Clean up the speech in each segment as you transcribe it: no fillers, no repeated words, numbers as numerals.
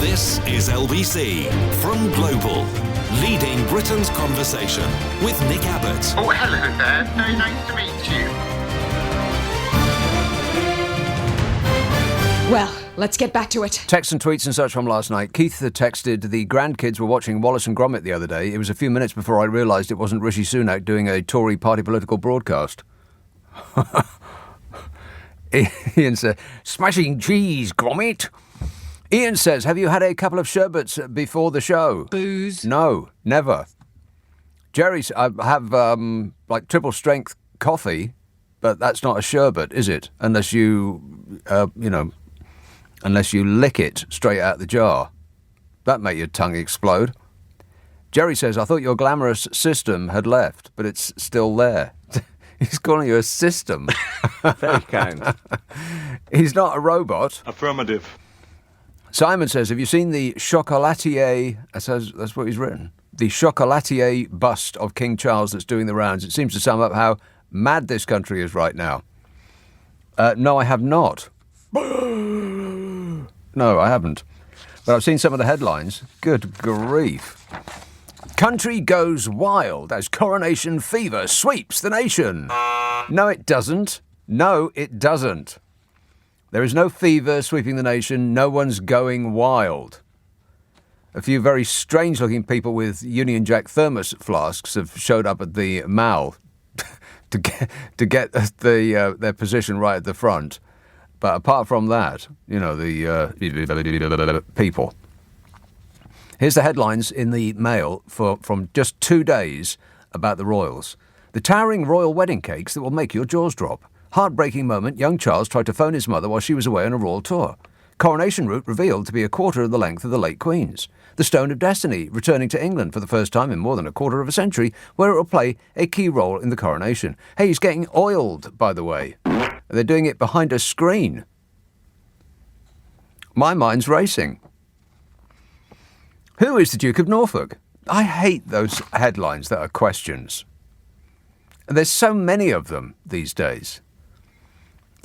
This is LBC from Global, leading Britain's conversation with Nick Abbot. Oh, hello there. Very nice to meet you. Well, let's get back to it. Texts and tweets and such from last night. Keith had texted, the grandkids were watching Wallace and Gromit the other day. It was a few minutes before I realised it wasn't Rishi Sunak doing a Tory party political broadcast. Ian said, smashing cheese, Gromit. Ian says, have you had a couple of sherbets before the show? Booze. No, never. Jerry's, I have like triple strength coffee, but that's not a sherbet, is it? Unless you, unless you lick it straight out the jar. That make your tongue explode. Jerry says, I thought your glamorous system had left, but it's still there. He's calling you a system. Very kind. He's not a robot. Affirmative. Simon says, have you seen the chocolatier, that's what he's written, the chocolatier bust of King Charles that's doing the rounds? It seems to sum up how mad this country is right now. No, I have not. No, I haven't. But I've seen some of the headlines. Good grief. Country goes wild as coronation fever sweeps the nation. No, it doesn't. No, it doesn't. There is no fever sweeping the nation. No one's going wild. A few very strange-looking people with Union Jack thermos flasks have showed up at the Mall to get their position right at the front. But apart from that, the people. Here's the headlines in the Mail from just 2 days about the royals. The towering royal wedding cakes that will make your jaws drop. Heartbreaking moment, young Charles tried to phone his mother while she was away on a royal tour. Coronation route revealed to be a quarter of the length of the late Queen's. The Stone of Destiny returning to England for the first time in more than a quarter of a century, where it will play a key role in the coronation. Hey, he's getting oiled, by the way. They're doing it behind a screen. My mind's racing. Who is the Duke of Norfolk? I hate those headlines that are questions. There's so many of them these days.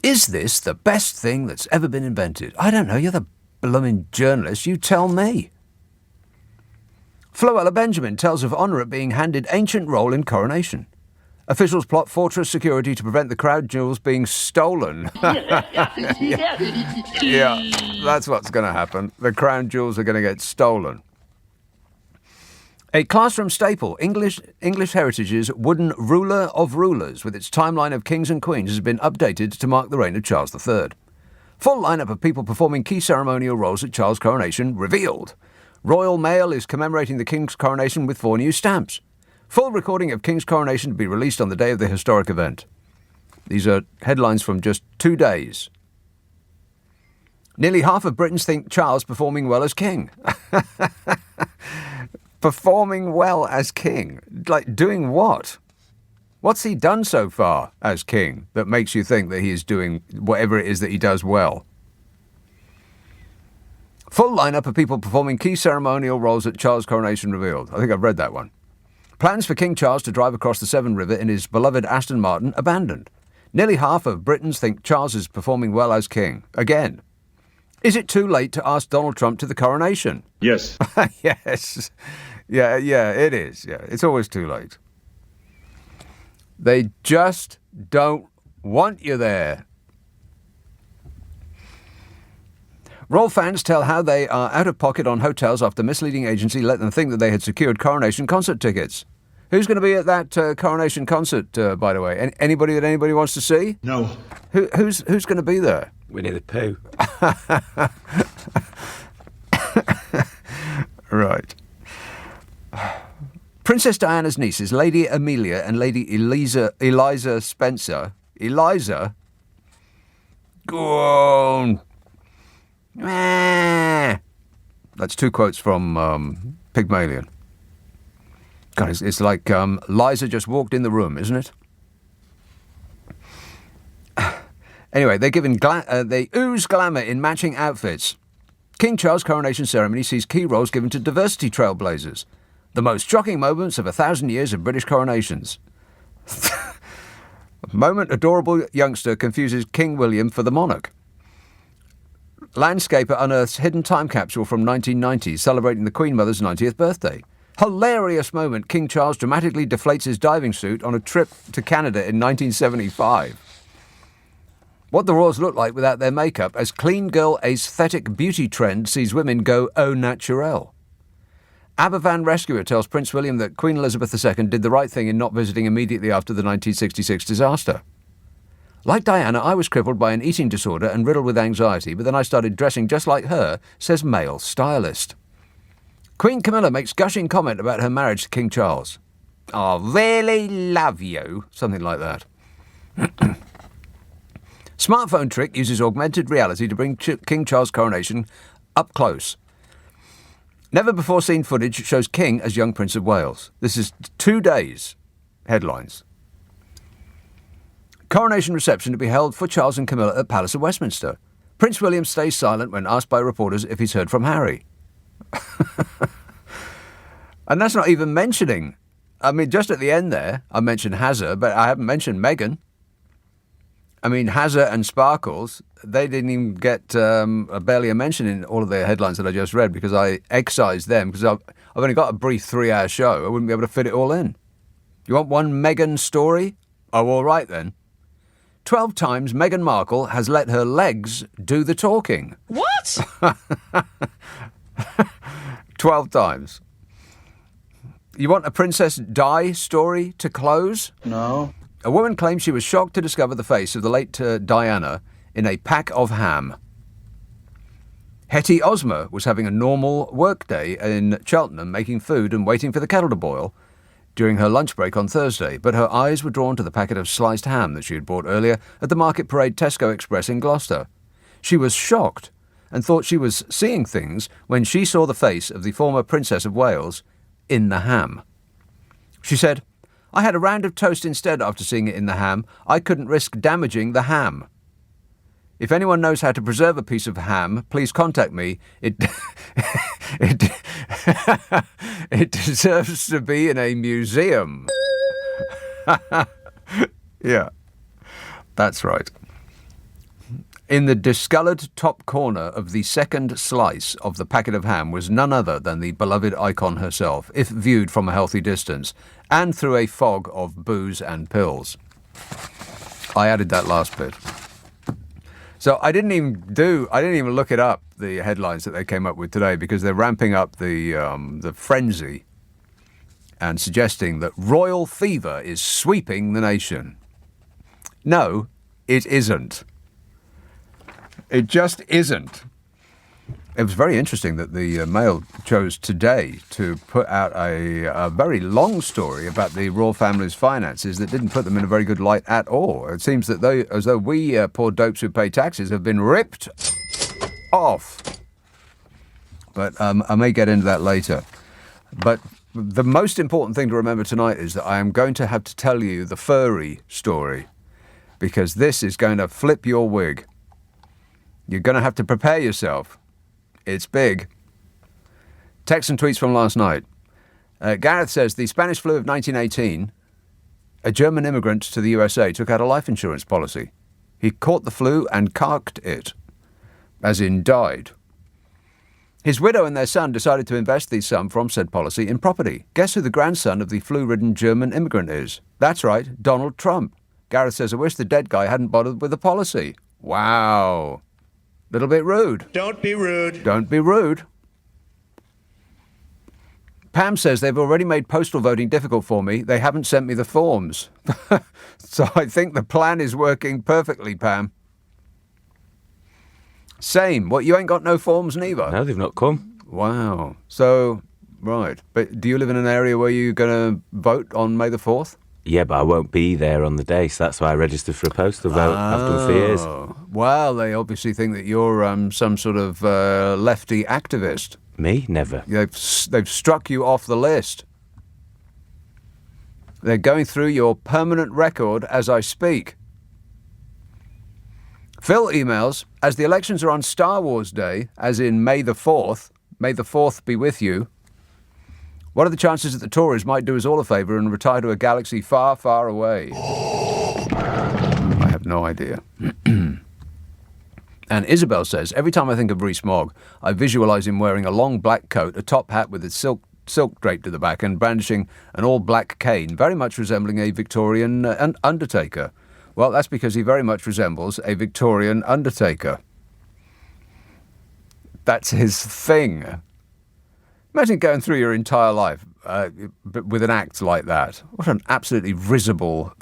Is this the best thing that's ever been invented? I don't know, you're the blooming journalist, you tell me. Floella Benjamin tells of honour at being handed ancient role in coronation. Officials plot fortress security to prevent the crown jewels being stolen. Yeah, that's what's going to happen. The crown jewels are going to get stolen. A classroom staple, English Heritage's wooden ruler of rulers with its timeline of kings and queens has been updated to mark the reign of Charles III. Full lineup of people performing key ceremonial roles at Charles' coronation revealed. Royal Mail is commemorating the King's coronation with 4 new stamps. Full recording of King's coronation to be released on the day of the historic event. These are headlines from just 2 days. Nearly half of Britons think Charles performing well as king. Performing well as king? Like, doing what? What's he done so far as king that makes you think that he is doing whatever it is that he does well? Full lineup of people performing key ceremonial roles at Charles' coronation revealed. I think I've read that one. Plans for King Charles to drive across the Severn River in his beloved Aston Martin abandoned. Nearly half of Britons think Charles is performing well as king. Again. Is it too late to ask Donald Trump to the coronation? Yes. Yes. Yeah, it is. Yeah, it's always too late. They just don't want you there. Royal fans tell how they are out of pocket on hotels after misleading agency let them think that they had secured coronation concert tickets. Who's going to be at that coronation concert, by the way? Anybody that anybody wants to see? No. Who's going to be there? Winnie the Pooh. Right. Princess Diana's nieces, Lady Amelia and Lady Eliza Spencer. Eliza? Go on. That's 2 quotes from Pygmalion. God, it's like Liza just walked in the room, isn't it? Anyway, they're given they ooze glamour in matching outfits. King Charles' coronation ceremony sees key roles given to diversity trailblazers. The most shocking moments of 1,000 years of British coronations. Moment adorable youngster confuses King William for the monarch. Landscaper unearths hidden time capsule from 1990 celebrating the Queen Mother's 90th birthday. Hilarious moment. King Charles dramatically deflates his diving suit on a trip to Canada in 1975. What the royals look like without their makeup as clean girl aesthetic beauty trend sees women go au naturel. Abbot rescuer tells Prince William that Queen Elizabeth II did the right thing in not visiting immediately after the 1966 disaster. Like Diana, I was crippled by an eating disorder and riddled with anxiety, but then I started dressing just like her, says male stylist. Queen Camilla makes gushing comment about her marriage to King Charles. I really love you. Something like that. Smartphone trick uses augmented reality to bring King Charles' coronation up close. Never before seen footage shows King as young Prince of Wales. This is 2 days. Headlines. Coronation reception to be held for Charles and Camilla at Palace of Westminster. Prince William stays silent when asked by reporters if he's heard from Harry. And that's not even mentioning. I mean, just at the end there, I mentioned Hazard, but I haven't mentioned Meghan. I mean, Hazard and Sparkles, they didn't even get barely a mention in all of the headlines that I just read because I excised them because I've only got a brief 3-hour show. I wouldn't be able to fit it all in. You want one Meghan story? Oh, all right then. 12 times Meghan Markle has let her legs do the talking. What? 12 times. You want a Princess Di story to close? No. A woman claims she was shocked to discover the face of the late Diana in a pack of ham. Hetty Ozma was having a normal workday in Cheltenham making food and waiting for the kettle to boil during her lunch break on Thursday, but her eyes were drawn to the packet of sliced ham that she had bought earlier at the Market Parade Tesco Express in Gloucester. She was shocked and thought she was seeing things when she saw the face of the former Princess of Wales in the ham. She said, I had a round of toast instead after seeing it in the ham. I couldn't risk damaging the ham. If anyone knows how to preserve a piece of ham, please contact me. It deserves to be in a museum. Yeah, that's right. In the discoloured top corner of the second slice of the packet of ham was none other than the beloved icon herself, if viewed from a healthy distance, and through a fog of booze and pills. I added that last bit. So I didn't even look it up, the headlines that they came up with today, because they're ramping up the frenzy and suggesting that royal fever is sweeping the nation. No, it isn't. It just isn't. It was very interesting that the Mail chose today to put out a very long story about the royal family's finances that didn't put them in a very good light at all. It seems that as though we poor dopes who pay taxes have been ripped off. But I may get into that later. But the most important thing to remember tonight is that I am going to have to tell you the furry story, because this is going to flip your wig. You're going to have to prepare yourself. It's big. Texts and tweets from last night. Gareth says, the Spanish flu of 1918, a German immigrant to the USA took out a life insurance policy. He caught the flu and carked it, as in died. His widow and their son decided to invest the sum from said policy in property. Guess who the grandson of the flu-ridden German immigrant is? That's right, Donald Trump. Gareth says, I wish the dead guy hadn't bothered with the policy. Wow. Little bit rude. Don't be rude. Don't be rude. Pam says they've already made postal voting difficult for me. They haven't sent me the forms. So I think the plan is working perfectly, Pam. Same. What, you ain't got no forms neither? No, they've not come. Wow. So, right. But do you live in an area where you're going to vote on May the 4th? Yeah, but I won't be there on the day, so that's why I registered for a postal vote. I've done for years. Well, they obviously think that you're some sort of lefty activist. Me? Never. They've struck you off the list. They're going through your permanent record as I speak. Phil emails, as the elections are on Star Wars Day, as in May the 4th, may the 4th be with you, what are the chances that the Tories might do us all a favour and retire to a galaxy far, far away? I have no idea. And Isabel says, every time I think of Rees-Mogg, I visualise him wearing a long black coat, a top hat with its silk draped to the back and brandishing an all-black cane, very much resembling a Victorian undertaker. Well, that's because he very much resembles a Victorian undertaker. That's his thing. Imagine going through your entire life with an act like that. What an absolutely risible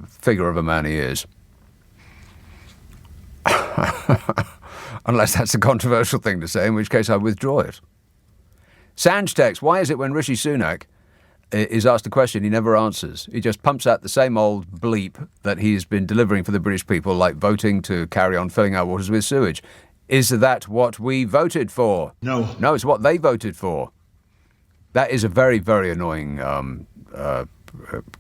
figure of a man he is. Unless that's a controversial thing to say, in which case I withdraw it. Sanj text, why is it when Rishi Sunak is asked a question he never answers? He just pumps out the same old bleep that he's been delivering for the British people, like voting to carry on filling our waters with sewage. Is that what we voted for? No. No, it's what they voted for. That is a very, very annoying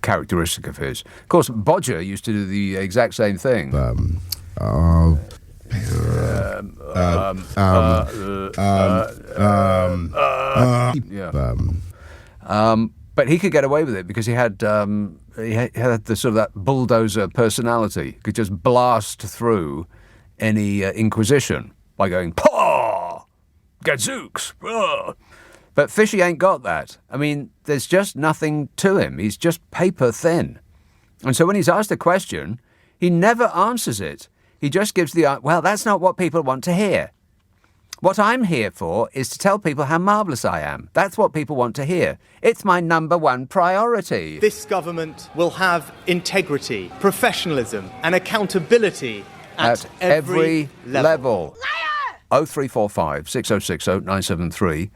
characteristic of his. Of course, Bodger used to do the exact same thing. But he could get away with it because he had the sort of that bulldozer personality. He could just blast through any inquisition by going, "Paw! Gadzooks!" But Fishy ain't got that. I mean, there's just nothing to him. He's just paper thin. And so when he's asked a question, he never answers it. He just gives the, well, that's not what people want to hear. What I'm here for is to tell people how marvellous I am. That's what people want to hear. It's my number one priority. This government will have integrity, professionalism and accountability at every level. 0345 6060 973.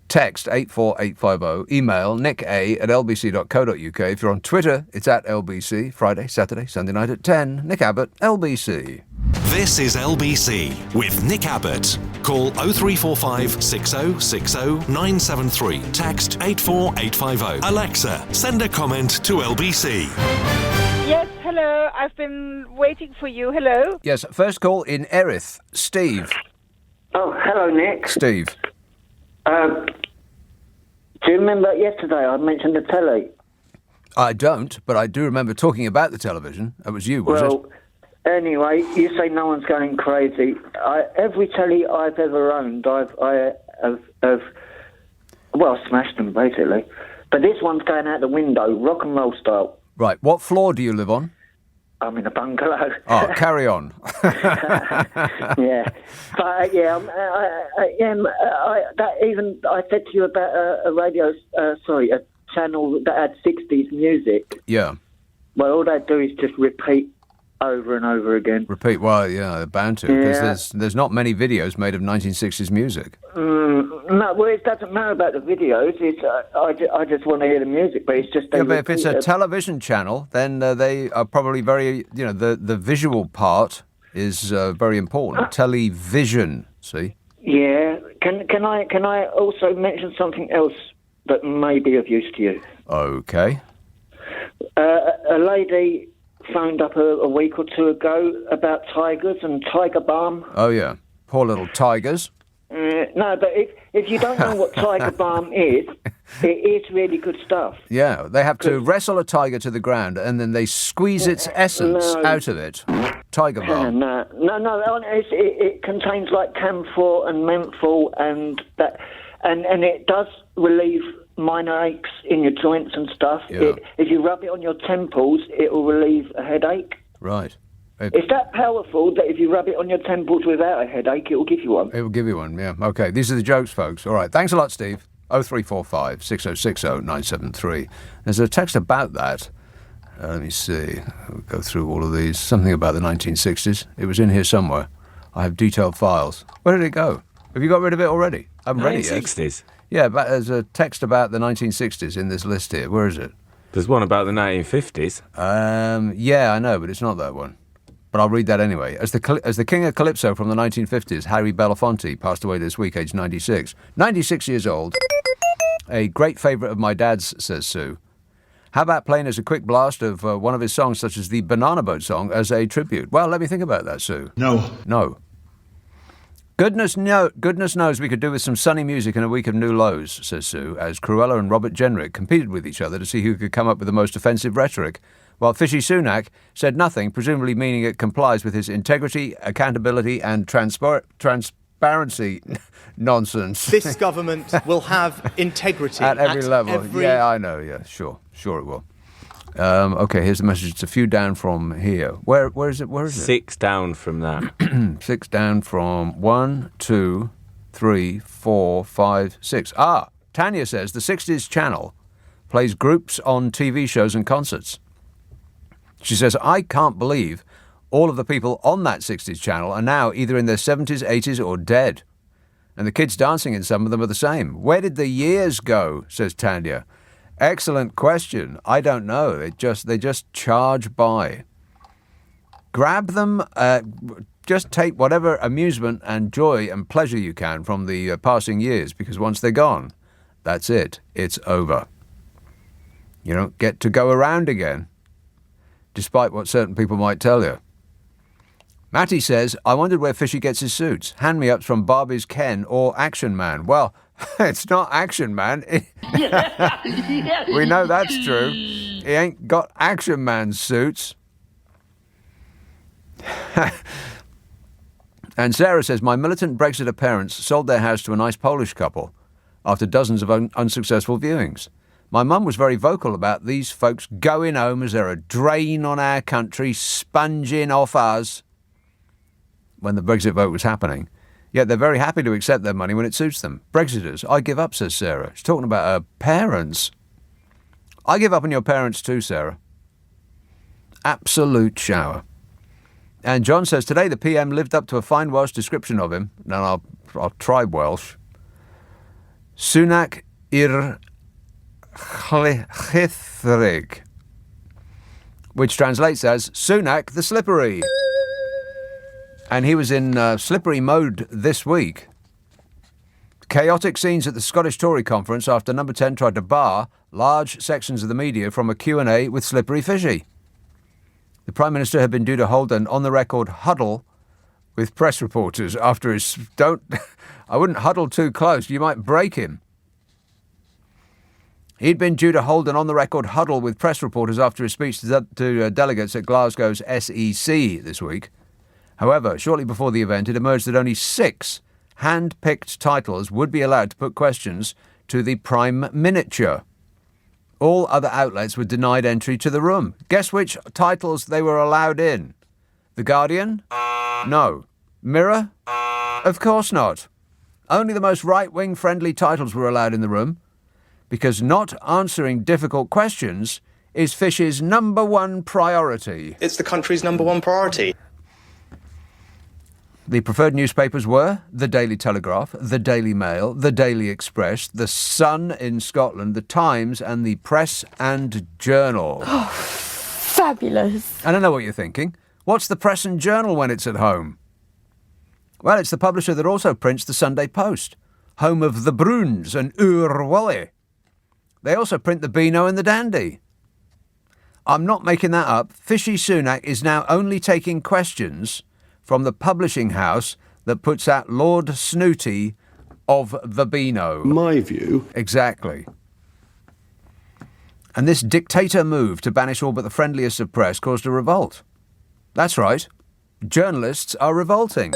Text 84850. Email nicka@lbc.co.uk. If you're on Twitter, it's at LBC. Friday, Saturday, Sunday night at 10. Nick Abbott, LBC. This is LBC with Nick Abbott. Call 0345 6060 973. Text 84850. Alexa, send a comment to LBC. Yes, hello. I've been waiting for you. Hello. Yes, first call in Erith. Steve. Oh, hello, Nick. Steve. Do you remember yesterday I mentioned the telly? I don't, but I do remember talking about the television. That was you, was it? Anyway, you say no one's going crazy. Every telly I've ever owned, I have smashed them, basically. But this one's going out the window, rock and roll style. Right. What floor do you live on? I'm in a bungalow. Oh, carry on. Yeah. But, I said to you about a channel that had 60s music. Yeah. Well, all they do is just repeat over and over again. Repeat? Well, yeah, they're bound to, because there's not many videos made of 1960s music. No, well, it doesn't matter about the videos. It's I just want to hear the music, but it's just... But if it's a television channel, then they are probably very... the visual part is very important. Television, see? Yeah. Can I also mention something else that may be of use to you? Okay. A lady phoned up a week or two ago about tigers and tiger balm. Oh, yeah. Poor little tigers. No, but if you don't know what tiger balm is, it is really good stuff. Yeah, they have to wrestle a tiger to the ground and then they squeeze its essence out of it. Tiger balm. No. It contains like camphor and menthol and that, and it does relieve minor aches in your joints and stuff. Yeah. If you rub it on your temples, it will relieve a headache. Right. It's that powerful that if you rub it on your temples without a headache, it will give you one. It will give you one, yeah. Okay, these are the jokes, folks. All right, thanks a lot, Steve. 0345 6060 973. There's a text about that. Let me see. We'll go through all of these. Something about the 1960s. It was in here somewhere. I have detailed files. Where did it go? Have you got rid of it already? I haven't read it yet. 1960s? Yeah, but there's a text about the 1960s in this list here. Where is it? There's one about the 1950s. Yeah, I know, but it's not that one. But I'll read that anyway. As the King of Calypso from the 1950s, Harry Belafonte, passed away this week, aged 96. 96 years old. A great favourite of my dad's, says Sue. How about playing us a quick blast of one of his songs, such as the Banana Boat song, as a tribute? Well, let me think about that, Sue. No. Goodness knows we could do with some sunny music and a week of new lows, says Sue, as Cruella and Robert Jenrick competed with each other to see who could come up with the most offensive rhetoric. while Fishy Sunak said nothing, presumably meaning it complies with his integrity, accountability and transparency nonsense. This government will have integrity at every level. every- Yeah, I know. Yeah, sure it will. Okay, here's the message. It's a few down from here. Where is it? Where is it? 6 down from that. 6 down from 1, 2, 3, 4, 5, 6. Tanya says the 60s channel plays groups on TV shows and concerts. She says, I can't believe all of the people on that 60s channel are now either in their 70s, 80s or dead. And the kids dancing in some of them are the same. Where did the years go, says Tanya. Excellent question. I don't know. They just charge by. Grab them, just take whatever amusement and joy and pleasure you can from the passing years, because once they're gone, that's it. It's over. You don't get to go around again, despite what certain people might tell you. Matty says, I wondered where Fishy gets his suits. Hand-me-ups from Barbie's Ken or Action Man. Well, it's not Action Man. We know that's true. He ain't got Action Man's suits. And Sarah says, my militant Brexiter parents sold their house to a nice Polish couple after dozens of unsuccessful viewings. My mum was very vocal about these folks going home as they're a drain on our country, sponging off us when the Brexit vote was happening. Yet they're very happy to accept their money when it suits them. Brexiters, I give up, says Sarah. She's talking about her parents. I give up on your parents too, Sarah. Absolute shower. And John says, today the PM lived up to a fine Welsh description of him. Now I'll try Welsh. Sunak ir chlythrig, which translates as Sunak the Slippery. And he was in slippery mode this week. Chaotic scenes at the Scottish Tory conference after Number 10 tried to bar large sections of the media from a Q&A with Slippery Fishy. The Prime Minister had been due to hold an on-the-record huddle with press reporters after his... I wouldn't huddle too close, you might break him. He'd been due to hold an on-the-record huddle with press reporters after his speech to delegates at Glasgow's SEC this week. However, shortly before the event, it emerged that only 6 hand-picked titles would be allowed to put questions to the Prime Miniature. All other outlets were denied entry to the room. Guess which titles they were allowed in? The Guardian? No. Mirror? Of course not. Only the most right-wing friendly titles were allowed in the room, because not answering difficult questions is Fish's number one priority. It's the country's number one priority. The preferred newspapers were the Daily Telegraph, the Daily Mail, the Daily Express, the Sun in Scotland, the Times and the Press and Journal. Oh, fabulous. And I know what you're thinking. What's the Press and Journal when it's at home? Well, it's the publisher that also prints the Sunday Post, home of the Bruins and Ur Wally. They also print the Beano and the Dandy. I'm not making that up. Fishy Sunak is now only taking questions from the publishing house that puts out Lord Snooty of the Beano. My view. Exactly. And this dictator move to banish all but the friendliest of press caused a revolt. That's right. Journalists are revolting.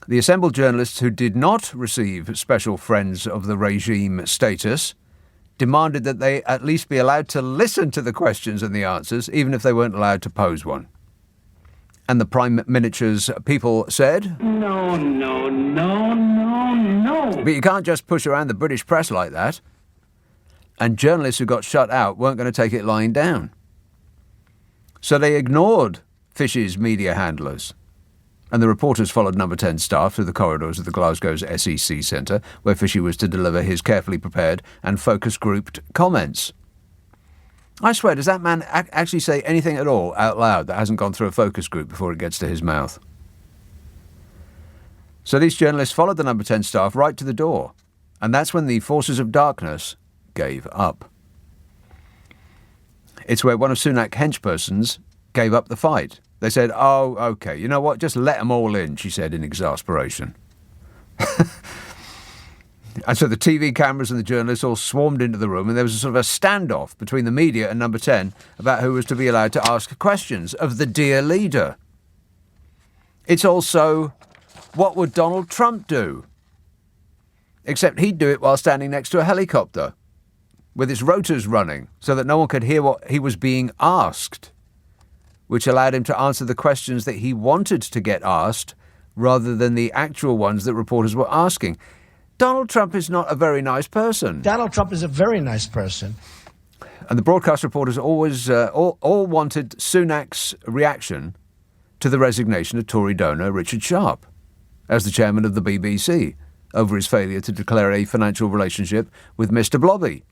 The assembled journalists who did not receive special friends of the regime status demanded that they at least be allowed to listen to the questions and the answers, even if they weren't allowed to pose one. And the Prime Miniature's people said, No. But you can't just push around the British press like that. And journalists who got shut out weren't going to take it lying down. So they ignored Fish's media handlers. And the reporters followed Number 10 staff through the corridors of the Glasgow's SEC Centre, where Fishy was to deliver his carefully prepared and focus-grouped comments. I swear, does that man actually say anything at all out loud that hasn't gone through a focus group before it gets to his mouth? So these journalists followed the Number 10 staff right to the door, and that's when the forces of darkness gave up. It's where one of Sunak's henchpersons gave up the fight. They said, oh, OK, you know what, just let them all in, she said in exasperation. And so the TV cameras and the journalists all swarmed into the room, and there was a sort of a standoff between the media and Number 10 about who was to be allowed to ask questions of the dear leader. It's also, what would Donald Trump do? Except he'd do it while standing next to a helicopter, with its rotors running, so that no one could hear what he was being asked, which allowed him to answer the questions that he wanted to get asked, rather than the actual ones that reporters were asking. Donald Trump is not a very nice person. Donald Trump is a very nice person. And the broadcast reporters always all wanted Sunak's reaction to the resignation of Tory donor Richard Sharp as the chairman of the BBC over his failure to declare a financial relationship with Mr. Blobby.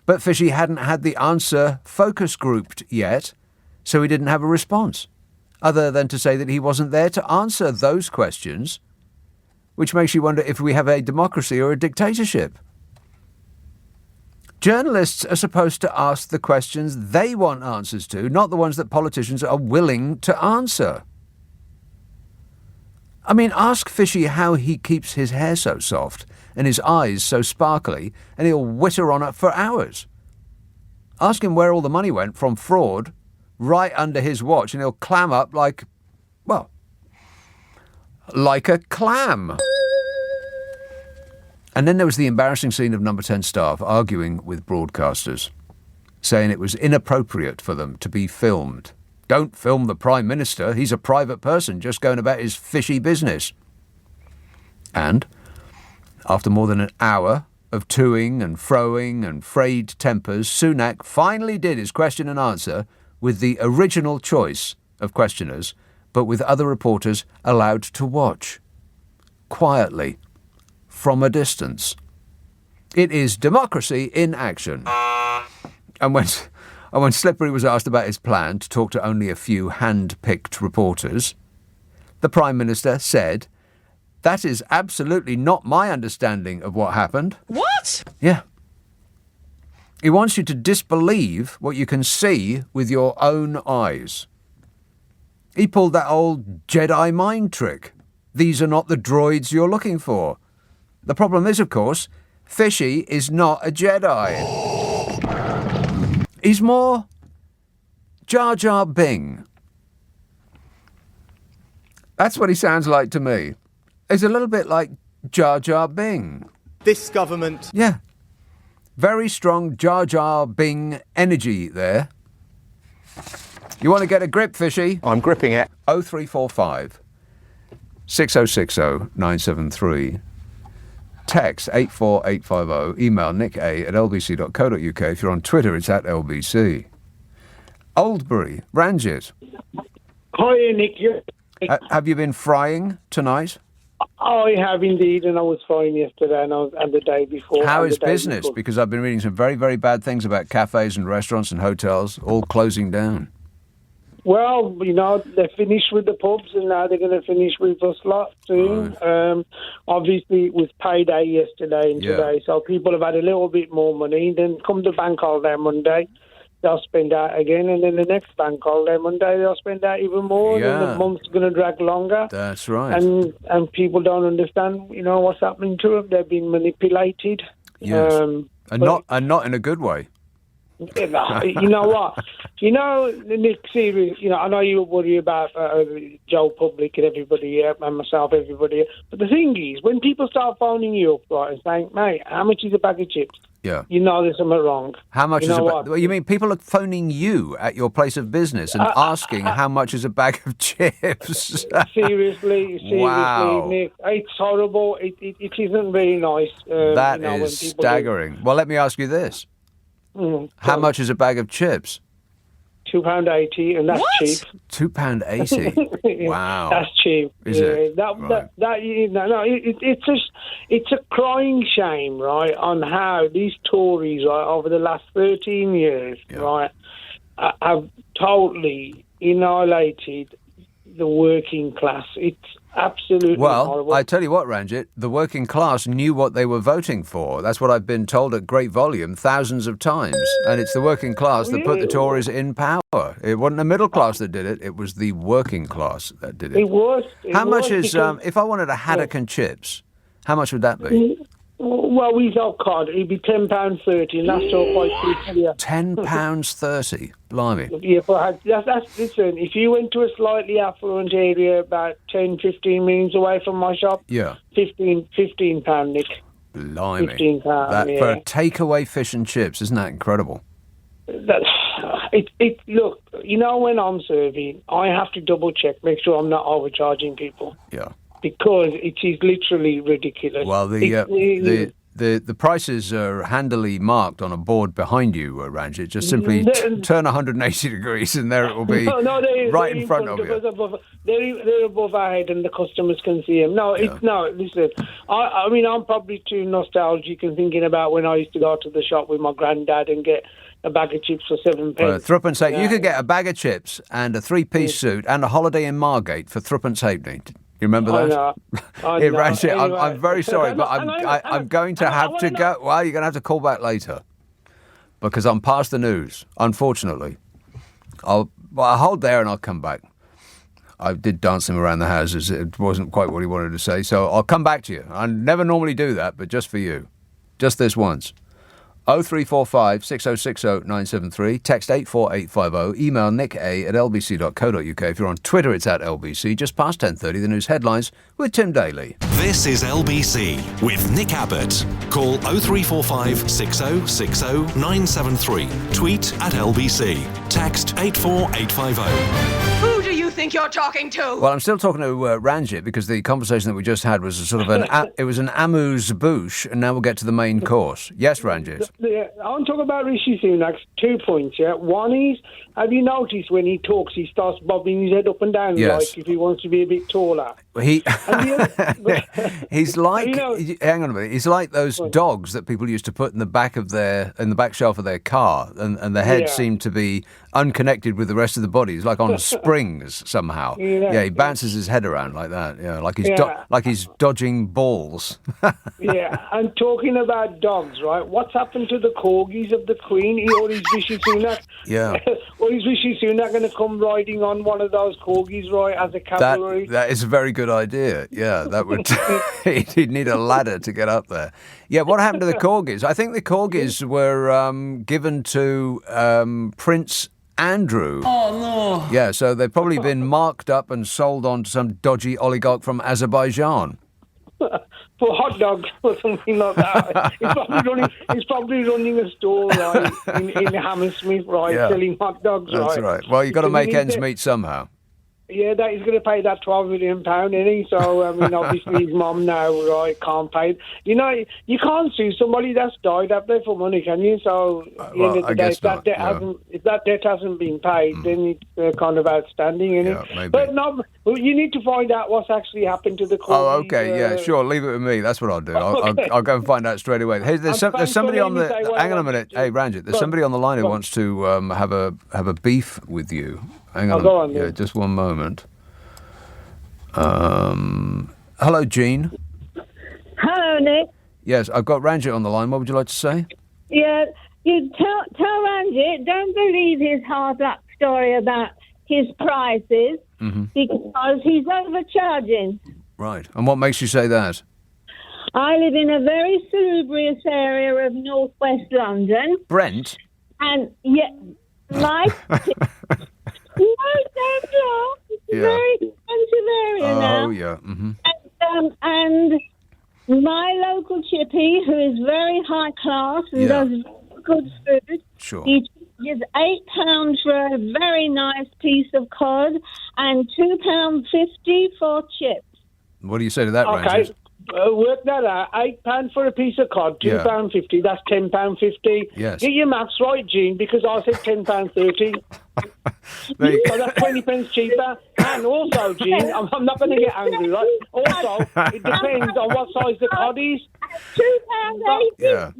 But Fishy hadn't had the answer focus grouped yet, so he didn't have a response, other than to say that he wasn't there to answer those questions, which makes you wonder if we have a democracy or a dictatorship. Journalists are supposed to ask the questions they want answers to, not the ones that politicians are willing to answer. I mean, ask Fishy how he keeps his hair so soft and his eyes so sparkly, and he'll witter on it for hours. Ask him where all the money went from fraud right under his watch, and he'll clam up like a clam. And then there was the embarrassing scene of Number 10 staff arguing with broadcasters, saying it was inappropriate for them to be filmed. Don't film the Prime Minister. He's a private person just going about his fishy business. And after more than an hour of toing and froing and frayed tempers, Sunak finally did his question and answer with the original choice of questioners, but with other reporters allowed to watch, quietly, from a distance. It is democracy in action. And when Slippery was asked about his plan to talk to only a few hand-picked reporters, the Prime Minister said, "That is absolutely not my understanding of what happened." What? Yeah. He wants you to disbelieve what you can see with your own eyes. He pulled that old Jedi mind trick. These are not the droids you're looking for. The problem is, of course, Fishy is not a Jedi. He's more Jar Jar Bing. That's what he sounds like to me. He's a little bit like Jar Jar Bing. This government... Yeah. Very strong Jar Jar Bing energy there. You want to get a grip, Fishy? I'm gripping it. 0345 6060 973. Text 84850. Email nick@lbc.co.uk. If you're on Twitter, it's @LBC. Oldbury, Ranjit. Hi, Nick. Have you been frying tonight? I have indeed, and I was fine yesterday and the day before. How is business? Because I've been reading some very, very bad things about cafes and restaurants and hotels all closing down. Well, they're finished with the pubs, and now they're going to finish with us lot soon. Right. Obviously, it was payday yesterday and today, so people have had a little bit more money. Then come the bank holiday Monday, they'll spend out again, and then the next bank holiday Monday, they'll spend out even more. Yeah. And then the month's going to drag longer. That's right. And people don't understand, what's happening to them. They've been manipulated. Yes. And not in a good way. You know what? Nick, serious, I know you worry about Joe Public and everybody here, and myself, everybody here. But the thing is, when people start phoning you up, right, and saying, mate, how much is a bag of chips? Yeah. You know there's something wrong. How much is a bag? You mean people are phoning you at your place of business and asking how much is a bag of chips? Seriously, wow. Nick. It's horrible. It isn't very nice. That is staggering. Well, let me ask you this. How much is a bag of chips? £2.80, and that's cheap. £2.80. Wow, that's cheap. Is it? It's a crying shame, right, on how these Tories, right, over the last 13 years, right, have totally annihilated the working class. It's absolutely horrible. I tell you what, Ranjit, the working class knew what they were voting for. That's what I've been told at great volume thousands of times. And it's the working class that put the Tories in power. It wasn't the middle class that did it. It was the working class that did it. It was. How much is, if I wanted a haddock and chips How much would that be? Well, without cod, it'd be £10.30, and that's all quite cheap. Yeah. £10.30, blimey. Yeah, but listen, if you went to a slightly affluent area about 10, 15 minutes away from my shop, yeah, £15, Nick. Blimey. £15, yeah. For a takeaway fish and chips, isn't that incredible? Look, you know, when I'm serving, I have to double check, make sure I'm not overcharging people. Yeah. Because it is literally ridiculous. Well, the prices are handily marked on a board behind you, Ranjit. Just simply turn 180 degrees and there it will be right in front of you. They're above our head and the customers can see them. Listen, I mean, I'm probably too nostalgic and thinking about when I used to go to the shop with my granddad and get a bag of chips for 7 pence. Threepence halfpenny. You could get a bag of chips and a 3-piece suit and a holiday in Margate for threepence halfpenny. You remember that? I know. Ranjit, Anyway. I'm very sorry, but I'm going to have to go. Well, you're going to have to call back later because I'm past the news, unfortunately. I'll hold there and I'll come back. I did dance him around the houses. It wasn't quite what he wanted to say, so I'll come back to you. I never normally do that, but just for you. Just this once. 0345 6060 973. Text 84850. Email nick@lbc.co.uk. If you're on Twitter, it's @LBC. Just past 10:30, the news headlines with Tim Daly. This is LBC with Nick Abbott. Call 0345 6060 973. Tweet @LBC. Text 84850. Who do you think you're talking to? Well, I'm still talking to Ranjit because the conversation that we just had was a sort of it was an amuse-bouche, and now we'll get to the main course. Yes, Ranjit. Yeah, I want to talk about Rishi Sunak. 2 points, yeah. One is, have you noticed when he talks, he starts bobbing his head up and down, like if he wants to be a bit taller? He's like, hang on a minute, he's like those dogs that people used to put in the back shelf of their car, and the head seemed to be unconnected with the rest of the body. He's like on springs somehow. Yeah, he bounces his head around like that. Yeah, like he's dodging balls. Yeah, and talking about dogs, right? What's happened to the corgis of the Queen? Or is Rishi Sunak? Yeah. Or is Rishi Sunak going to come riding on one of those corgis, right, as a cavalry? That is a very good idea. Yeah, that would. He'd need a ladder to get up there. Yeah, what happened to the corgis? I think the corgis were given to Prince Andrew. Oh, no. Yeah, so they've probably been marked up and sold on to some dodgy oligarch from Azerbaijan. For hot dogs or something like that. He's probably running a store, right, in Hammersmith, right, selling hot dogs, right. That's right. Well, you've got to make ends meet somehow. Yeah, that he's going to pay that £12 million, isn't he? So, I mean, obviously his mum now, right, can't pay. You know, you can't sue somebody that's died up there for money, can you? So, at the end of the day, if that debt hasn't been paid, then it's kind of outstanding, isn't it? Maybe. But no, you need to find out what's actually happened to the corgis. Oh, okay, yeah, sure. Leave it with me. That's what I'll do. I'll go and find out straight away. Hey, there's somebody on the. Hang on a minute. Hey, Ranjit, there's somebody on the line who wants to have a beef with you. Hang on. Go on, yeah, just one moment. Hello, Jean. Hello, Nick. Yes, I've got Ranjit on the line. What would you like to say? Yeah, you tell Ranjit, don't believe his hard luck story about his prices because he's overcharging. Right. And what makes you say that? I live in a very salubrious area of northwest London. Brent? And, my... No, don't. It's a very expensive area now. Oh, yeah. Mm-hmm. And my local chippy, who is very high class and does good food, he charges £8 for a very nice piece of cod and £2.50 for chips. What do you say to that, Ranjit? Work that out. £8 for a piece of cod, £2.50. That's £10.50. Yes. Get your maths right, Jean, because I said £10.30. So that's 20 pence cheaper. And also, Jean, I'm not going to get angry, right? Also, it depends on what size the cod is. £2.80. Yeah.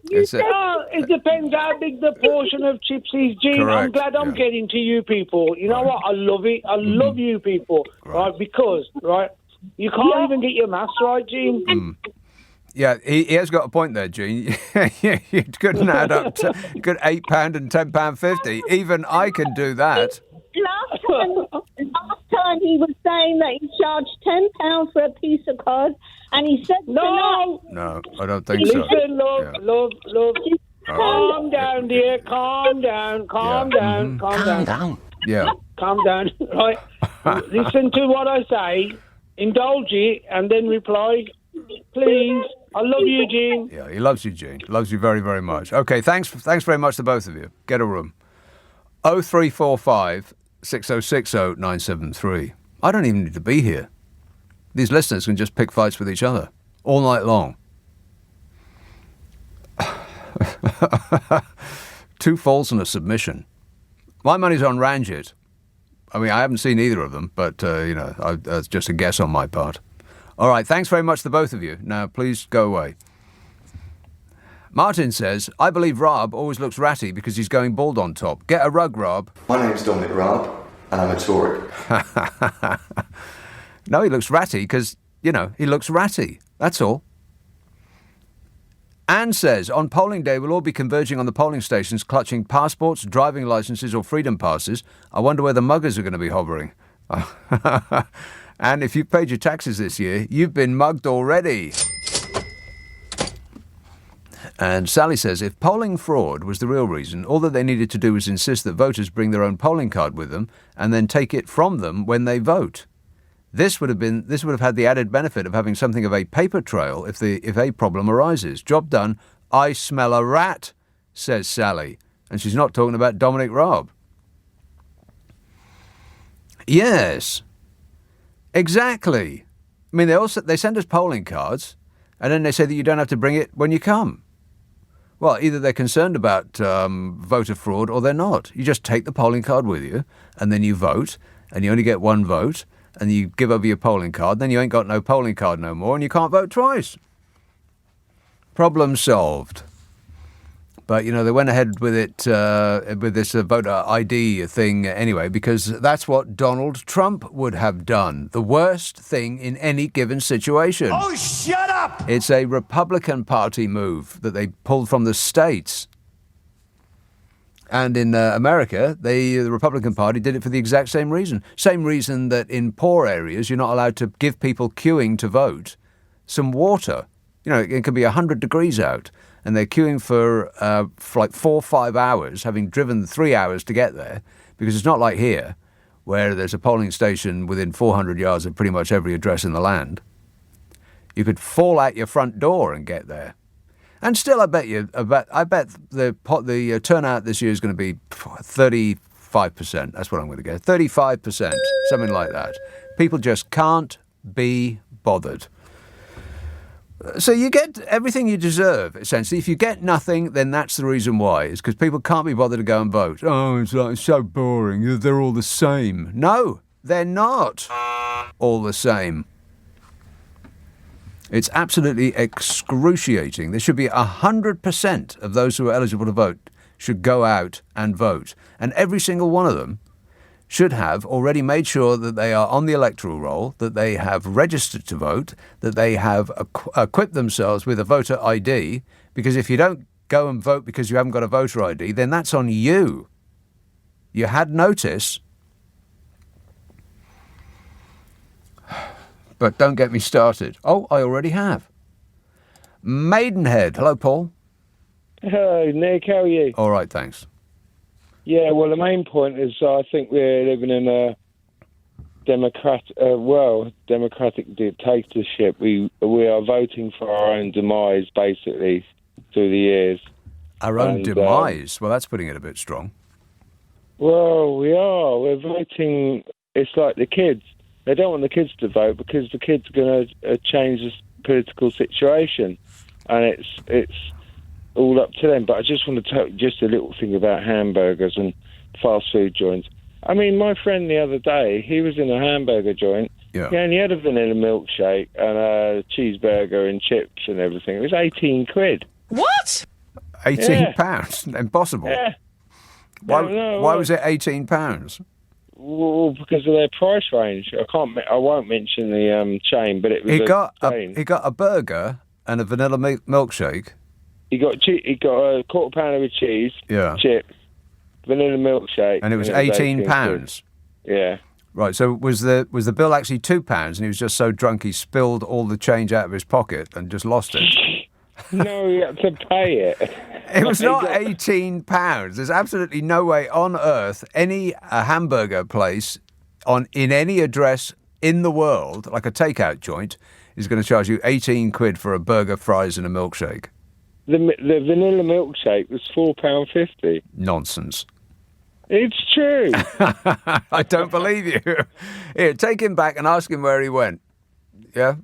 It depends how big the portion of chips is, Jean. Correct. I'm glad I'm getting to you people. You know what? I love it. I love you people, right? Because, right, you can't even get your maths right, Jean. Yeah, he has got a point there, Jean. You couldn't add up to good £8 and £10.50. Even I can do that. Last time he was saying that he charged £10 for a piece of cod, and he said No! No, I don't think so. Listen, love. Calm down, dear. Calm down. Calm down. Yeah. Calm down. Right. Listen to what I say. Indulge it, and then reply. Please. I love you, Eugene. Yeah, he loves you, Gene. Loves you very, very much. Okay, thanks very much to both of you. Get a room. 0345 6060 973. I don't even need to be here. These listeners can just pick fights with each other all night long. 2 falls and a submission. My money's on Ranjit. I mean, I haven't seen either of them, but, that's just a guess on my part. All right, thanks very much to both of you. Now, please go away. Martin says, I believe Raab always looks ratty because he's going bald on top. Get a rug, Raab. My name's Dominic Raab, and I'm a Tory. No, he looks ratty because, he looks ratty. That's all. Anne says, on polling day, we'll all be converging on the polling stations, clutching passports, driving licences or freedom passes. I wonder where the muggers are going to be hovering. And if you've paid your taxes this year, you've been mugged already. And Sally says, if polling fraud was the real reason, all that they needed to do was insist that voters bring their own polling card with them and then take it from them when they vote. This would have had the added benefit of having something of a paper trail if a problem arises. Job done. I smell a rat, says Sally. And she's not talking about Dominic Raab. Yes. Exactly. I mean, they send us polling cards, and then they say that you don't have to bring it when you come. Well, either they're concerned about voter fraud or they're not. You just take the polling card with you, and then you vote, and you only get one vote, and you give over your polling card, then you ain't got no polling card no more, and you can't vote twice. Problem solved. But, they went ahead with it, with this voter ID thing anyway, because that's what Donald Trump would have done. The worst thing in any given situation. Oh, shut up! It's a Republican Party move that they pulled from the states. And in America, the Republican Party did it for the exact same reason. Same reason that in poor areas, you're not allowed to give people queuing to vote some water. It can be 100 degrees out. And they're queuing for like 4 or 5 hours, having driven 3 hours to get there, because it's not like here, where there's a polling station within 400 yards of pretty much every address in the land. You could fall out your front door and get there. And still, I bet the turnout this year is going to be 35%. That's what I'm going to get. 35%, something like that. People just can't be bothered. So you get everything you deserve, essentially. If you get nothing, then that's the reason why. It's because people can't be bothered to go and vote. Oh, it's so boring. They're all the same. No, they're not all the same. It's absolutely excruciating. There should be 100% of those who are eligible to vote should go out and vote. And every single one of them should have already made sure that they are on the electoral roll, that they have registered to vote, that they have equipped themselves with a voter ID, because if you don't go and vote because you haven't got a voter ID, then that's on you. You had notice. But don't get me started. Oh, I already have. Maidenhead. Hello, Paul. Hello, Nick. How are you? All right, thanks. Yeah, well, the main point is I think we're living in a democratic dictatorship. We are voting for our own demise, basically, through the years. Our own demise? Well, that's putting it a bit strong. Well, we are. We're voting. It's like the kids. They don't want the kids to vote because the kids are going to change the political situation, and it's all up to them. But I just want to talk just a little thing about hamburgers and fast food joints. I mean, my friend the other day, he was in a hamburger joint. Yeah. He only had a vanilla milkshake and a cheeseburger and chips and everything. It was 18 quid. What? £18? Impossible. Yeah. Why was it £18? Well, because of their price range. I won't mention the chain, but it was He got a burger and a vanilla milkshake. He got a quarter pounder with cheese, yeah, chips, vanilla milkshake, and it was £18. Yeah. Right, so was the bill actually £2 and he was just so drunk he spilled all the change out of his pocket and just lost it? No, you had to pay it. It was not £18. There's absolutely no way on earth a hamburger place in any address in the world, like a takeout joint, is going to charge you 18 quid for a burger, fries and a milkshake. The vanilla milkshake was £4.50. Nonsense. It's true. I don't believe you. Here, take him back and ask him where he went. Yeah?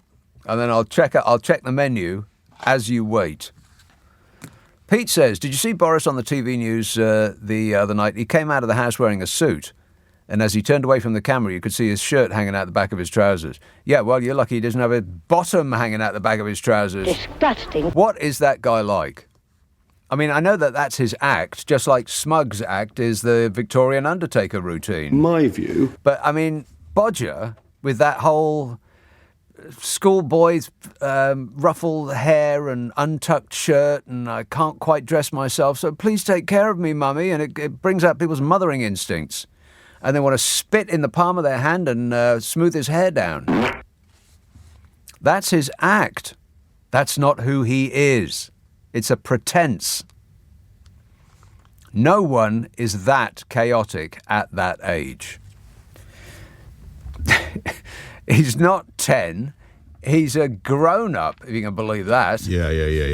And then I'll check the menu as you wait. Pete says, did you see Boris on the TV news the other night? He came out of the house wearing a suit, and as he turned away from the camera, you could see his shirt hanging out the back of his trousers. Yeah, well, you're lucky he doesn't have a bottom hanging out the back of his trousers. Disgusting. What is that guy like? I mean, I know that that's his act, just like Smug's act is the Victorian Undertaker routine. My view. But, I mean, Bodger, with that whole schoolboy's ruffled hair and untucked shirt, and I can't quite dress myself, so please take care of me, Mummy, and it brings out people's mothering instincts. And they want to spit in the palm of their hand and smooth his hair down. That's his act. That's not who he is. It's a pretense. No one is that chaotic at that age. He's not 10. He's a grown-up, if you can believe that. Yeah.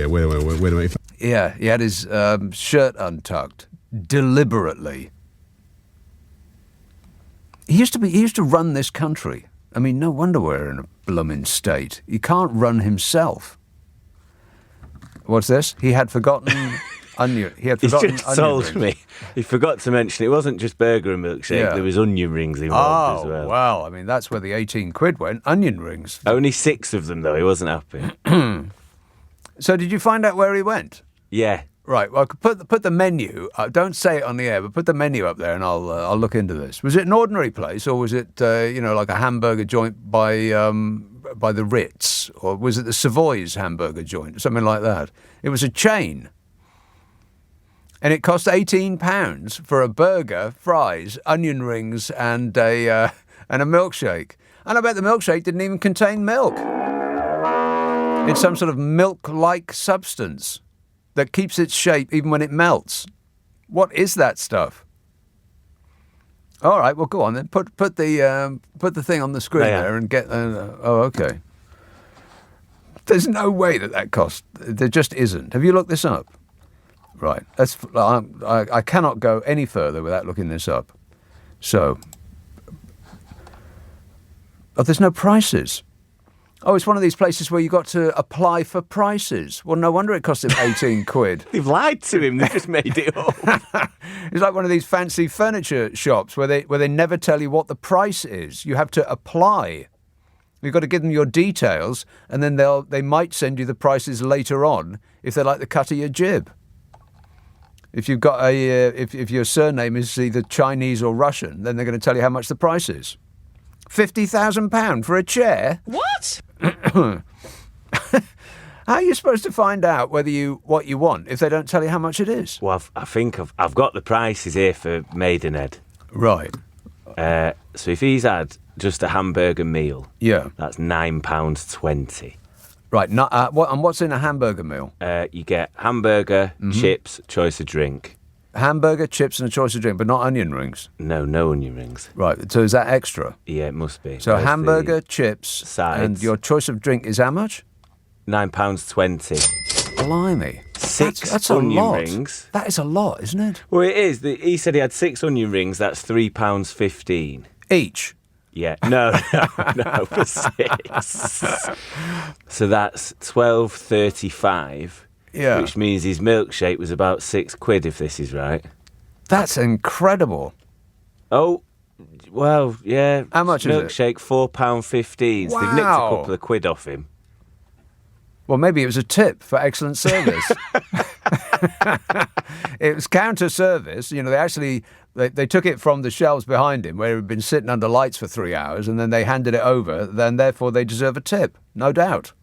Wait a minute. Yeah, he had his shirt untucked deliberately. He used to run this country. I mean, no wonder we're in a blooming state. He can't run himself. What's this? He had forgotten onion. He had forgotten He's just told me. He forgot to mention it wasn't just burger and milkshake. Yeah. There was onion rings involved as well. Oh, well, I mean, that's where the 18 quid went. Onion rings. Only 6 of them, though. He wasn't happy. So did you find out where he went? Yeah. Right. Well, put the menu. Don't say it on the air, but put the menu up there, and I'll look into this. Was it an ordinary place, or was it like a hamburger joint by the Ritz, or was it the Savoy's hamburger joint, or something like that? It was a chain, and it cost £18 for a burger, fries, onion rings, and a milkshake. And I bet the milkshake didn't even contain milk. It's some sort of milk-like substance that keeps its shape even when it melts. What is that stuff? All right, well, go on then. Put the thing on the screen there and get. Okay. There's no way that cost. There just isn't. Have you looked this up? Right. I cannot go any further without looking this up. So, there's no prices. Oh, it's one of these places where you got to apply for prices. Well, no wonder it cost him 18 quid. They've lied to him. They've just made it up. It's like one of these fancy furniture shops where they never tell you what the price is. You have to apply. You've got to give them your details, and then they might send you the prices later on if they like the cut of your jib. If you've got if your surname is either Chinese or Russian, then they're going to tell you how much the price is. £50,000 for a chair? What? How are you supposed to find out what you want if they don't tell you how much it is? Well, I think I've got the prices here for Maidenhead. Right. So if he's had just a hamburger meal, that's £9.20. Right. What's in a hamburger meal? You get hamburger, chips, choice of drink. Hamburger, chips, and a choice of drink, but not onion rings? No onion rings. Right, so is that extra? Yeah, it must be. So hamburger, chips, sides. And your choice of drink is how much? £9.20. Blimey. 6 that's onion a lot. rings. That is a lot, isn't it? Well, it is. He said he had 6 onion rings, that's £3.15. Each? Yeah. No, for 6. So that's £12.35. Yeah. Which means his milkshake was about £6 if this is right. That's incredible. Oh, well, yeah. How much is it? Milkshake, £4.15. Wow. They've nicked a couple of quid off him. Well, maybe it was a tip for excellent service. It was counter service. You know, they took it from the shelves behind him where it had been sitting under lights for 3 hours, and then they handed it over. Then, therefore, they deserve a tip, no doubt.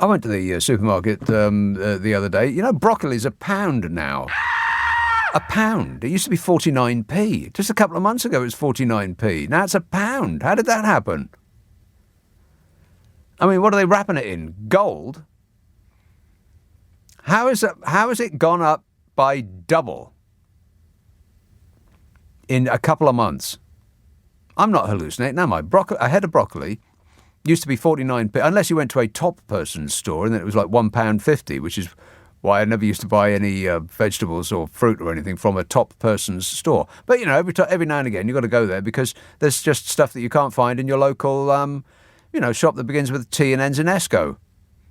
I went to the supermarket the other day. You know, broccoli's £1 now. A pound. It used to be 49p. Just a couple of months ago, it was 49p. Now it's a pound. How did that happen? I mean, what are they wrapping it in? Gold? How has it gone up by double in a couple of months? I'm not hallucinating, am I? A head of broccoli used to be 49p, unless you went to a top person's store, and then it was like £1.50, which is why I never used to buy any vegetables or fruit or anything from a top person's store. But, every now and again you've got to go there because there's just stuff that you can't find in your local, shop that begins with T and ends in Esco.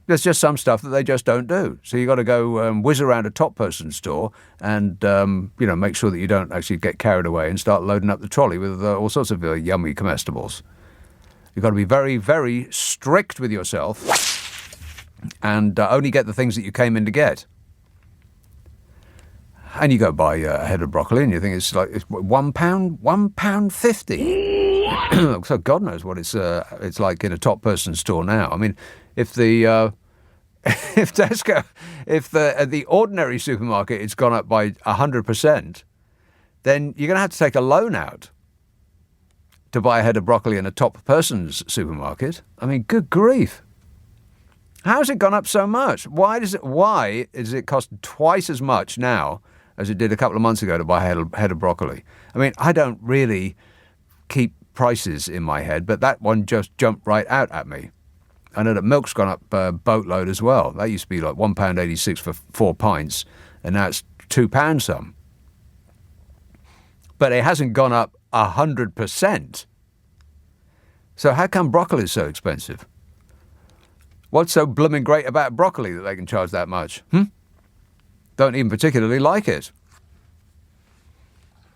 There's just some stuff that they just don't do. So you've got to go whiz around a top person's store and, make sure that you don't actually get carried away and start loading up the trolley with all sorts of yummy comestibles. You've got to be very, very strict with yourself and only get the things that you came in to get. And you go buy a head of broccoli and you think it's like £1.50. So God knows what it's like in a top person's store now. I mean, if the ordinary supermarket it's gone up by 100%, then you're going to have to take a loan out to buy a head of broccoli in a top person's supermarket. I mean, good grief. How's it gone up so much? Why does it cost twice as much now as it did a couple of months ago to buy a head of broccoli? I mean, I don't really keep prices in my head, but that one just jumped right out at me. I know that milk's gone up a boatload as well. That used to be like £1.86 for 4 pints, and now it's £2 some. But it hasn't gone up 100%. So how come broccoli is so expensive? What's so blooming great about broccoli that they can charge that much? Don't even particularly like it.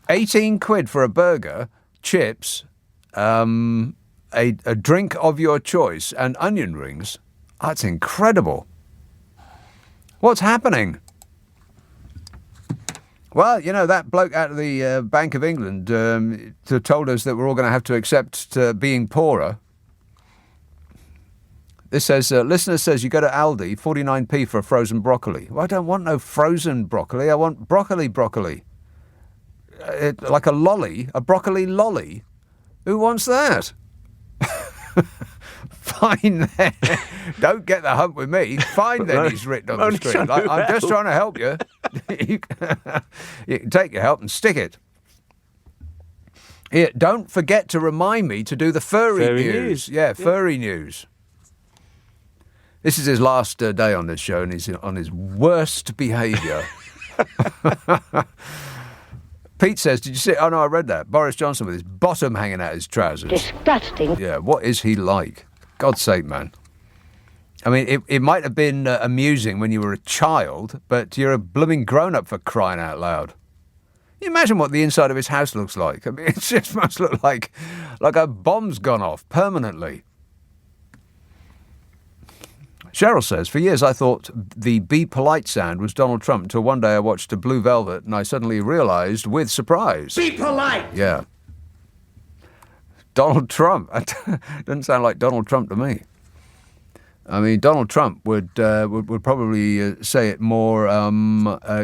18 quid for a burger, chips, a drink of your choice and onion rings. That's incredible. What's happening? Well, that bloke out of the Bank of England told us that we're all going to have to accept being poorer. This says, listener says you go to Aldi, 49p for a frozen broccoli. Well, I don't want no frozen broccoli. I want broccoli. Like a lolly, a broccoli lolly. Who wants that? Fine then. Don't get the hump with me. Fine then, he's written on the screen. I'm just trying to help you. You can take your help and stick it. Here, don't forget to remind me to do the furry news. Yeah, furry news. This is his last day on this show, and he's on his worst behaviour. Pete says, did you see? Oh, no, I read that. Boris Johnson with his bottom hanging out his trousers. Disgusting. Yeah, what is he like? God's sake, man. I mean, it might have been amusing when you were a child, but you're a blooming grown-up for crying out loud. Can you imagine what the inside of his house looks like? I mean, it just must look like a bomb's gone off permanently. Cheryl says, for years I thought the be polite sound was Donald Trump until one day I watched a Blue Velvet and I suddenly realised with surprise. Be polite! Yeah. Donald Trump. Doesn't sound like Donald Trump to me. I mean, Donald Trump would probably say it more,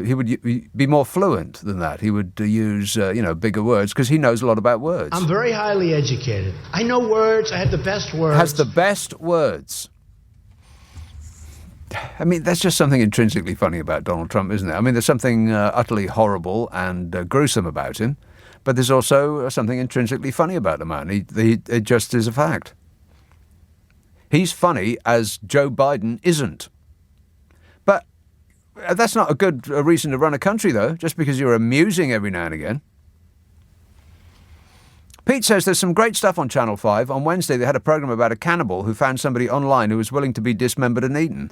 he would be more fluent than that. He would use, bigger words because he knows a lot about words. I'm very highly educated. I know words. I have the best words. Has the best words. I mean, there's just something intrinsically funny about Donald Trump, isn't there? I mean, there's something utterly horrible and gruesome about him, but there's also something intrinsically funny about the man. It just is a fact. He's funny as Joe Biden isn't. But that's not a good reason to run a country, though, just because you're amusing every now and again. Pete says there's some great stuff on Channel 5. On Wednesday, they had a programme about a cannibal who found somebody online who was willing to be dismembered and eaten.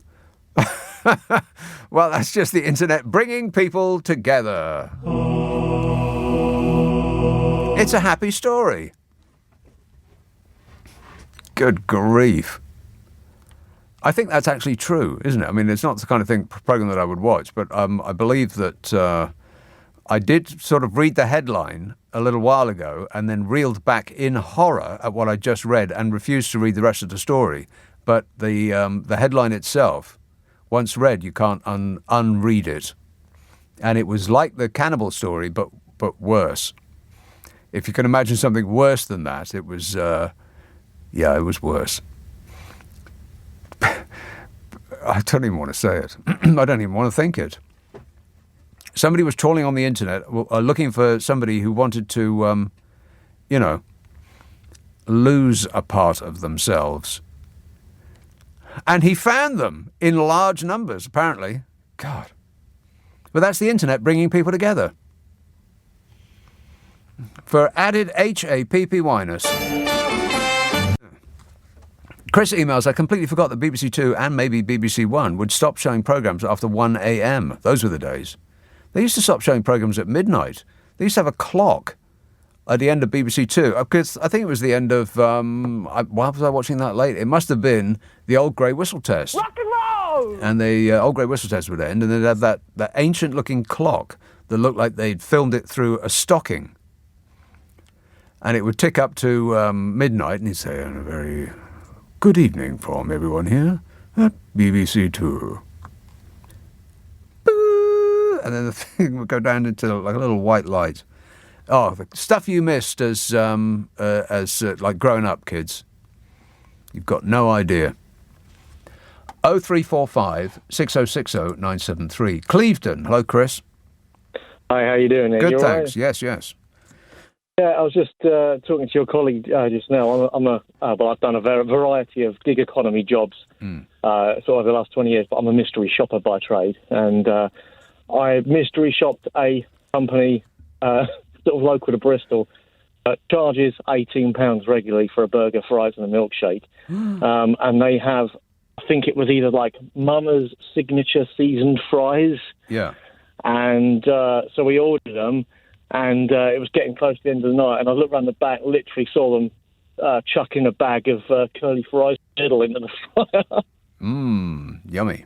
Well, that's just the internet bringing people together. It's a happy story. Good grief. I think that's actually true, isn't it? I mean, it's not the kind of program that I would watch, but I believe that I did sort of read the headline a little while ago and then reeled back in horror at what I just read and refused to read the rest of the story. But the headline itself, once read, you can't unread it. And it was like the cannibal story, but worse. If you can imagine something worse than that, it was, it was worse. I don't even want to say it. I don't even want to think it. Somebody was trawling on the internet looking for somebody who wanted to, lose a part of themselves. And he found them in large numbers, apparently. God. But that's the internet bringing people together. For added HAPPY-ness. Chris emails, I completely forgot that BBC Two and maybe BBC One would stop showing programmes after 1 a.m. Those were the days. They used to stop showing programmes at midnight. They used to have a clock at the end of BBC Two. Because I think it was the end of... why was I watching that late? It must have been the old grey whistle test. Rock and roll! And the old grey whistle test would end, and they'd have that ancient-looking clock that looked like they'd filmed it through a stocking. And it would tick up to midnight, and he'd say, a very good evening from everyone here at BBC Two. Boo! And then the thing would go down into like a little white light. Oh, the stuff you missed as growing up, kids. You've got no idea. 0345 6060 973. Clevedon. Hello, Chris. Hi, how you doing? Good, you thanks. Right? Yes. Yeah, I was just talking to your colleague just now. I've done a variety of gig economy jobs sort of over the last 20 years, but I'm a mystery shopper by trade. And I mystery shopped a company sort of local to Bristol that charges £18 regularly for a burger, fries and a milkshake. And they have, I think it was either like Mama's signature seasoned fries. Yeah. And so we ordered them. And it was getting close to the end of the night, and I looked around the back, literally saw them chucking a bag of curly fries middle into the fryer. Yummy.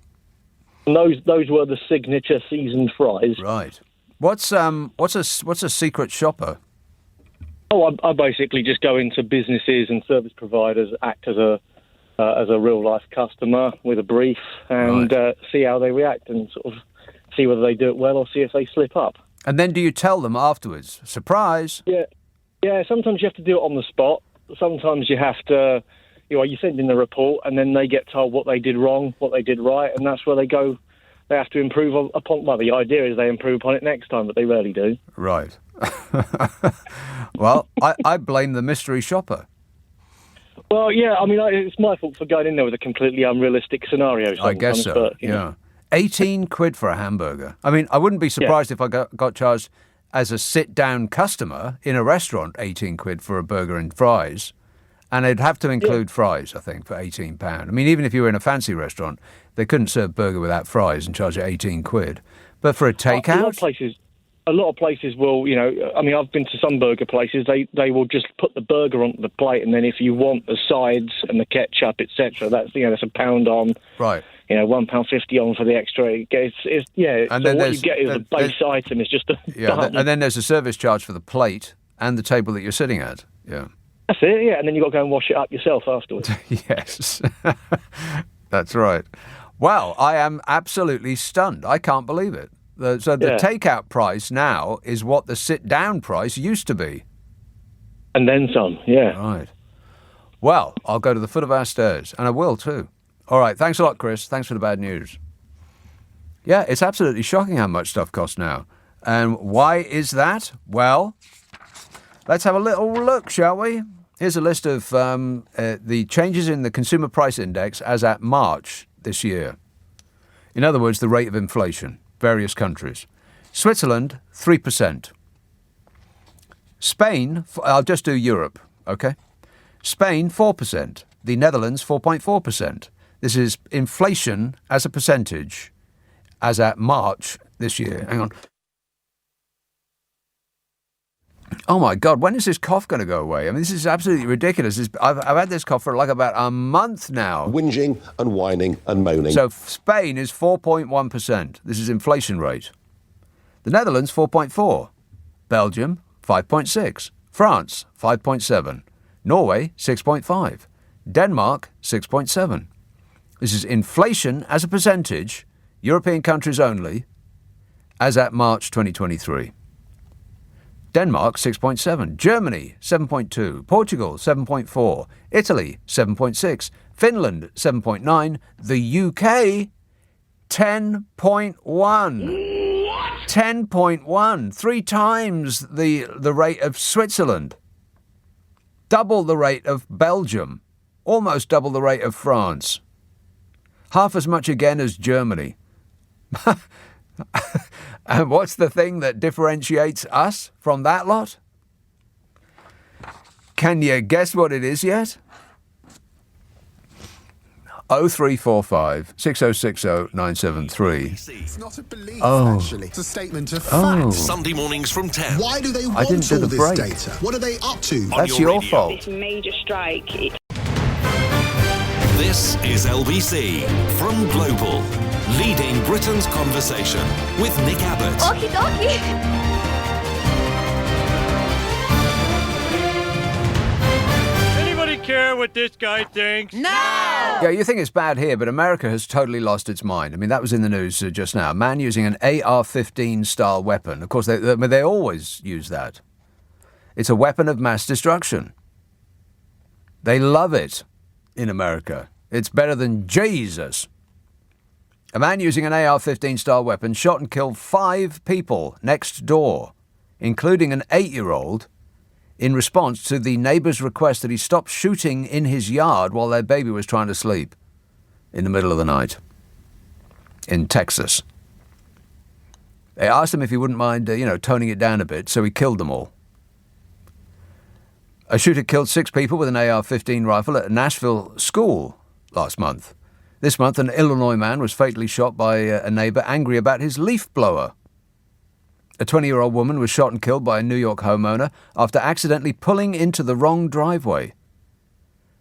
And those were the signature seasoned fries. Right. What's a secret shopper? Oh, I basically just go into businesses and service providers, act as a real life customer with a brief, and see how they react, and sort of see whether they do it well or see if they slip up. And then do you tell them afterwards? Surprise! Yeah. Sometimes you have to do it on the spot. Sometimes you have to, you send in the report, and then they get told what they did wrong, what they did right, and that's where they go. They have to improve upon. Well, the idea is they improve upon it next time, but they rarely do. Right. Well, I blame the mystery shopper. Well, yeah. I mean, it's my fault for going in there with a completely unrealistic scenario. I guess so. But, yeah. 18 quid for a hamburger. I mean, I wouldn't be surprised if I got charged as a sit-down customer in a restaurant, 18 quid for a burger and fries. And they'd have to include fries, I think, for £18. I mean, even if you were in a fancy restaurant, they couldn't serve burger without fries and charge you 18 quid. But for a takeout... A lot of places will, I mean, I've been to some burger places, they will just put the burger onto the plate, and then if you want the sides and the ketchup, etc., that's £1 on. Right. £1.50 on for the extra. And so then what you get is the base item is just a and then there's a service charge for the plate and the table that you're sitting at. Yeah. That's it, yeah. And then you've got to go and wash it up yourself afterwards. Yes. That's right. Well, I am absolutely stunned. I can't believe it. The takeout price now is what the sit-down price used to be. And then some, yeah. Right. Well, I'll go to the foot of our stairs, and I will too. All right, thanks a lot, Chris. Thanks for the bad news. Yeah, it's absolutely shocking how much stuff costs now. And why is that? Well, let's have a little look, shall we? Here's a list of the changes in the Consumer Price Index as at March this year. In other words, the rate of inflation. Various countries. Switzerland, 3%. Spain, I'll just do Europe, okay? Spain, 4%. The Netherlands, 4.4%. This is inflation as a percentage as at March this year. Hang on. Oh, my God, when is this cough going to go away? I mean, this is absolutely ridiculous. I've had this cough for like about a month now. Whinging and whining and moaning. So Spain is 4.1%. This is inflation rate. The Netherlands, 4.4%. Belgium, 5.6%. France, 5.7%. Norway, 6.5%. Denmark, 6.7%. This is inflation as a percentage, European countries only, as at March 2023. Denmark, 6.7. Germany, 7.2. Portugal, 7.4. Italy, 7.6. Finland, 7.9. The UK, 10.1. 10.1. 3 times the rate of Switzerland. Double the rate of Belgium. Almost double the rate of France. Half as much again as Germany. And what's the thing that differentiates us from that lot? Can you guess what it is yet? 0345 6060 973. It's not a belief, Oh. actually. It's a statement of Oh. fact. Sunday mornings from 10. Why do they I want didn't do all the this break. data? What are they up to? That's your fault. This major strike. This is LBC from Global, leading Britain's conversation with Nick Abbott. Okie dokie. Anybody care what this guy thinks? No! Yeah, you think it's bad here, but America has totally lost its mind. I mean, that was in the news just now. A man using an AR-15 style weapon. Of course, they always use that. It's a weapon of mass destruction. They love it in America. It's better than Jesus. A man using an AR-15 style weapon shot and killed 5 people next door, including an 8-year-old, in response to the neighbour's request that he stop shooting in his yard while their baby was trying to sleep in the middle of the night in Texas. They asked him if he wouldn't mind, toning it down a bit, so he killed them all. A shooter killed 6 people with an AR-15 rifle at a Nashville school last month. This month, an Illinois man was fatally shot by a neighbour angry about his leaf blower. A 20-year-old woman was shot and killed by a New York homeowner after accidentally pulling into the wrong driveway.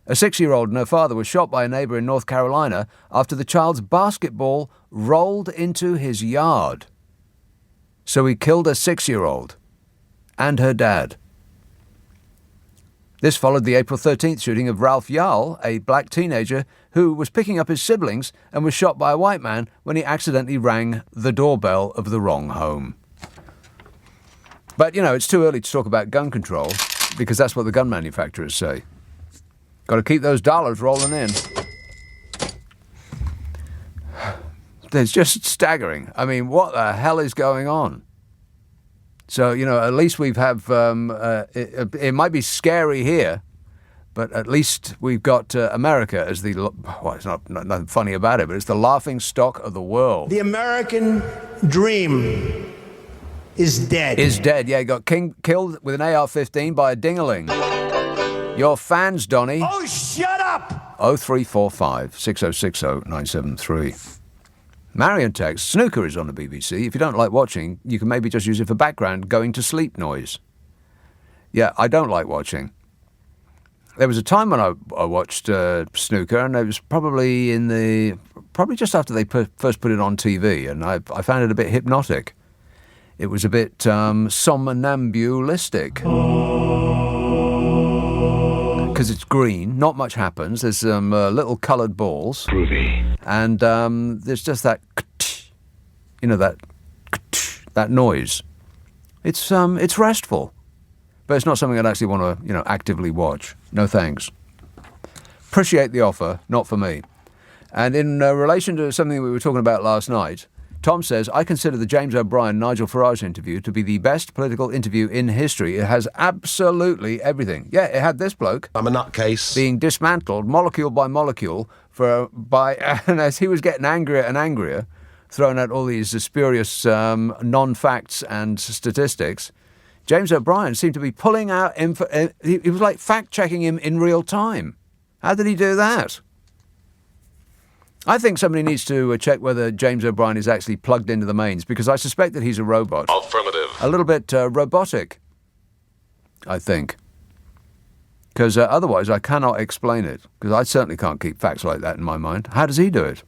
A 6-year-old and her father was shot by a neighbour in North Carolina after the child's basketball rolled into his yard. So he killed a 6-year-old and her dad. This followed the April 13th shooting of Ralph Yarl, a black teenager who was picking up his siblings and was shot by a white man when he accidentally rang the doorbell of the wrong home. But, it's too early to talk about gun control because that's what the gun manufacturers say. Got to keep those dollars rolling in. It's just staggering. I mean, what the hell is going on? So, at least we've it might be scary here, but at least we've got America as it's nothing funny about it, but it's the laughing stock of the world. The American dream is dead. Is dead, yeah. He got killed with an AR-15 by a ding-a-ling. Your fans, Donny. Oh, shut up! 0345 6060 973. Marion texts, snooker is on the BBC. If you don't like watching, you can maybe just use it for background going to sleep noise. Yeah, I don't like watching. There was a time when I watched snooker, and it was probably just after they first put it on TV, and I found it a bit hypnotic. It was a bit somnambulistic. Because it's green, not much happens. There's some little coloured balls. Groovy. And there's just that, that noise. It's restful. But it's not something I'd actually want to, actively watch. No thanks. Appreciate the offer, not for me. And in relation to something we were talking about last night, Tom says, I consider the James O'Brien-Nigel Farage interview to be the best political interview in history. It has absolutely everything. Yeah, it had this bloke. I'm a nutcase. Being dismantled molecule by molecule and as he was getting angrier and angrier, throwing out all these spurious non-facts and statistics, James O'Brien seemed to be pulling out info. He was like fact-checking him in real time. How did he do that? I think somebody needs to check whether James O'Brien is actually plugged into the mains, because I suspect that he's a robot. Affirmative. A little bit robotic, I think. Because otherwise I cannot explain it, because I certainly can't keep facts like that in my mind. How does he do it?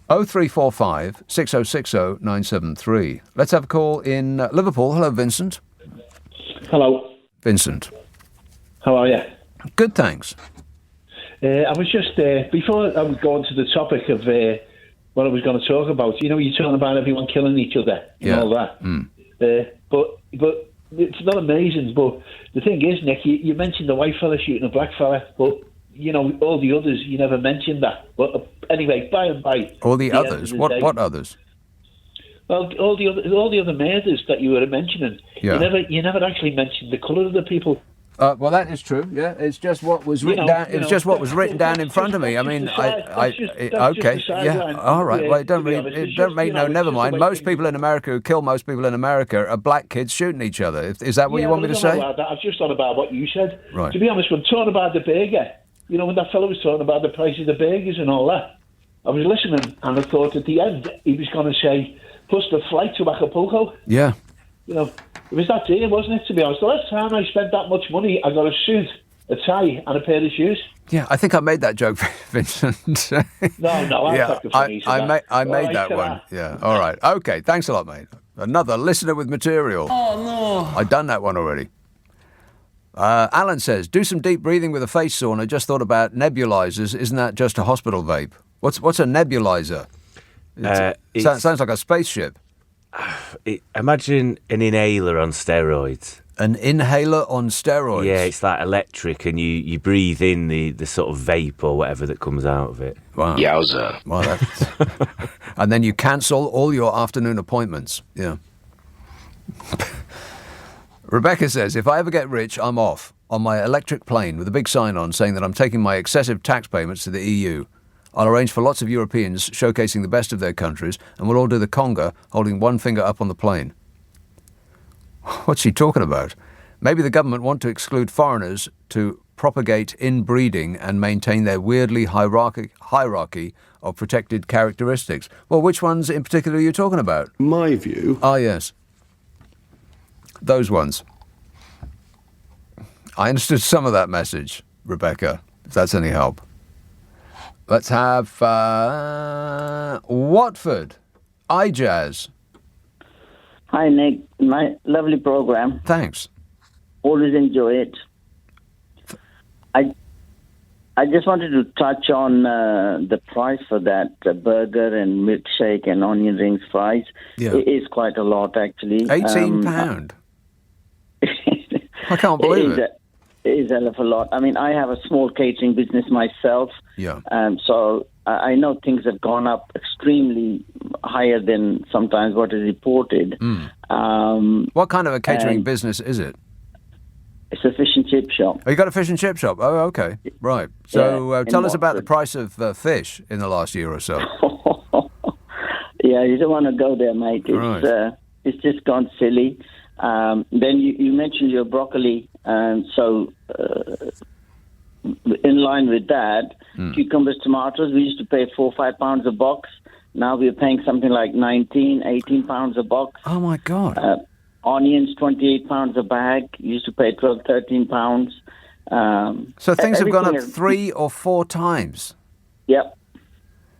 0345 6060 973. Let's have a call in Liverpool. Hello, Vincent. Hello. Vincent. How are you? Good, thanks. I was just, before I would go on to the topic of what I was going to talk about. You know, you're talking about everyone killing each other and all that. But it's not amazing. But the thing is, Nick, you mentioned the white fella shooting a black fella, but you know all the others. You never mentioned that. But anyway, by and by, all the others. What others? Well, all the other murders that you were mentioning. Yeah. You never actually mentioned the colour of the people. Well, that is true. Yeah, it's just what was written down. It was just what was written down in front of me. I mean, okay, yeah, all right. Well, never mind. Most people in America who kill most people in America are black kids shooting each other. Is that what you want me to say? I've just thought about what you said. Right. To be honest, when talking about the burger, you know, when that fellow was talking about the price of the burgers and all that, I was listening and I thought at the end he was going to say, plus the flight to Acapulco. Yeah. You know, it was that dear, wasn't it, to be honest? The last time I spent that much money, I got a suit, a tie, and a pair of shoes. Yeah, I think I made that joke, Vincent. No, I made that one. Yeah, all right. Okay, thanks a lot, mate. Another listener with material. Oh, no. I've done that one already. Alan says, do some deep breathing with a face sauna. Just thought about nebulizers. Isn't that just a hospital vape? What's a nebulizer? Sounds like a spaceship. Imagine an inhaler on steroids. An inhaler on steroids? Yeah, it's like electric, and you breathe in the sort of vape or whatever that comes out of it. Wow. Yowza. Well, and then you cancel all your afternoon appointments. Yeah. Rebecca says, if I ever get rich, I'm off on my electric plane with a big sign on saying that I'm taking my excessive tax payments to the EU. I'll arrange for lots of Europeans showcasing the best of their countries, and we'll all do the conga, holding one finger up on the plane. What's she talking about? Maybe the government want to exclude foreigners to propagate inbreeding and maintain their weirdly hierarchy of protected characteristics. Well, which ones in particular are you talking about? My view. Ah, yes. Those ones. I understood some of that message, Rebecca, if that's any help. Let's have Watford. iJazz. Hi, Nick. My lovely program. Thanks. Always enjoy it. I just wanted to touch on the price for that burger and milkshake and onion rings fries. Yeah. It is quite a lot, actually. £18. I can't believe it. It is a hell of a lot. I mean, I have a small catering business myself. Yeah. So I know things have gone up extremely higher than sometimes what is reported. What kind of a catering business is it? It's a fish and chip shop. Oh, you got a fish and chip shop? Oh, okay. Right. So tell us about the price of fish in the last year or so. Yeah, you don't want to go there, mate. It's just gone silly. Then you mentioned your broccoli, and so in line with that, cucumbers, tomatoes, we used to pay £4 or £5 a box. Now we're paying something like 19, 18 pounds a box. Oh my God! Onions, £28 a bag. Used to pay 12, 13 pounds. So things have gone up 3 or 4 times. Yep.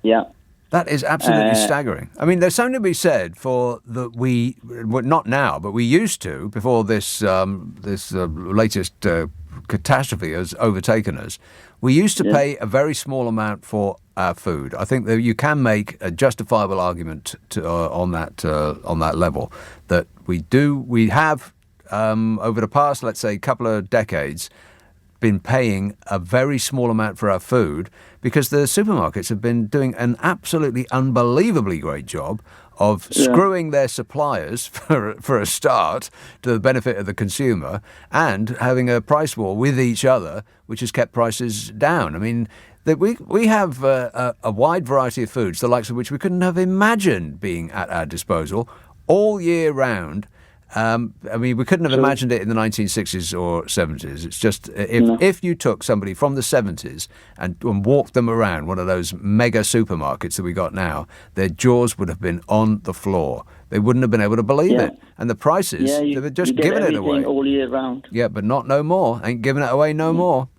Yeah. That is absolutely staggering. I mean, there's something to be said for not now, but we used to, before this latest catastrophe has overtaken us, we used to pay a very small amount for our food. I think that you can make a justifiable argument on that level that we have over the past, let's say, couple of decades, been paying a very small amount for our food because the supermarkets have been doing an absolutely unbelievably great job of screwing their suppliers for a start to the benefit of the consumer and having a price war with each other, which has kept prices down. I mean, we have a wide variety of foods, the likes of which we couldn't have imagined being at our disposal all year round. I mean, we couldn't have imagined it in the 1960s or 70s. It's just, if you took somebody from the 70s and walked them around one of those mega supermarkets that we got now, their jaws would have been on the floor. They wouldn't have been able to believe it. And the prices, they were just giving it away. All year round. Yeah, but not no more. Ain't giving it away no more.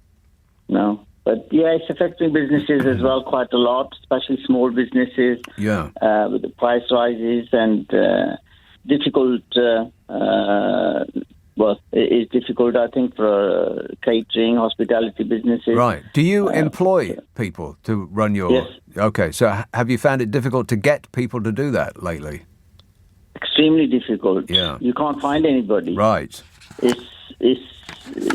No. But yeah, it's affecting businesses as well quite a lot, especially small businesses. Yeah. With the price rises and difficult well, it's difficult, I think, for catering, hospitality businesses. Right. Do you employ people to run your... Yes. Okay, so have you found it difficult to get people to do that lately? Extremely difficult. Yeah. You can't find anybody. Right. It's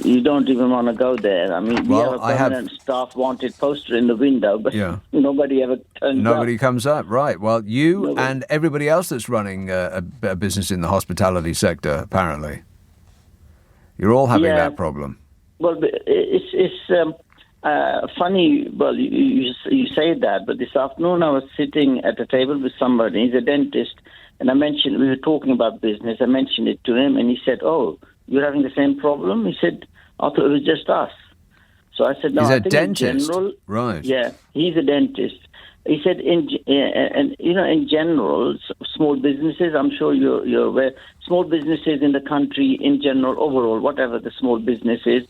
you don't even want to go there. I mean, we have a permanent staff wanted poster in the window, but nobody ever turns up. Nobody comes up, right. Well, you and everybody else that's running a business in the hospitality sector, apparently. You're all having that problem. Well, it's funny. Well, you say that, but this afternoon I was sitting at a table with somebody. He's a dentist, and we were talking about business. I mentioned it to him, and he said, "Oh, you're having the same problem?" He said, "I thought it was just us." So I said, "No, he's I a think dentist, in general, right? Yeah, he's a dentist." He said, in general, small businesses, I'm sure you're aware, small businesses in the country in general, overall, whatever the small business is,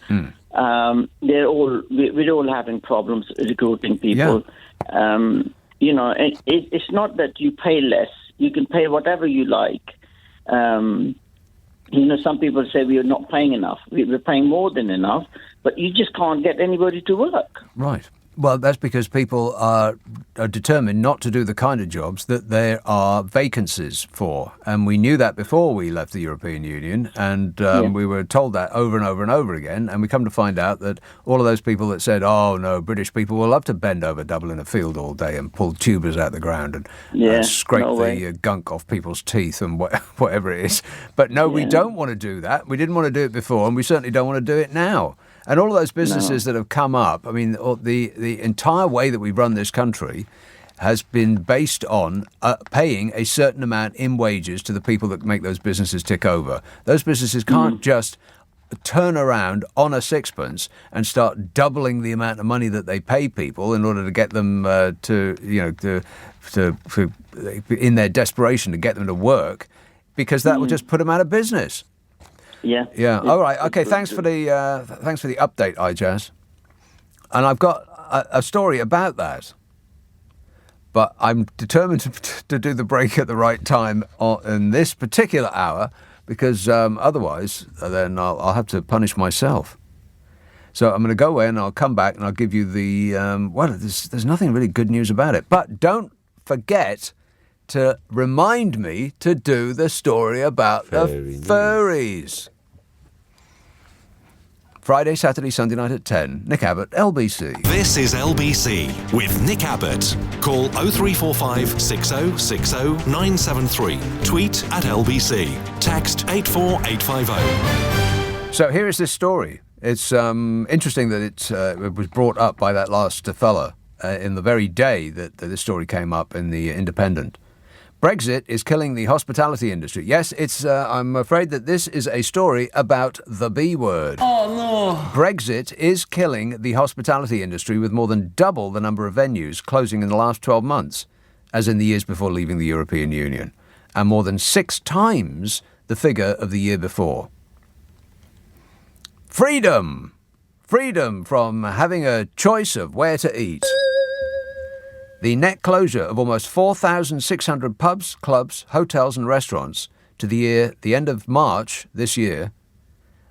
we're all having problems recruiting people. Yeah. It's not that you pay less. You can pay whatever you like. Some people say we are not paying enough. We're paying more than enough, but you just can't get anybody to work. Right. Well, that's because people are determined not to do the kind of jobs that there are vacancies for. And we knew that before we left the European Union. And we were told that over and over and over again. And we come to find out that all of those people that said, oh, no, British people will love to bend over double in a field all day and pull tubers out the ground and scrape the gunk off people's teeth and whatever it is. But no, we don't want to do that. We didn't want to do it before, and we certainly don't want to do it now. And all of those businesses that have come up, I mean, the entire way that we run this country has been based on paying a certain amount in wages to the people that make those businesses tick over. Those businesses can't just turn around on a sixpence and start doubling the amount of money that they pay people in order to get them to in their desperation to get them to work, because that will just put them out of business. Yeah. All right. Okay. Thanks for the update, Ijaz. And I've got a story about that, but I'm determined to do the break at the right time in this particular hour, because otherwise, then I'll have to punish myself. So I'm going to go away and I'll come back and I'll give you the there's nothing really good news about it, but don't forget to remind me to do the story about the furries. Friday, Saturday, Sunday night at 10. Nick Abbott, LBC. This is LBC with Nick Abbott. Call 0345 6060 973. Tweet at LBC. Text 84850. So here is this story. It's interesting that it was brought up by that last fella in the very day that this story came up in the Independent. Brexit is killing the hospitality industry. Yes, I'm afraid that this is a story about the B word. Oh, no. Brexit is killing the hospitality industry, with more than double the number of venues closing in the last 12 months, as in the years before leaving the European Union, and more than 6 times the figure of the year before. Freedom! Freedom from having a choice of where to eat. The net closure of almost 4,600 pubs, clubs, hotels and restaurants to the end of March this year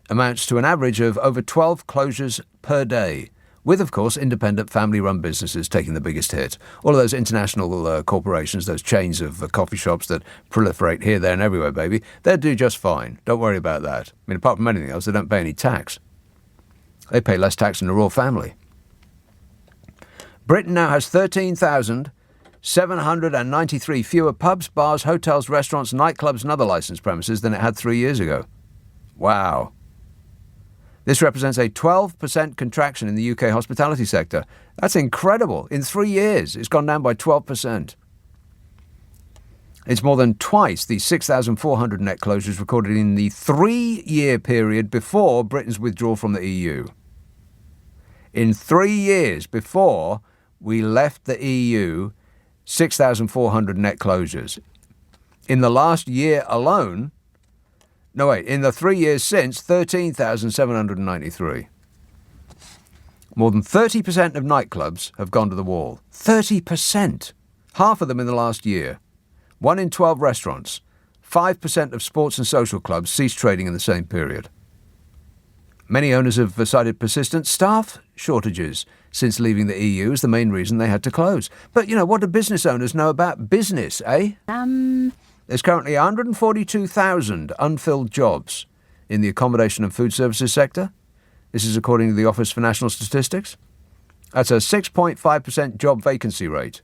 amounts to an average of over 12 closures per day, with, of course, independent family-run businesses taking the biggest hit. All of those international corporations, those chains of coffee shops that proliferate here, there and everywhere, baby, they'll do just fine. Don't worry about that. I mean, apart from anything else, they don't pay any tax. They pay less tax than the royal family. Britain now has 13,793 fewer pubs, bars, hotels, restaurants, nightclubs and other licensed premises than it had 3 years ago. Wow. This represents a 12% contraction in the UK hospitality sector. That's incredible. In 3 years, it's gone down by 12%. It's more than twice the 6,400 net closures recorded in the 3-year period before Britain's withdrawal from the EU. In 3 years before we left the EU, 6,400 net closures. In the last year alone, in the 3 years since, 13,793. More than 30% of nightclubs have gone to the wall. 30%! Half of them in the last year. 1 in 12 restaurants. 5% of sports and social clubs ceased trading in the same period. Many owners have cited persistent staff shortages since leaving the EU as the main reason they had to close. But, what do business owners know about business, eh? There's currently 142,000 unfilled jobs in the accommodation and food services sector. This is according to the Office for National Statistics. That's a 6.5% job vacancy rate,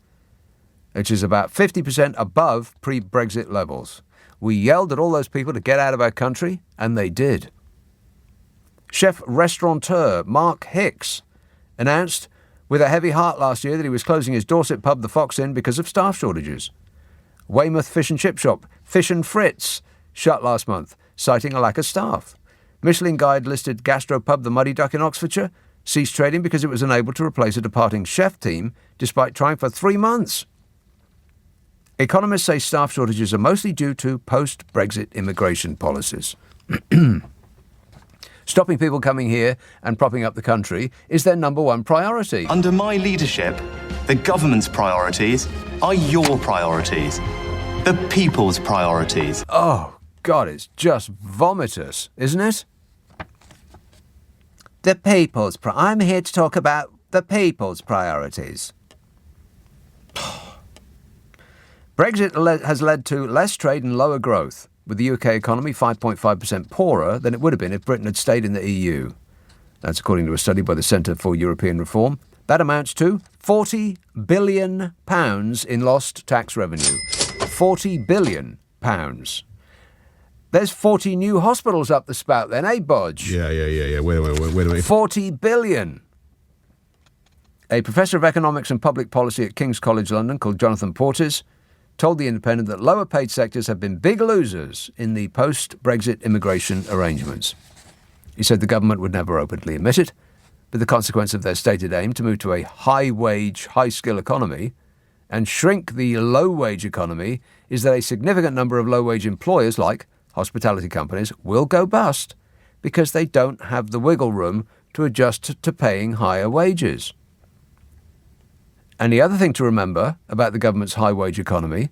which is about 50% above pre-Brexit levels. We yelled at all those people to get out of our country, and they did. Chef-restaurateur Mark Hicks announced with a heavy heart last year that he was closing his Dorset pub, the Fox Inn, because of staff shortages. Weymouth fish and chip shop, Fish and Fritz, shut last month, citing a lack of staff. Michelin Guide-listed gastropub The Muddy Duck in Oxfordshire ceased trading because it was unable to replace a departing chef team despite trying for 3 months. Economists say staff shortages are mostly due to post-Brexit immigration policies. Stopping people coming here and propping up the country is their number one priority. Under my leadership, the government's priorities are your priorities. The people's priorities. Oh, God, it's just vomitous, isn't it? The people's I'm here to talk about the people's priorities. Brexit has led to less trade and lower growth, with the UK economy 5.5% poorer than it would have been if Britain had stayed in the EU. That's according to a study by the Centre for European Reform. That amounts to £40 billion in lost tax revenue. £40 billion. There's 40 new hospitals up the spout then, eh, Bodge? Yeah. Wait a minute. 40 billion. A professor of economics and public policy at King's College London called Jonathan Portes told The Independent that lower paid sectors have been big losers in the post-Brexit immigration arrangements. He said the government would never openly admit it, but the consequence of their stated aim to move to a high-wage, high-skill economy and shrink the low-wage economy is that a significant number of low-wage employers, like hospitality companies, will go bust because they don't have the wiggle room to adjust to paying higher wages. And the other thing to remember about the government's high-wage economy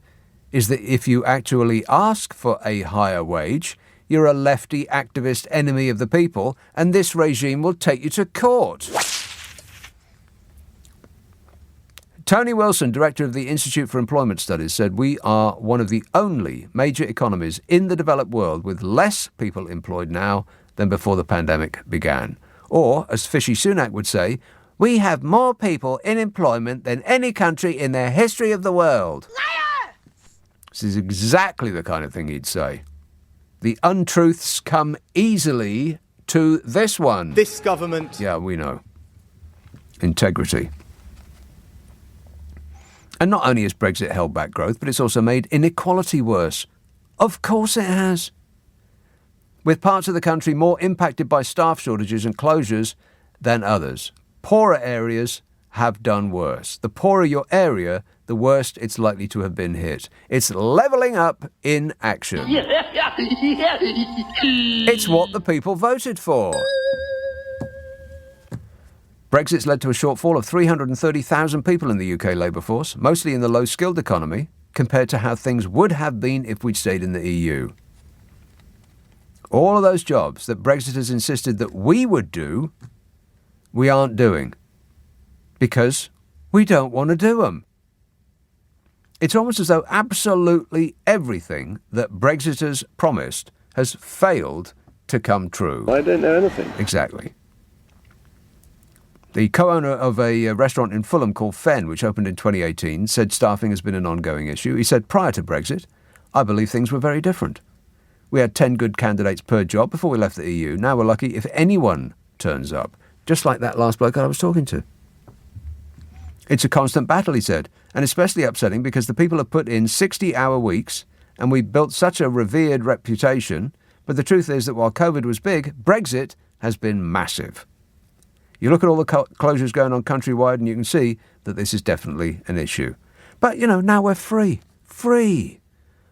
is that if you actually ask for a higher wage, you're a lefty activist enemy of the people, and this regime will take you to court. Tony Wilson, director of the Institute for Employment Studies, said we are one of the only major economies in the developed world with less people employed now than before the pandemic began. Or, as Fishy Sunak would say, we have more people in employment than any country in the history of the world. Liar! This is exactly the kind of thing he'd say. The untruths come easily to this one. This government... Yeah, we know. Integrity. And not only has Brexit held back growth, but it's also made inequality worse. Of course it has. With parts of the country more impacted by staff shortages and closures than others. Poorer areas have done worse. The poorer your area, the worst it's likely to have been hit. It's levelling up in action. It's what the people voted for. Brexit's led to a shortfall of 330,000 people in the UK labour force, mostly in the low-skilled economy, compared to how things would have been if we'd stayed in the EU. All of those jobs that Brexit has insisted that we would do, we aren't doing. Because we don't want to do them. It's almost as though absolutely everything that Brexiters promised has failed to come true. I don't know anything. Exactly. The co-owner of a restaurant in Fulham called Fen, which opened in 2018, said staffing has been an ongoing issue. He said, prior to Brexit, I believe things were very different. We had 10 good candidates per job before we left the EU. Now we're lucky if anyone turns up, just like that last bloke I was talking to. It's a constant battle, he said, and especially upsetting because the people have put in 60-hour weeks and we built such a revered reputation, but the truth is that while COVID was big, Brexit has been massive. You look at all the closures going on countrywide and you can see that this is definitely an issue. But, now we're free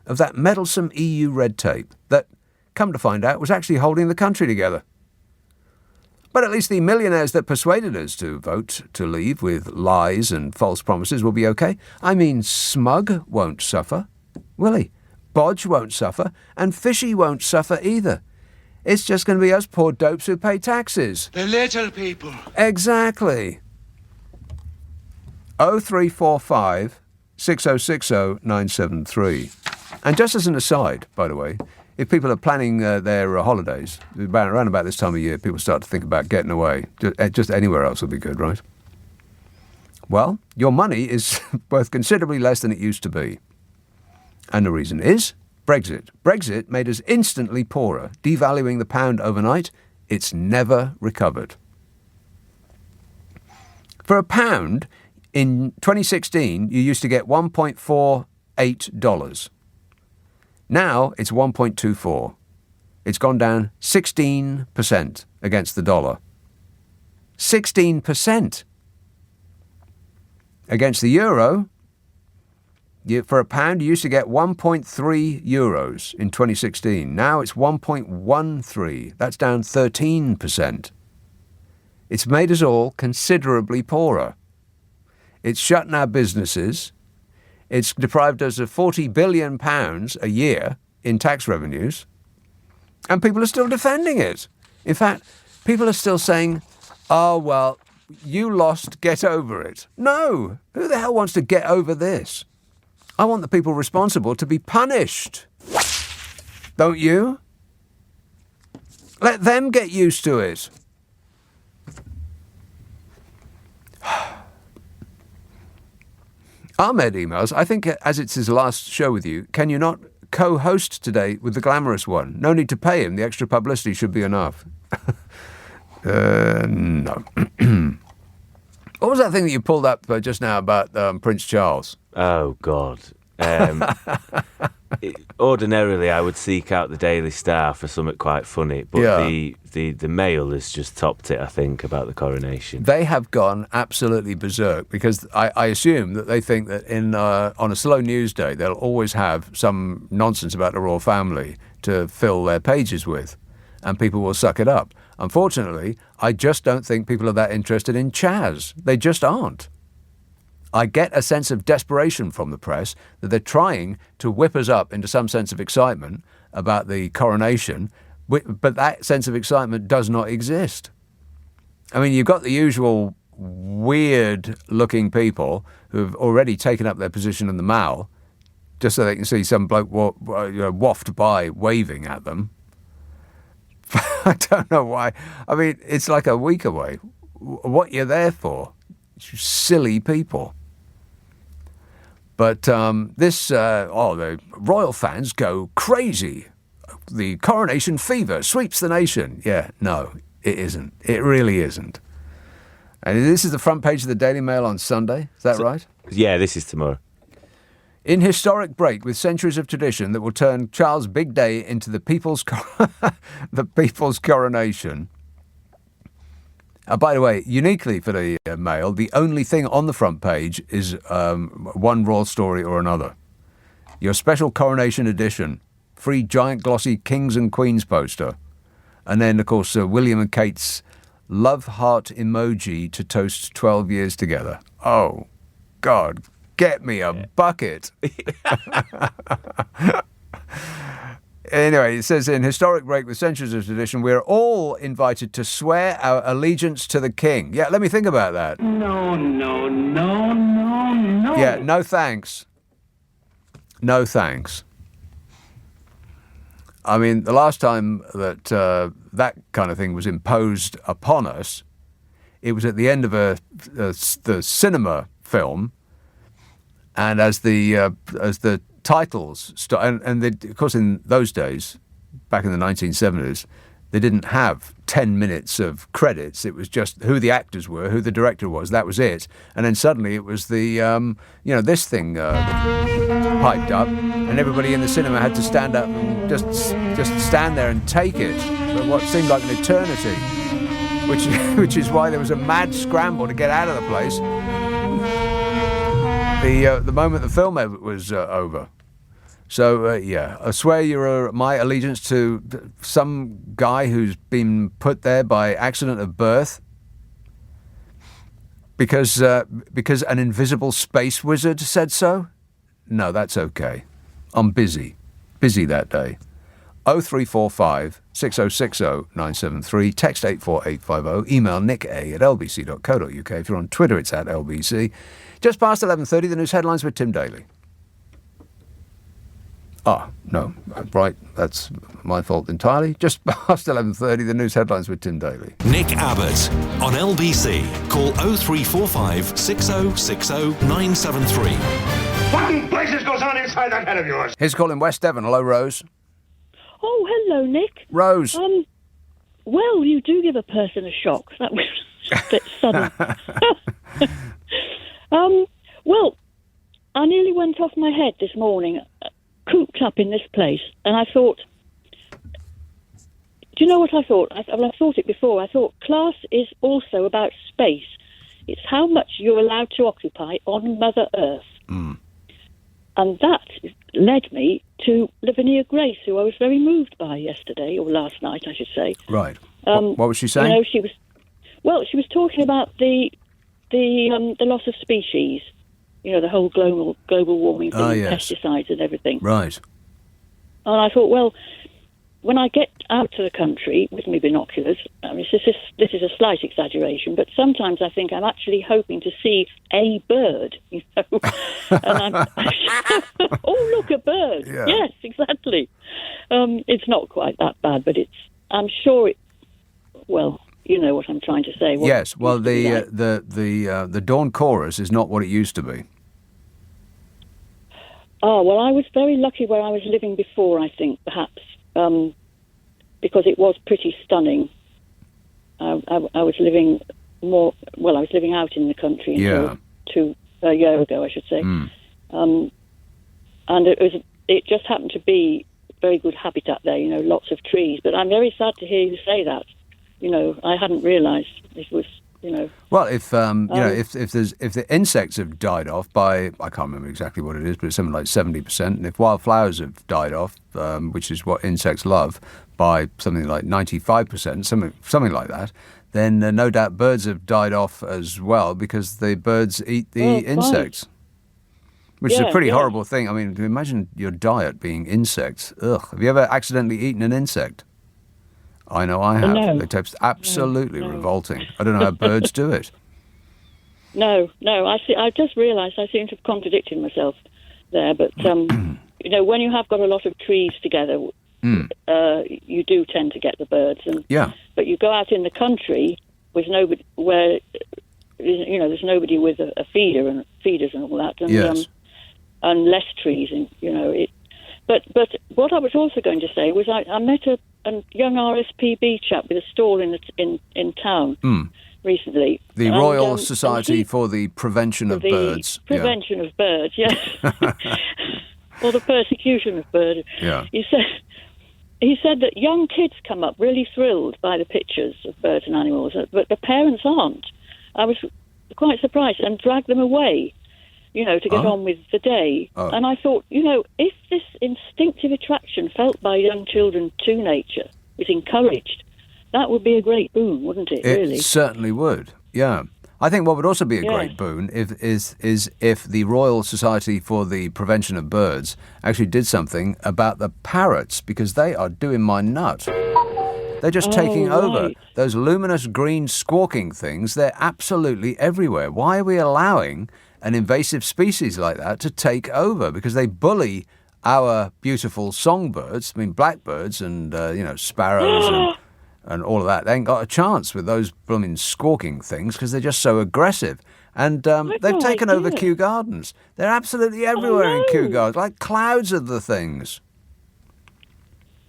of that meddlesome EU red tape that, come to find out, was actually holding the country together. But at least the millionaires that persuaded us to vote to leave with lies and false promises will be okay. I mean, Smug won't suffer, will he? Bodge won't suffer, and Fishy won't suffer either. It's just going to be us poor dopes who pay taxes. The little people. Exactly. 0345 6060 973. And just as an aside, by the way, if people are planning their holidays, around about this time of year, people start to think about getting away. Just anywhere else would be good, right? Well, your money is worth considerably less than it used to be. And the reason is Brexit. Brexit made us instantly poorer, devaluing the pound overnight. It's never recovered. For a pound, in 2016, you used to get $1.48. Now it's 1.24. It's gone down 16% against the dollar. 16%. Against the euro, for a pound, you used to get 1.3 euros in 2016. Now it's 1.13. That's down 13%. It's made us all considerably poorer. It's shutting our businesses. It's deprived us of £40 billion a year in tax revenues. And people are still defending it. In fact, people are still saying, oh, well, you lost, get over it. No, who the hell wants to get over this? I want the people responsible to be punished. Don't you? Let them get used to it. Ahmed emails, I think as it's his last show with you, can you not co-host today with the glamorous one? No need to pay him. The extra publicity should be enough. No. What was that thing that you pulled up just now about Prince Charles? Oh, God. Ordinarily, I would seek out the Daily Star for something quite funny, but the Mail has just topped it, I think, about the coronation. They have gone absolutely berserk because I assume that they think that on a slow news day, they'll always have some nonsense about the royal family to fill their pages with, and people will suck it up. Unfortunately, I just don't think people are that interested in Chaz. They just aren't. I get a sense of desperation from the press that they're trying to whip us up into some sense of excitement about the coronation, but that sense of excitement does not exist. I mean, you've got the usual weird-looking people who've already taken up their position in the Mall just so they can see some bloke waft by waving at them. I don't know why. I mean, it's like a week away. What you're there for? You silly people. But the royal fans go crazy. The coronation fever sweeps the nation. Yeah, no, it isn't. It really isn't. And this is the front page of the Daily Mail on Sunday. Is that right? Yeah, this is tomorrow. In historic break with centuries of tradition that will turn Charles' big day into the people's coronation. By the way, uniquely for the Mail, the only thing on the front page is one royal story or another. Your special coronation edition, free giant glossy Kings and Queens poster. And then, of course, William and Kate's love heart emoji to toast 12 years together. Oh, God, get me a bucket. Anyway, it says, in historic break with centuries of tradition, we're all invited to swear our allegiance to the king. Yeah, let me think about that. No. Yeah, no thanks. No thanks. I mean, the last time that that kind of thing was imposed upon us, it was at the end of the cinema film, and as the titles and of course in those days, back in the 1970s, they didn't have 10 minutes of credits. It was just who the actors were, who the director was. That was it. And then suddenly it was the this thing piped up, and everybody in the cinema had to stand up and just stand there and take it for what seemed like an eternity, which is why there was a mad scramble to get out of the place the moment the film was over. So, I swear my allegiance to some guy who's been put there by accident of birth because an invisible space wizard said so? No, that's okay. I'm busy. busy that day. 0345 6060 973. Text 84850. Email nick@lbc.co.uk. If you're on Twitter, it's @LBC. Just past 11:30, the news headlines with Tim Daly. No. Right, that's my fault entirely. Just past 11:30, the news headlines with Tim Daly. Nick Abbott on LBC. Call 0345 6060 973. What in places goes on inside that head of yours? Here's a call in West Devon. Hello, Rose. Oh, hello, Nick. Rose. Well, you do give a person a shock. That was a bit sudden. Well, I nearly went off my head this morning, cooped up in this place, and I thought, do you know what I thought? I've thought it before. I thought class is also about space. It's how much you're allowed to occupy on Mother Earth. Mm. And that led me to Lavinia Grace, who I was very moved by yesterday, or last night, I should say. Right. What was she saying? You know, she was talking about the loss of species. You know, the whole global warming thing, yes. pesticides and everything. Right. And I thought, well, when I get out to the country with my binoculars, I mean, this is a slight exaggeration, but sometimes I think I'm actually hoping to see a bird, you know. And oh, look, a bird. Yeah. Yes, exactly. It's not quite that bad, but I'm sure well, you know what I'm trying to say. Yes, well, the dawn chorus is not what it used to be. Oh, well, I was very lucky where I was living before, I think, perhaps. Because it was pretty stunning. I was living out in the country until a year ago, I should say. And it just happened to be very good habitat there, you know, lots of trees. But I'm very sad to hear you say that. You know, I hadn't realised it was, you know. Well, if the insects have died off by, I can't remember exactly what it is, but it's something like 70%, and if wildflowers have died off, which is what insects love, by something like 95%, something like that, then no doubt birds have died off as well because the birds eat the insects. Which is a pretty horrible thing. I mean, imagine your diet being insects. Ugh. Have you ever accidentally eaten an insect? I know I have. No. They taste absolutely revolting. I don't know how birds do it. No. I just realised I seem to have contradicted myself there. But, you know, when you have got a lot of trees together, you do tend to get the birds. But you go out in the country with nobody, where, you know, there's nobody with a feeder and feeders and all that. And, and less trees, and, you know. But what I was also going to say was I met a young RSPB chap with a stall in town recently. The Royal Society for the Prevention of Birds. Prevention of Birds, yes. Or the persecution of birds. Yeah. He said that young kids come up really thrilled by the pictures of birds and animals, but the parents aren't. I was quite surprised, and drag them away, you know, to get on with the day. And I thought, you know, if this instinctive attraction felt by young children to nature is encouraged, that would be a great boon, wouldn't it, really? It certainly would, yeah. I think what would also be a great boon is if the Royal Society for the Prevention of Birds actually did something about the parrots, because they are doing my nut. They're just taking over. Those luminous green squawking things, they're absolutely everywhere. Why are we allowing an invasive species like that to take over? Because they bully our beautiful songbirds. I mean, blackbirds and, sparrows and all of that. They ain't got a chance with those blooming squawking things because they're just so aggressive. And they've taken over Kew Gardens. They're absolutely everywhere in Kew Gardens, like clouds of the things.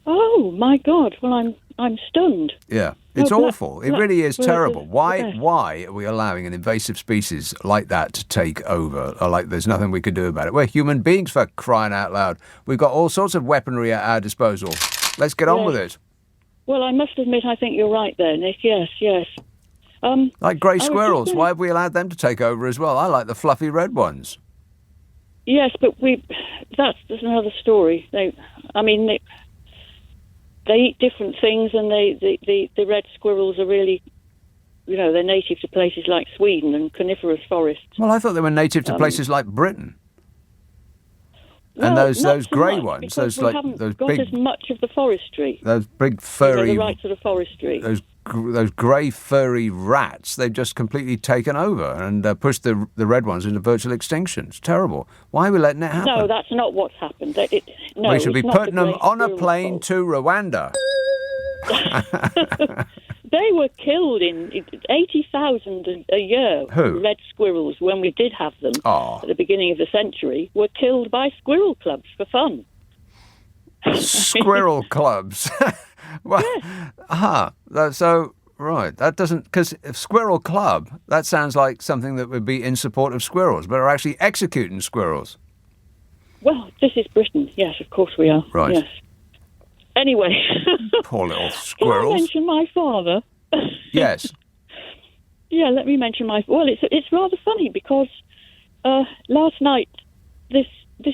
Oh, my God. Well, I'm stunned. Yeah, it's awful. It really is terrible. Why are we allowing an invasive species like that to take over? Or like there's nothing we could do about it? We're human beings, for crying out loud. We've got all sorts of weaponry at our disposal. Let's get on with it. Well, I must admit, I think you're right there, Nick. Yes. Like grey squirrels. Why have we allowed them to take over as well? I like the fluffy red ones. Yes, but that's another story. They eat different things, and the red squirrels are really, you know, they're native to places like Sweden and coniferous forests. Well, I thought they were native to places like Britain. And Well, those not so grey much, ones, because those we like haven't those got big, as much of the forestry. those big furry, the right sort of forestry. those grey furry rats. They've just completely taken over and pushed the red ones into virtual extinction. It's terrible. Why are we letting it happen? No, that's not what's happened. We should be it's not putting the them grey on a squirrel's plane fault. to Rwanda. They were killed in 80,000 a year. Who? Red squirrels, when we did have them Oh. at the beginning of the century, were killed by squirrel clubs for fun. Squirrel clubs. Well, so, right. That doesn't... Because squirrel club, that sounds like something that would be in support of squirrels, but are actually executing squirrels. Well, this is Britain. Yes, of course we are. Right. Yes. Anyway. Poor little Can I squirrels. mention my father? Yes. Yeah, let me mention my... Well, it's rather funny because last night this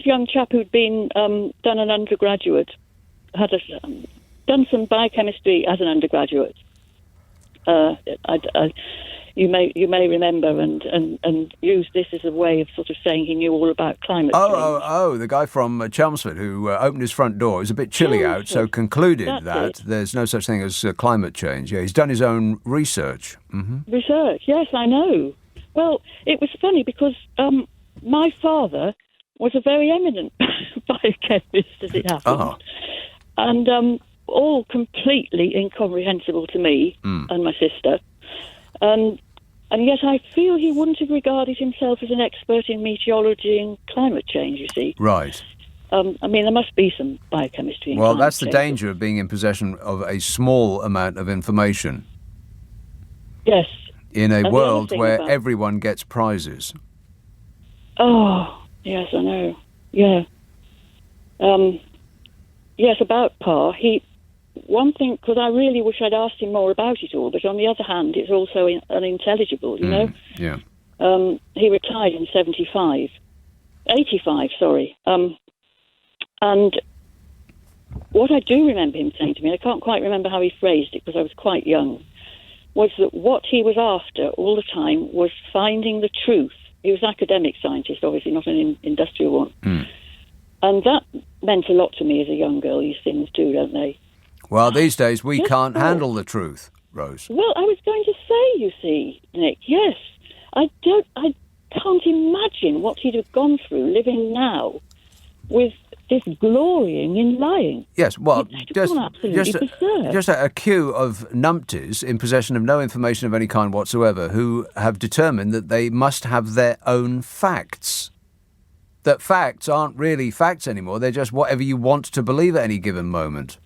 young chap who'd been done an undergraduate had done some biochemistry as an undergraduate. You may remember and use this as a way of sort of saying he knew all about climate change. Oh, the guy from Chelmsford who opened his front door. It was a bit chilly out, so concluded that there's no such thing as climate change. Yeah, he's done his own research. Mm-hmm. Research, yes, I know. Well, it was funny because my father was a very eminent biochemist, as it happened. Oh. And all completely incomprehensible to me and my sister. And yet I feel he wouldn't have regarded himself as an expert in meteorology and climate change, you see. Right. I mean, there must be some biochemistry in Well, climate that's the change. danger of being in possession of a small amount of information. Yes. In a And the world other thing where about- everyone gets prizes. Oh, yes, I know. Yeah. Yes, about Pa, one thing, because I really wish I'd asked him more about it all, but on the other hand, it's also unintelligible, you know? Yeah. He retired in 85, sorry. And what I do remember him saying to me, I can't quite remember how he phrased it because I was quite young, was that what he was after all the time was finding the truth. He was an academic scientist, obviously, not an industrial one. And that meant a lot to me as a young girl. These things do, don't they? Well, these days we Yes, can't of course. handle the truth, Rose. Well, I was going to say, you see, Nick, yes. I can't imagine what he'd have gone through living now with this glorying in lying. Yes, well, just berserk. a queue of numpties in possession of no information of any kind whatsoever who have determined that they must have their own facts. That facts aren't really facts anymore. They're just whatever you want to believe at any given moment.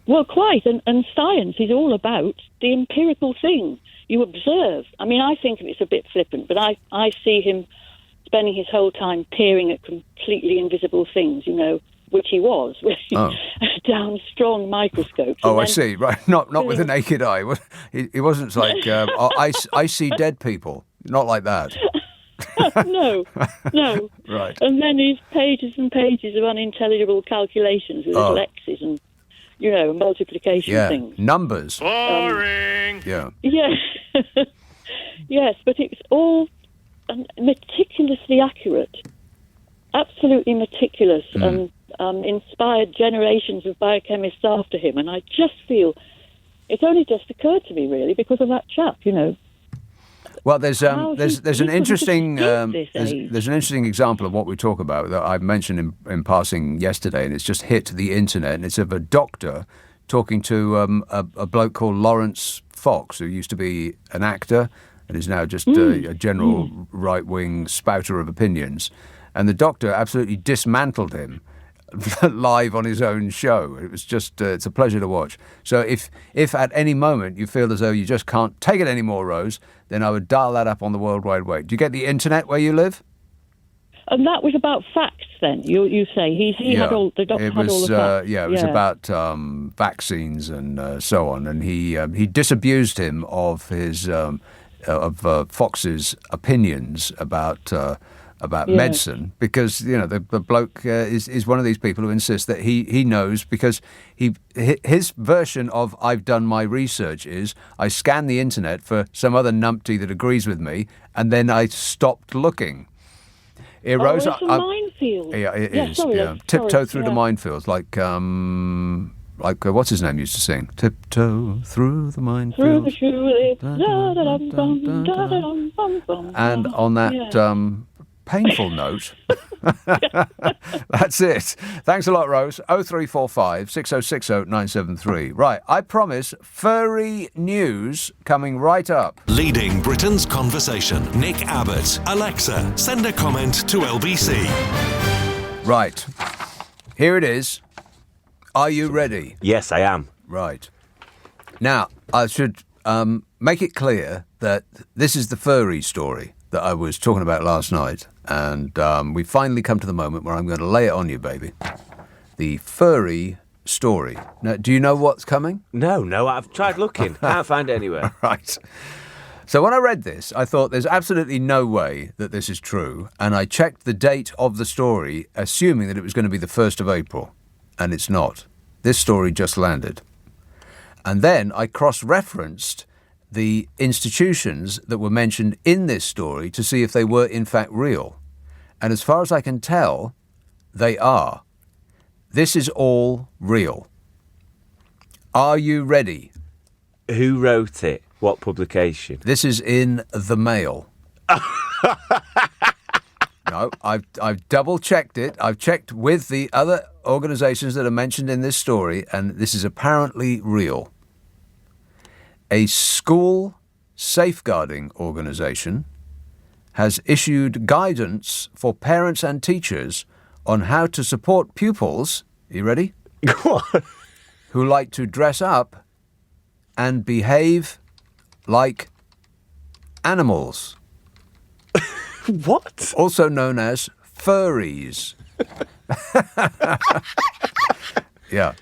Well, quite. And science is all about the empirical thing. You observe. I mean, I think it's a bit flippant, but I see him spending his whole time peering at completely invisible things, you know, which he was, down strong microscopes. Oh, I see. Right, not with the naked eye. He wasn't like, I see dead people. Not like that. No. Right. And then these pages and pages of unintelligible calculations with little X's and, you know, multiplication things. Numbers. Boring. Yeah. Yes. Yes, but it's all meticulously accurate. Absolutely meticulous and inspired generations of biochemists after him. And I just feel it's only just occurred to me, really, because of that chap, you know. Well, there's an interesting example of what we talk about that I mentioned in passing yesterday, and it's just hit the internet, and it's of a doctor talking to a bloke called Lawrence Fox, who used to be an actor and is now just a general right-wing spouter of opinions, and the doctor absolutely dismantled him live on his own show. It was just it's a pleasure to watch. So if at any moment you feel as though you just can't take it anymore, Rose, then I would dial that up on the World Wide Web. Do you get the internet where you live? And that was about facts then, you say. He had all, the doctor had all the facts. It was about vaccines and so on, and he disabused him of his of Fox's opinions about medicine, because the bloke is one of these people who insists that he knows, because his version of I've done my research is I scan the internet for some other numpty that agrees with me, and then I stopped looking. Here, Rose, it's a minefield. Yeah, it is. Sorry, Yeah. Tiptoe through the minefields, like what's his name used to sing? Tiptoe through the minefield. Through the shoelace. And on that painful note, that's it. Thanks a lot, Rose. 0345 6060 973. Right, I promise furry news coming right up. Leading Britain's conversation. Nick Abbott. Alexa, send a comment to LBC. Right, here it is. Are you ready? Yes, I am. Right. Now, I should make it clear that this is the furry story that I was talking about last night. And we finally come to the moment where I'm going to lay it on you, baby. The furry story. Now, do you know what's coming? No, I've tried looking. Can't find it anywhere. Right. So when I read this, I thought there's absolutely no way that this is true. And I checked the date of the story, assuming that it was going to be the 1st of April. And it's not. This story just landed. And then I cross-referenced the institutions that were mentioned in this story to see if they were in fact real. And as far as I can tell, they are. This is all real. Are you ready? Who wrote it? What publication? This is in the Mail. No, I've double-checked it. I've checked with the other organisations that are mentioned in this story, and this is apparently real. A school safeguarding organisation has issued guidance for parents and teachers on how to support pupils, are you ready? Who like to dress up and behave like animals. What? Also known as furries. Yeah.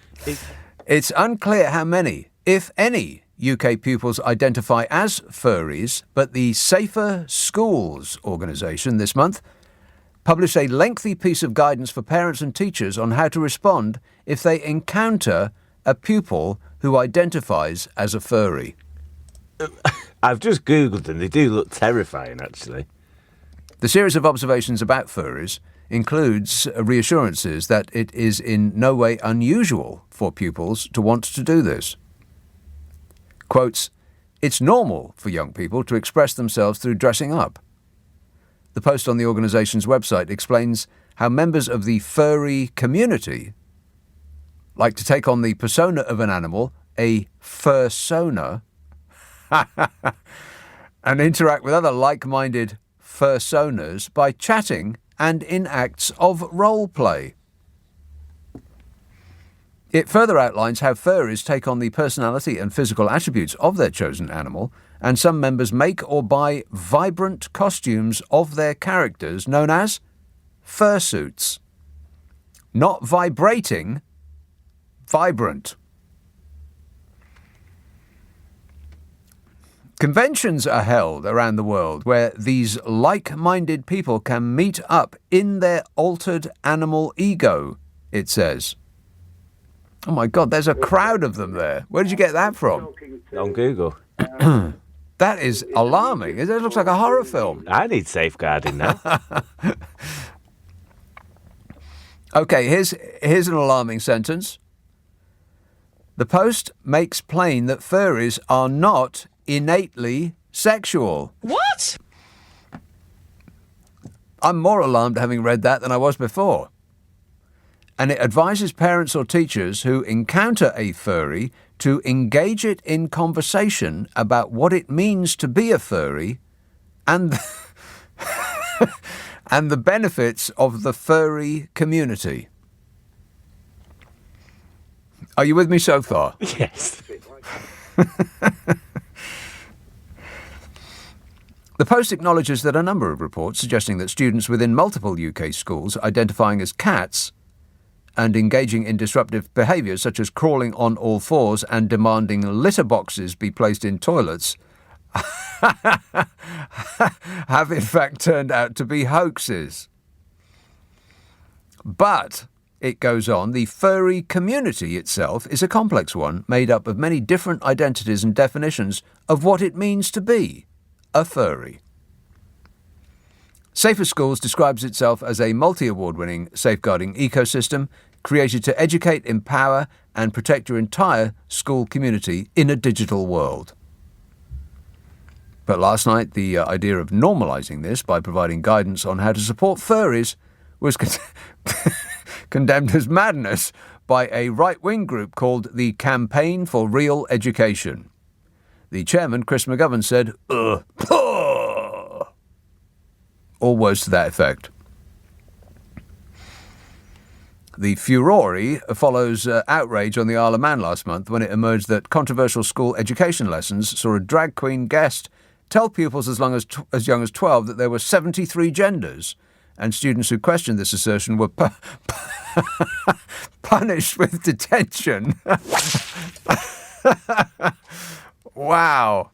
It's unclear how many, if any, UK pupils identify as furries, but the Safer Schools organisation this month published a lengthy piece of guidance for parents and teachers on how to respond if they encounter a pupil who identifies as a furry. I've just Googled them. They do look terrifying, actually. The series of observations about furries includes reassurances that it is in no way unusual for pupils to want to do this. Quotes, "It's normal for young people to express themselves through dressing up." The post on the organisation's website explains how members of the furry community like to take on the persona of an animal, a fursona, and interact with other like-minded fursonas by chatting and in acts of role play. It further outlines how furries take on the personality and physical attributes of their chosen animal, and some members make or buy vibrant costumes of their characters known as fursuits. Not vibrating, vibrant. Conventions are held around the world where these like-minded people can meet up in their altered animal ego, it says. Oh my God, there's a crowd of them there. Where did you get that from? On Google. That is alarming. It looks like a horror film. I need safeguarding now. Okay, here's an alarming sentence. The post makes plain that furries are not innately sexual. What? I'm more alarmed having read that than I was before. And it advises parents or teachers who encounter a furry to engage it in conversation about what it means to be a furry and and the benefits of the furry community. Are you with me so far? Yes. The Post acknowledges that a number of reports suggesting that students within multiple UK schools identifying as cats and engaging in disruptive behaviours such as crawling on all fours and demanding litter boxes be placed in toilets have in fact turned out to be hoaxes. But, it goes on, the furry community itself is a complex one made up of many different identities and definitions of what it means to be a furry. Safer Schools describes itself as a multi-award-winning safeguarding ecosystem created to educate, empower and protect your entire school community in a digital world. But last night, the idea of normalising this by providing guidance on how to support furries was condemned as madness by a right-wing group called the Campaign for Real Education. The chairman, Chris McGovern, said, all words to that effect. The furore follows outrage on the Isle of Man last month when it emerged that controversial school education lessons saw a drag queen guest tell pupils as young as 12 that there were 73 genders, and students who questioned this assertion were punished with detention. Wow.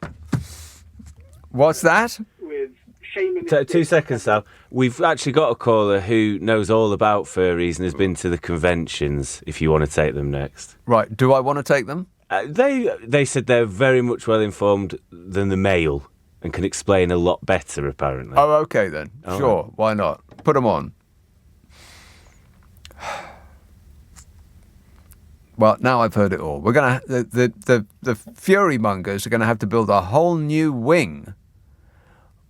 What's that? With shaming. 2 seconds, Sal. We've actually got a caller who knows all about furries and has been to the conventions, if you want to take them next. Right. Do I want to take them? They said they're very much well informed than the male and can explain a lot better, apparently. Oh, okay then. All sure. right. Why not? Put them on. Well, now I've heard it all. We're gonna the fury mongers are gonna have to build a whole new wing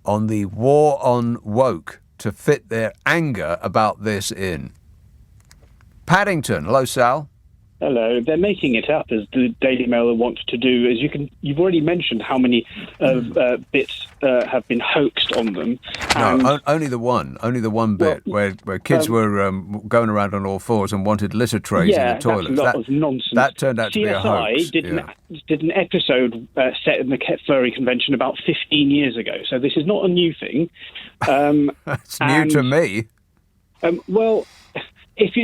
on the war on woke to fit their anger about this in. Paddington, hello, Sal. Hello. They're making it up, as the Daily Mail wants to do. As you've already mentioned how many bits have been hoaxed on them. No, only the one bit where kids were going around on all fours and wanted litter trays in the toilets. That's a lot of nonsense. That turned out to be a hoax. CSI did an episode set in the furry convention about 15 years ago, so this is not a new thing. It's new to me. Well, if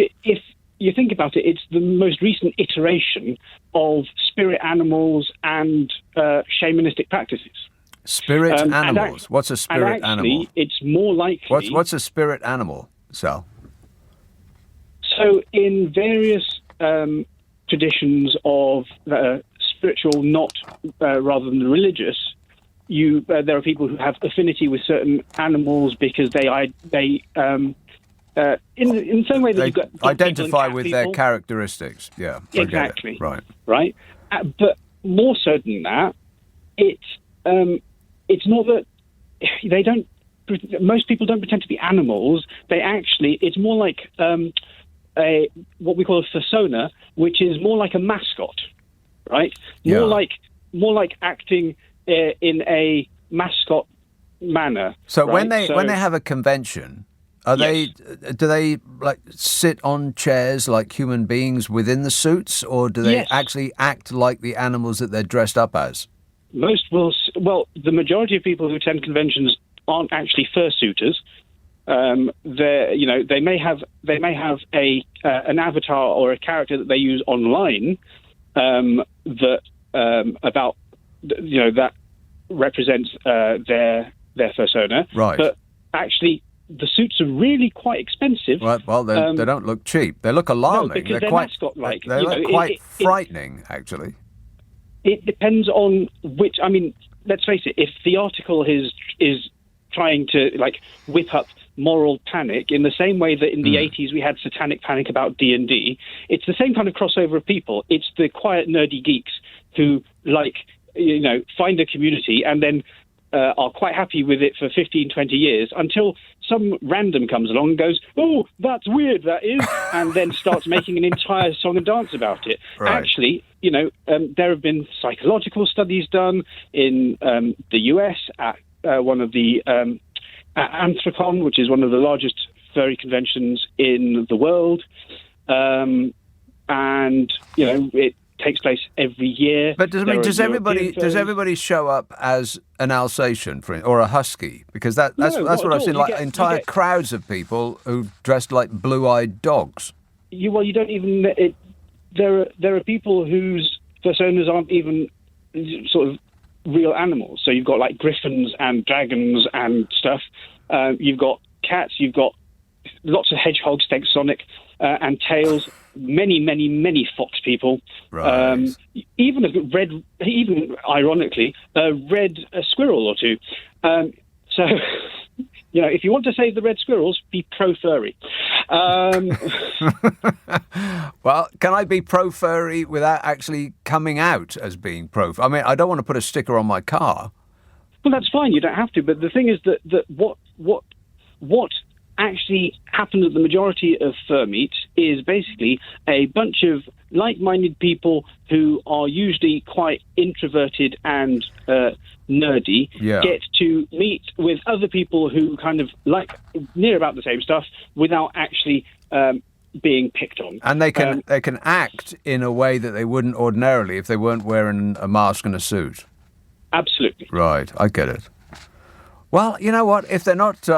you think about it, it's the most recent iteration of spirit animals and shamanistic practices. Spirit animals? What's a spirit animal? It's more likely... What's a spirit animal, Sal? So in various traditions of spiritual, not rather than religious, there are people who have affinity with certain animals because they in the same way that you've got identify with their characteristics. Yeah, exactly. Right. But more so than that, it's not that they don't. Most people don't pretend to be animals. It's more like what we call a persona, which is more like a mascot, right? Yeah. More like acting in a mascot manner. So right? when they have a convention. Do they like sit on chairs like human beings within the suits, or do they actually act like the animals that they're dressed up as? Most will. Well, the majority of people who attend conventions aren't actually fursuiters. They may have an avatar or a character that they use online that represents their persona. Right. But actually, the suits are really quite expensive. Right. Well, they don't look cheap. They look alarming. No, because they're quite mascot-like. They look quite frightening, actually. It depends on which. I mean, let's face it. If the article is trying to whip up moral panic in the same way that in the 80s we had satanic panic about D&D, it's the same kind of crossover of people. It's the quiet nerdy geeks who find a community and then are quite happy with it for 15, 20 years until some random comes along and goes, oh, that's weird, that is, and then starts making an entire song and dance about it. Right. Actually, there have been psychological studies done in the US at one of the at Anthrocon, which is one of the largest furry conventions in the world, and it takes place every year. But does everybody show up as an Alsatian or a husky? Because that's what I've seen. Entire crowds of people who dressed like blue-eyed dogs. You don't even. There are people whose personas aren't even sort of real animals. So you've got like griffins and dragons and stuff. You've got cats. You've got lots of hedgehogs, thanks Sonic, and tails. Many fox people. Right. Even ironically, a red squirrel or two. So if you want to save the red squirrels, be pro-furry. Well, can I be pro-furry without actually coming out as being pro? I mean, I don't want to put a sticker on my car. Well, that's fine. You don't have to. But the thing is that what actually happens at the majority of fur meet is basically a bunch of like-minded people who are usually quite introverted and nerdy get to meet with other people who kind of like near about the same stuff without actually being picked on. And they can act in a way that they wouldn't ordinarily if they weren't wearing a mask and a suit. Absolutely. Right, I get it. Well, you know what? If they're not,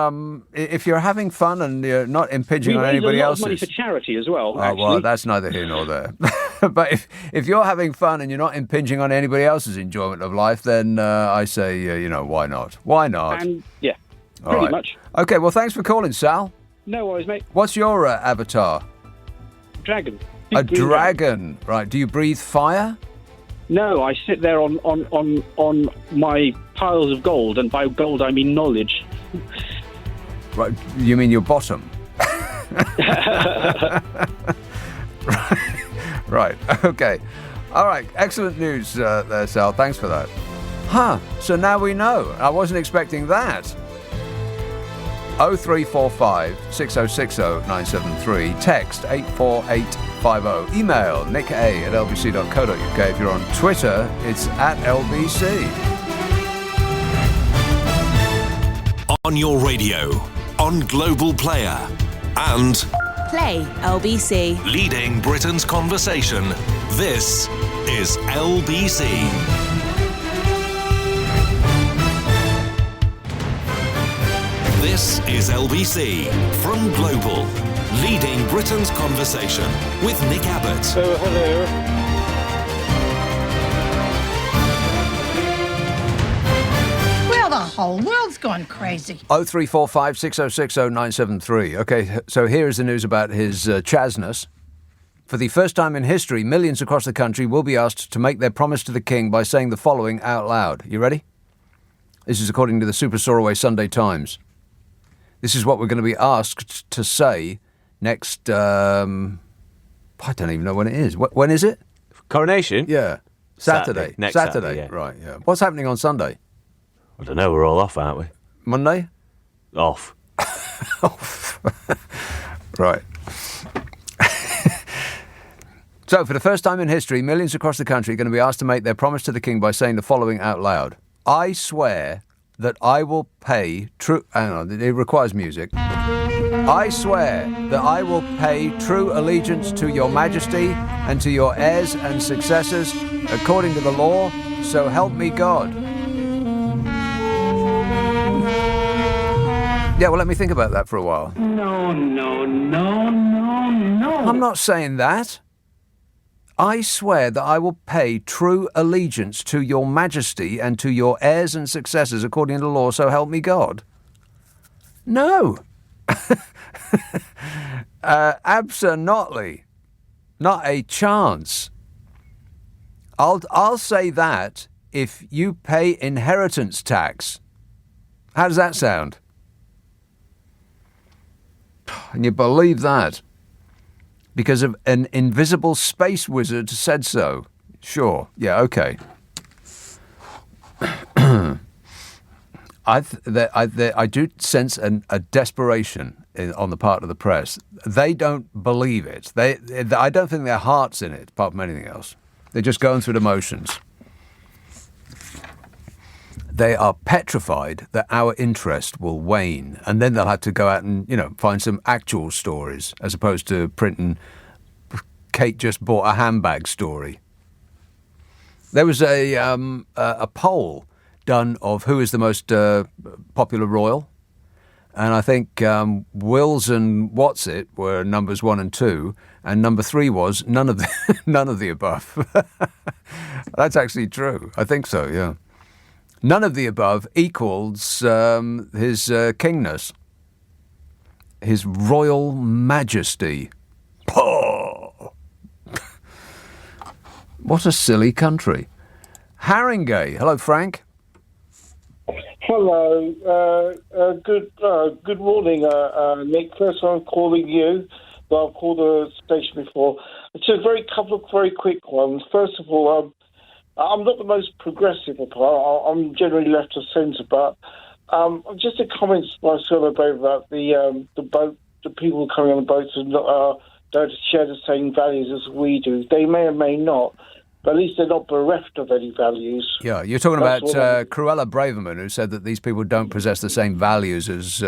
if you're having fun and you're not impinging on anybody else's, we raise a lot of money for charity as well. Well, that's neither here nor there. But if you're having fun and you're not impinging on anybody else's enjoyment of life, then I say, why not? Why not? And pretty much. Okay, well, thanks for calling, Sal. No worries, mate. What's your avatar? Dragon. A dragon, right? Do you breathe fire? No, I sit there on my piles of gold, and by gold I mean knowledge. Right, you mean your bottom? Right, okay. All right, excellent news there, Sal. Thanks for that. So now we know. I wasn't expecting that. 0345 6060 973. Text 84850. Email nick@lbc.co.uk. If you're on Twitter, it's @LBC. On your radio, on Global Player, and Play LBC. leading Britain's conversation. This is LBC. This is LBC from Global, leading Britain's conversation with Nick Abbott. Hello. Well, the whole world's gone crazy. 0345 6060 973. Okay, so here is the news about his Chasness. For the first time in history, millions across the country will be asked to make their promise to the King by saying the following out loud. You ready? This is according to the Super Soaraway Sunday Times. This is what we're going to be asked to say next, I don't even know when it is. When is it? Coronation? Yeah. Saturday. Next Saturday, yeah. Right, yeah. What's happening on Sunday? I don't know, we're all off, aren't we? Monday? Off. Off. Right. So, for the first time in history, millions across the country are going to be asked to make their promise to the King by saying the following out loud. I swear that I will pay true... Hang on, it requires music. I swear that I will pay true allegiance to your majesty and to your heirs and successors according to the law, so help me God. Yeah, well, let me think about that for a while. No. I'm not saying that. I swear that I will pay true allegiance to your majesty and to your heirs and successors according to the law, so help me God. No. Absolutely. Not a chance. I'll say that if you pay inheritance tax. How does that sound? And you believe that? Because of an invisible space wizard said so. Sure. Yeah, okay. I do sense a desperation on the part of the press. They don't believe it. I don't think their heart's in it, apart from anything else. They're just going through the motions. They are petrified that our interest will wane, and then they'll have to go out and, find some actual stories, as opposed to printing Kate just bought a handbag story. There was a poll done of who is the most popular royal, and I think Wills and Whatsit were numbers 1 and 2, and number 3 was none of the above. That's actually true. I think so. Yeah. None of the above equals his kingness, his royal majesty. Oh. What a silly country. Haringey. Hello, Frank. Hello. Good morning, Nick. First I'm calling you, but I've called the station before. It's a couple of very quick ones. First of all, I'm not the most progressive part. I'm generally left of centre, but just a comment by Sir about the boat, the people coming on the boats don't share the same values as we do. They may or may not, but at least they're not bereft of any values. Yeah, you're talking about Cruella Braverman, who said that these people don't possess the same values as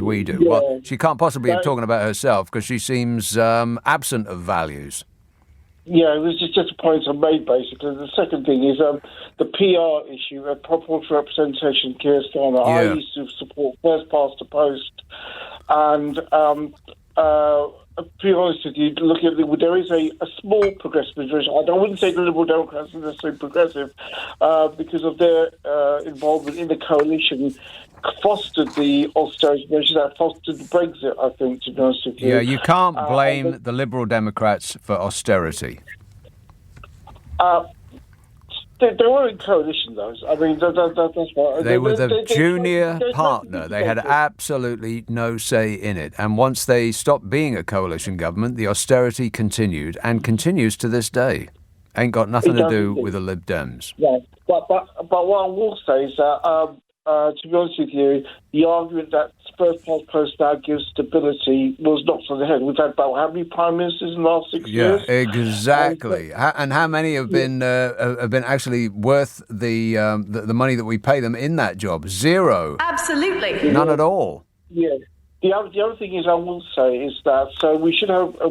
we do. Yeah. Well, she can't possibly be talking about herself because she seems absent of values. Yeah, it was just a point I made, basically. The second thing is the PR issue, proportional representation, Keir Starmer. Yeah. I used to support first past the post, and to be honest with you, looking at there is a small progressive position. I wouldn't say the Liberal Democrats are necessarily progressive because of their involvement in the coalition fostered the austerity measures that fostered Brexit, I think, to be honest with you. Yeah, you can't blame the Liberal Democrats for austerity. They were in coalition, though. I mean, that's right. They were the junior partner. They had absolutely no say in it. And once they stopped being a coalition government, the austerity continued and continues to this day. Ain't got nothing to do with the Lib Dems. Yeah, but what I will say is that, to be honest with you, the argument that first past post now gives stability was knocked on the head. We've had about how many prime ministers in the last 6 years? Yeah, exactly. And how many have been actually worth the money that we pay them in that job? Zero. Absolutely. None at all. Yeah. The other thing is I will say is that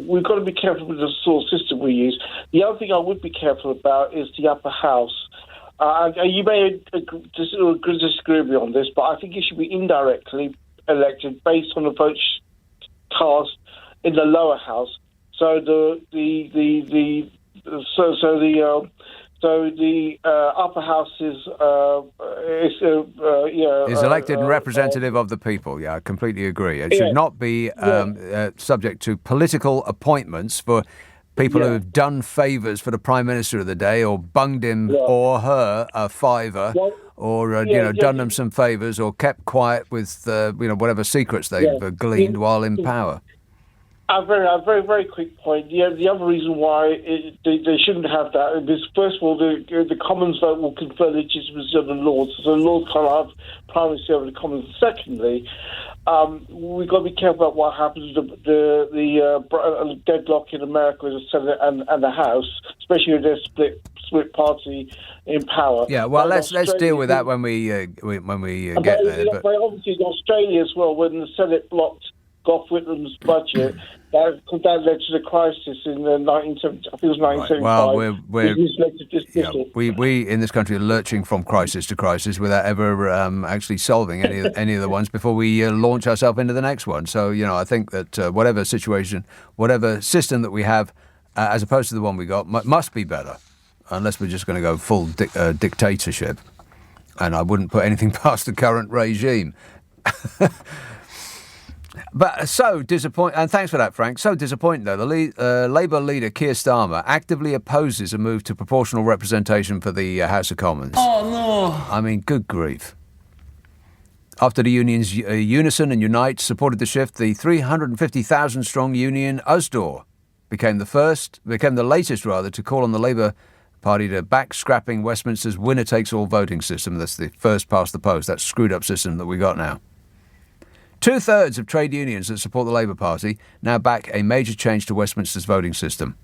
we've got to be careful with the sort of system we use. The other thing I would be careful about is the upper house. You may disagree with me on this, but I think it should be indirectly elected based on the votes cast in the lower house. So the upper house is elected and representative of the people. Yeah, I completely agree. It should not be subject to political appointments for people who have done favours for the Prime Minister of the day or bunged him or her a fiver or done them some favours or kept quiet with whatever secrets they've gleaned while in power. A very, very quick point. The other reason why they shouldn't have that is, first of all, the Commons vote will confer legitimacy on the Lords. So the Lords can't have primacy over the Commons. Secondly, we've got to be careful about what happens to the deadlock in America with the Senate and the House, especially with their split party in power. Yeah, well, let's deal with that when we get there. But obviously, in Australia as well, when the Senate blocked Gough Whitlam's budget, that led to the crisis in the 1975. Well, we in this country are lurching from crisis to crisis without ever actually solving any of the ones before we launch ourselves into the next one. So, I think that whatever situation, whatever system that we have, as opposed to the one we got, must be better, unless we're just going to go full dictatorship. And I wouldn't put anything past the current regime. But so disappointing, and thanks for that, Frank. So disappointing, though. The Labour leader, Keir Starmer, actively opposes a move to proportional representation for the House of Commons. Oh, no. I mean, good grief. After the unions Unison and Unite supported the shift, the 350,000-strong union USDAW became the latest to call on the Labour Party to back scrapping Westminster's winner-takes-all voting system. That's the first past the post, that screwed-up system that we got now. 2/3 of trade unions that support the Labour Party now back a major change to Westminster's voting system.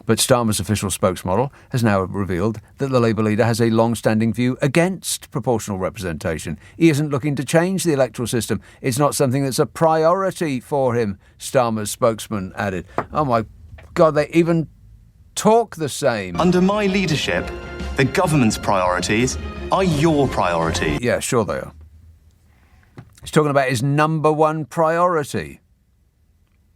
But Starmer's official spokesmodel has now revealed that the Labour leader has a long-standing view against proportional representation. He isn't looking to change the electoral system. It's not something that's a priority for him, Starmer's spokesman added. Oh my God, they even talk the same. Under my leadership, the government's priorities are your priorities. Yeah, sure they are. He's talking about his number one priority.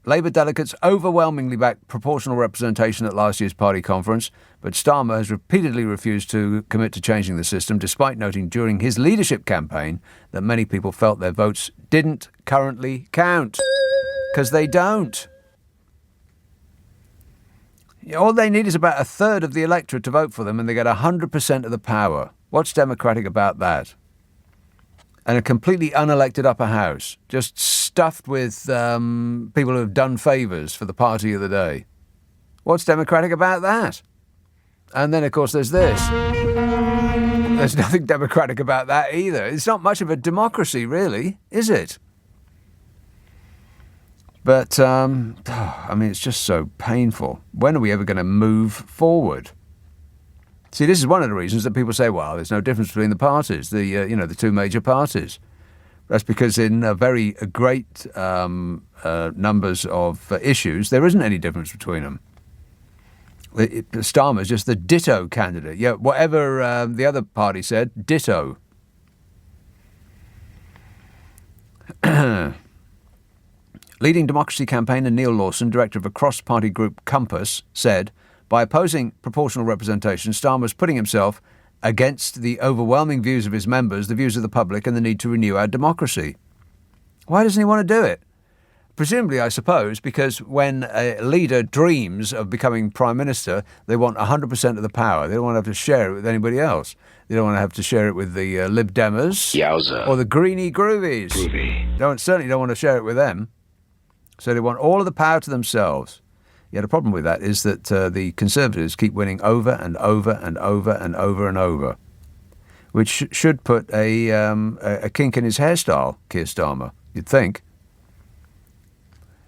Labour delegates overwhelmingly backed proportional representation at last year's party conference, but Starmer has repeatedly refused to commit to changing the system, despite noting during his leadership campaign that many people felt their votes didn't currently count. Because they don't. All they need is about 1/3 of the electorate to vote for them, and they get 100% of the power. What's democratic about that? and a completely unelected upper house, just stuffed with people who have done favours for the party of the day. What's democratic about that? And then, of course, there's this. There's nothing democratic about that either. It's not much of a democracy, really, is it? But, it's just so painful. When are we ever going to move forward? See, this is one of the reasons that people say, well, there's no difference between the parties, the two major parties. That's because in very great numbers of issues, there isn't any difference between them. Starmer's just the ditto candidate. Yeah, whatever the other party said, ditto. Leading democracy campaigner Neil Lawson, director of a cross-party group Compass, said, by opposing proportional representation, Starmer's putting himself against the overwhelming views of his members, the views of the public, and the need to renew our democracy. Why doesn't he want to do it? Presumably, I suppose, because when a leader dreams of becoming Prime Minister, they want 100% of the power. They don't want to have to share it with anybody else. They don't want to have to share it with the Lib Demers or the Greenie Groovies. Certainly don't want to share it with them. So they want all of the power to themselves. Yet a problem with that is that the Conservatives keep winning over and over and over and over and over, which should put a kink in his hairstyle, Keir Starmer, you'd think.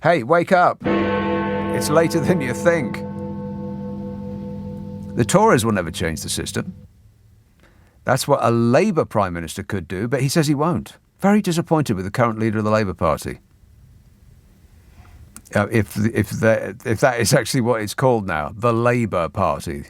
Hey, wake up. It's later than you think. The Tories will never change the system. That's what a Labour Prime Minister could do, but he says he won't. Very disappointed with the current leader of the Labour Party. If that is actually what it's called now, the Labour Party.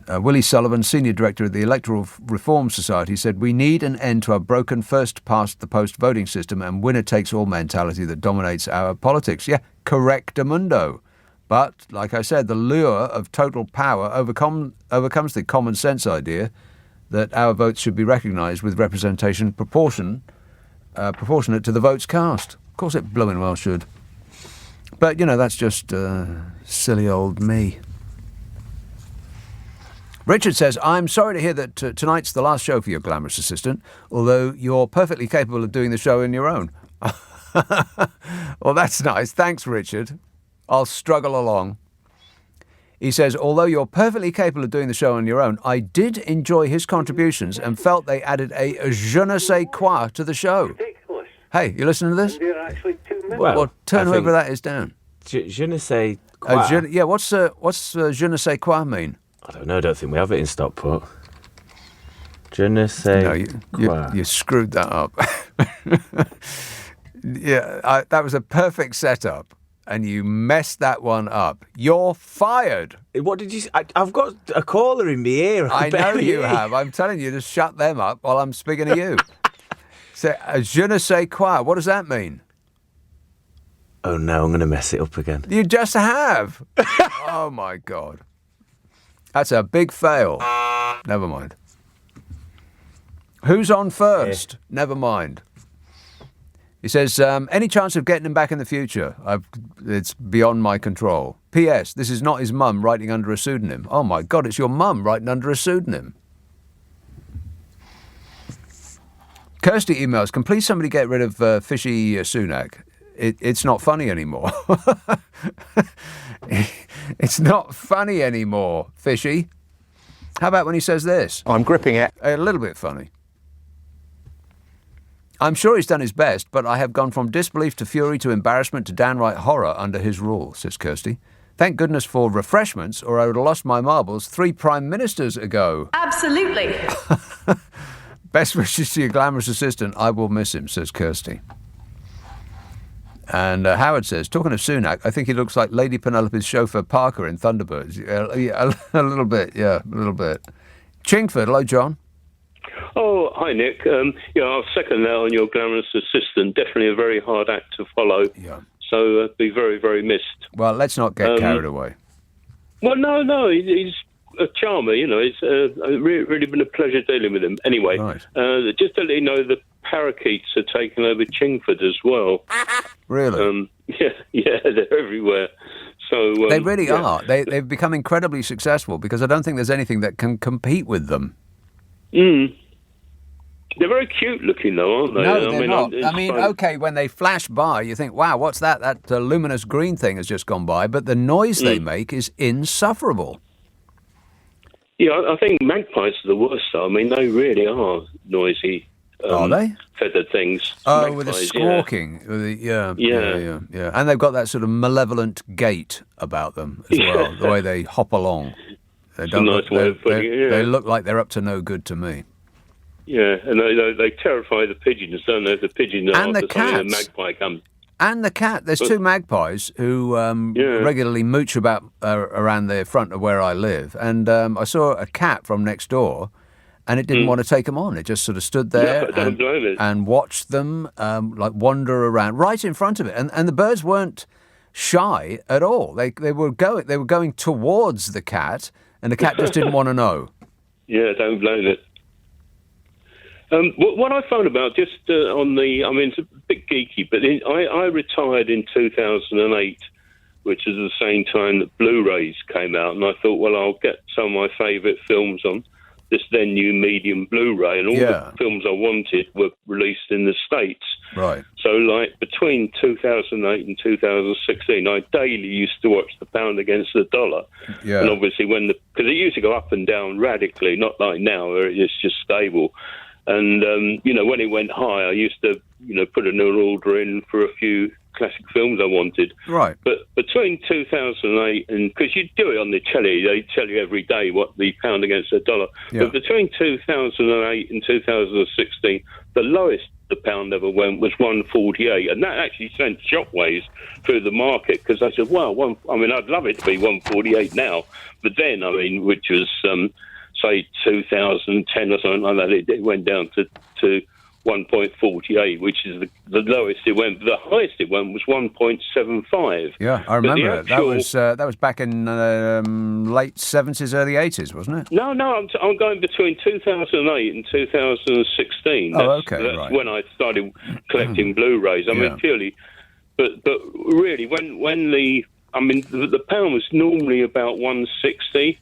Willie Sullivan, Senior Director of the Electoral Reform Society, said, we need an end to our broken first-past-the-post voting system and winner-takes-all mentality that dominates our politics. Yeah, correctamundo. But, like I said, the lure of total power overcomes the common sense idea that our votes should be recognised with representation proportionate to the votes cast. Of course it blooming well should. But, that's just silly old me. Richard says, I'm sorry to hear that tonight's the last show for your glamorous assistant, although you're perfectly capable of doing the show on your own. Well, that's nice. Thanks, Richard. I'll struggle along. He says, although you're perfectly capable of doing the show on your own, I did enjoy his contributions and felt they added a je ne sais quoi to the show. Ridiculous. Hey, you listening to this? There are actually 2 minutes. Well, turn whoever that is down. Je ne sais quoi. What's je ne sais quoi mean? I don't know. I don't think we have it in Stockport. Je ne sais quoi. You screwed that up. That was a perfect setup, and you messed that one up. You're fired. What did you say? I've got a caller in my ear. I know you have. I'm telling you to shut them up while I'm speaking to you. So, je ne sais quoi. What does that mean? Oh, no, I'm going to mess it up again. You just have. Oh, my God. That's a big fail. Never mind. Who's on first? Yeah. Never mind. He says, any chance of getting him back in the future? It's beyond my control. P.S. This is not his mum writing under a pseudonym. Oh, my God, it's your mum writing under a pseudonym. Kirsty emails, can please somebody get rid of Fishy Sunak? It's not funny anymore. It's not funny anymore, Fishy. How about when he says this? I'm gripping it. A little bit funny. I'm sure he's done his best, but I have gone from disbelief to fury to embarrassment to downright horror under his rule, says Kirsty. Thank goodness for refreshments, or I would have lost my marbles 3 prime ministers ago. Absolutely. Best wishes to your glamorous assistant. I will miss him, says Kirsty. And Howard says, talking of Sunak, I think he looks like Lady Penelope's chauffeur Parker in Thunderbirds. A little bit, yeah, a little bit. Chingford, hello, John. Oh, hi, Nick. I'll second that on your glamorous assistant. Definitely a very hard act to follow. Yeah. So be very, very missed. Well, let's not get carried away. Well, no, he's a charmer, It's really been a pleasure dealing with him. Anyway, right. Just to let you know, the parakeets are taking over Chingford as well. Really? Yeah, they're everywhere. So they really are. They've become incredibly successful because I don't think there's anything that can compete with them. They're very cute looking, though, aren't they? No, they're not. Okay, when they flash by, you think, wow, what's that? That luminous green thing has just gone by. But the noise they make is insufferable. Yeah, I think magpies are the worst, though. I mean, they really are noisy. Are they? Feathered things. Oh, magpies, with the squawking. Yeah. And they've got that sort of malevolent gait about them as well, the way they hop along. They don't nice way of putting it, They look like they're up to no good to me. Yeah, and they terrify the pigeons, don't they? The pigeon and the cats. A magpie comes. And the cat. There's two magpies who regularly mooch about around the front of where I live. And I saw a cat from next door, and it didn't want to take them on. It just sort of stood there and watched them wander around right in front of it. And the birds weren't shy at all. They were going towards the cat, and the cat just didn't want to know. Yeah, don't blame it. What I found about just it's a bit geeky, but I retired in 2008, which is the same time that Blu-rays came out, and I thought, well, I'll get some of my favourite films on this then new medium Blu-ray, and all the films I wanted were released in the States. Right. So, between 2008 and 2016, I daily used to watch the pound against the dollar. Yeah. And obviously, because it used to go up and down radically, not like now, where it's just stable. And, when it went high, I used to, put an order in for a few classic films I wanted. Right. But between 2008 and... Because you do it on the telly, they tell you every day what the pound against the dollar. Yeah. But between 2008 and 2016, the lowest the pound ever went was 148. And that actually sent shockwaves through the market, because I said, well, I'd love it to be 148 now. But then, which was... say 2010 or something like that, it went down to 1.48, which is the lowest it went. The highest it went was 1.75. Yeah, I remember it. That was back in late 70s, early 80s, wasn't it? No, I'm going between 2008 and 2016. That's right. when I started collecting Blu-rays. Purely, but really, when the pound was normally about 160,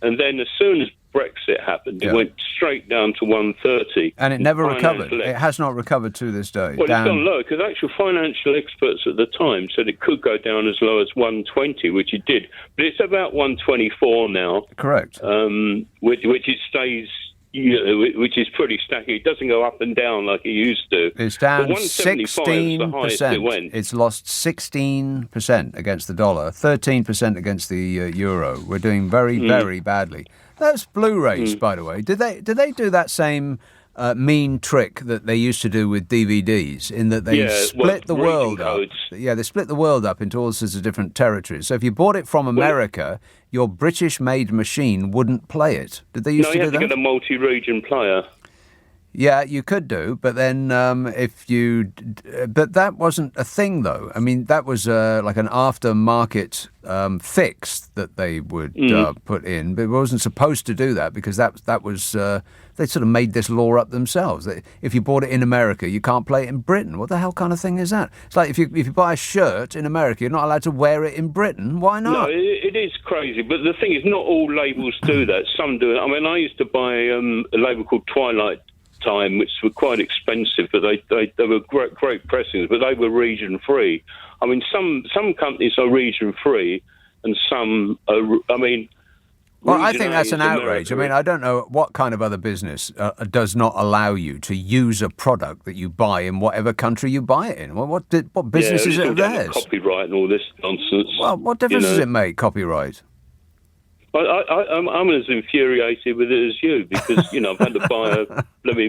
and then as soon as Brexit happened, it went straight down to 130. And it never recovered. It has not recovered to this day. Well, it's gone low, because actual financial experts at the time said it could go down as low as 120, which it did. But it's about 124 now. Correct. Which it stays... which is pretty static. It doesn't go up and down like it used to. It's down 16%. It's lost 16% against the dollar, 13% against the euro. We're doing very, very badly. Those Blu-rays, by the way, did they do that same mean trick that they used to do with DVDs, in that they split the world up? Yeah, they split the world up into all sorts of different territories. So if you bought it from America, your British-made machine wouldn't play it. Did they used to do that? No, you had to get a multi-region player. Yeah, you could do, but then but that wasn't a thing, though. I mean, that was like an aftermarket fix that they would put in, but it wasn't supposed to do that, because that was they sort of made this law up themselves. That if you bought it in America, you can't play it in Britain. What the hell kind of thing is that? It's like if you buy a shirt in America, you're not allowed to wear it in Britain. Why not? No, it is crazy, but the thing is, not all labels do that. Some do it. I mean, I used to buy a label called Twilight Time, which were quite expensive, but they were great pressings, but they were region free. I mean, some companies are region free, and some are. Well, I think that's an outrage. I mean, I don't know what kind of other business does not allow you to use a product that you buy in whatever country you buy it in. Well, what business is it of theirs? Copyright and all this nonsense. Well, what difference does it make, copyright? I'm as infuriated with it as you, because I've had to buy a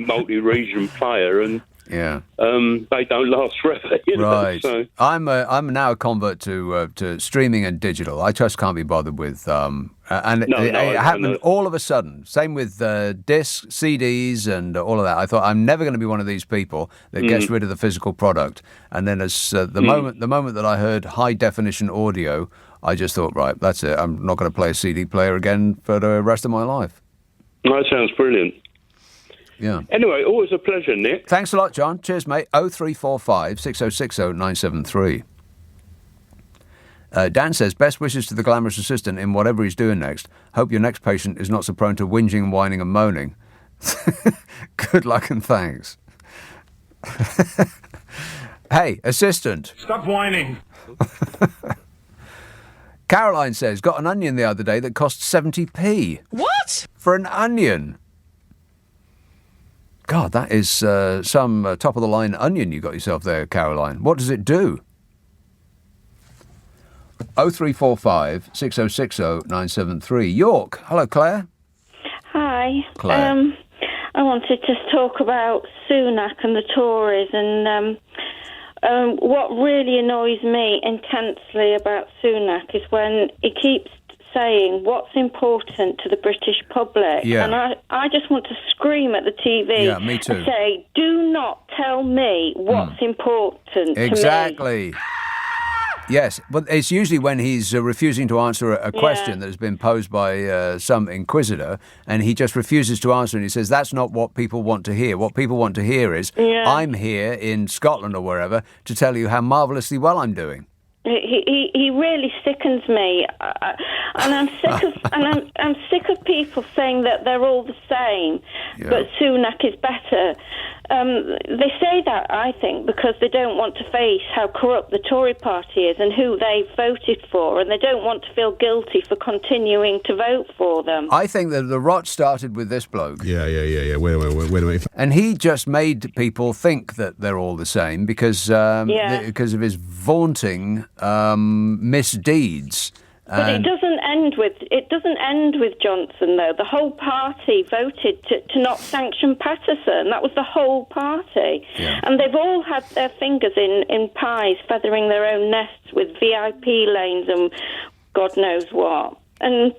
multi-region player, and they don't last forever. Right. So. I'm now a convert to streaming and digital. I just can't be bothered with it happened all of a sudden. Same with discs, CDs, and all of that. I thought, I'm never going to be one of these people that gets rid of the physical product. And then as the moment that I heard high definition audio, I just thought, right, that's it. I'm not going to play a CD player again for the rest of my life. That sounds brilliant. Yeah. Anyway, always a pleasure, Nick. Thanks a lot, John. Cheers, mate. 0345 6060 973. Dan says, best wishes to the glamorous assistant in whatever he's doing next. Hope your next patient is not so prone to whinging, whining and moaning. Good luck and thanks. Hey, assistant. Stop whining. Caroline says, got an onion the other day that cost 70p. What? For an onion. God, that is some top-of-the-line onion you got yourself there, Caroline. What does it do? 0345 6060 973. York. Hello, Claire. Hi. Claire. I wanted to talk about Sunak and the Tories, and what really annoys me intensely about Sunak is when he keeps saying what's important to the British public. Yeah. And I just want to scream at the TV Yeah, me too. and say, do not tell me what's important to me. Exactly. Yes, but it's usually when he's refusing to answer a question that has been posed by some inquisitor, and he just refuses to answer, and he says, that's not what people want to hear. What people want to hear is, I'm here in Scotland or wherever to tell you how marvellously well I'm doing. He really sickens me, and I'm sick of I'm sick of people saying that they're all the same, but Sunak is better. They say that, I think, because they don't want to face how corrupt the Tory party is and who they voted for, and they don't want to feel guilty for continuing to vote for them. I think that the rot started with this bloke. Yeah. Wait a minute. And he just made people think that they're all the same because of his vaunting misdeeds. But it doesn't end with Johnson, though. The whole party voted to not sanction Patterson. That was the whole party. Yeah. And they've all had their fingers in pies, feathering their own nests with VIP lanes and God knows what. And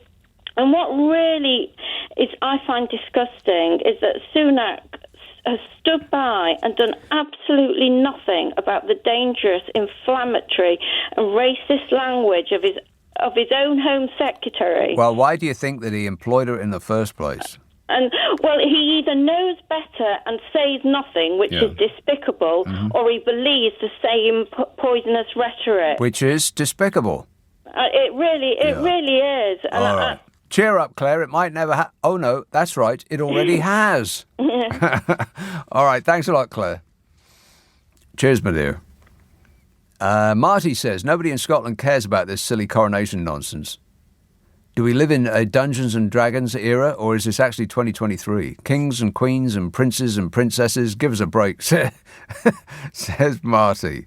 what really is I find disgusting is that Sunak has stood by and done absolutely nothing about the dangerous, inflammatory and racist language of his own Home Secretary. Well, why do you think that he employed her in the first place? And, well, he either knows better and says nothing, which is despicable, or he believes the same poisonous rhetoric. Which is despicable. It really is. And All right. Cheer up, Claire. It might never Oh, no, that's right. It already has. All right. Thanks a lot, Claire. Cheers, my dear. Marty says, nobody in Scotland cares about this silly coronation nonsense. Do we live in a Dungeons and Dragons era, or is this actually 2023? Kings and queens and princes and princesses, give us a break, says Marty.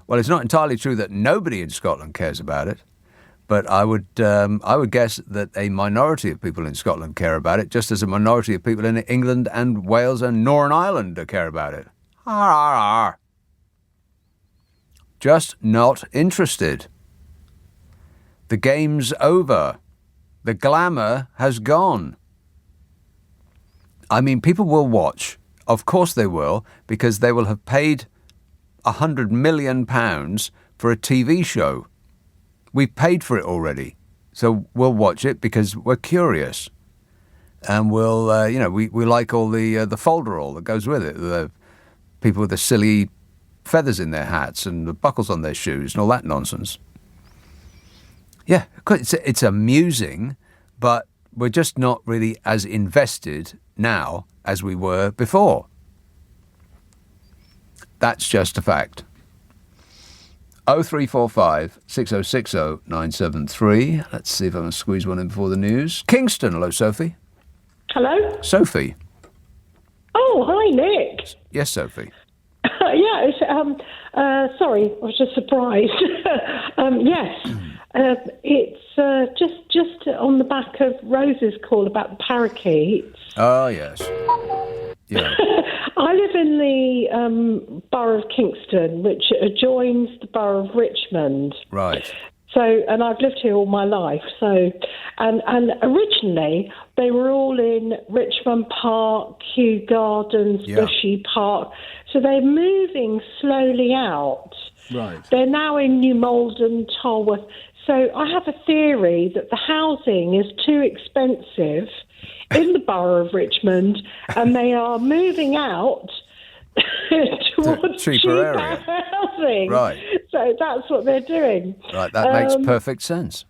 Well, it's not entirely true that nobody in Scotland cares about it, but I would guess that a minority of people in Scotland care about it, just as a minority of people in England and Wales and Northern Ireland care about it. Just not interested. The game's over. The glamour has gone. I mean, people will watch. Of course they will, because they will have paid £100 million for a TV show. We've paid for it already. So we'll watch it because we're curious. And we'll, we like all the folderol that goes with it. The people with the silly feathers in their hats and the buckles on their shoes and all that nonsense. Yeah, it's amusing, but we're just not really as invested now as we were before. That's just a fact. 0345 6060 973. Let's see if I can squeeze one in before the news. Kingston, hello, Sophie. Hello? Sophie. Oh, hi, Nick. Yes, Sophie. Sorry, I was just surprised. Yes, it's just on the back of Rose's call about the parakeets. Oh, yes. Yeah. I live in the borough of Kingston, which adjoins the borough of Richmond. Right. So, and I've lived here all my life. So, and originally they were all in Richmond Park, Kew Gardens, Bushy Park. So they're moving slowly out. Right. They're now in New Malden, Tolworth. So I have a theory that the housing is too expensive in the borough of Richmond, and they are moving out towards cheaper area. housing. Right. So that's what they're doing. Right, that makes perfect sense.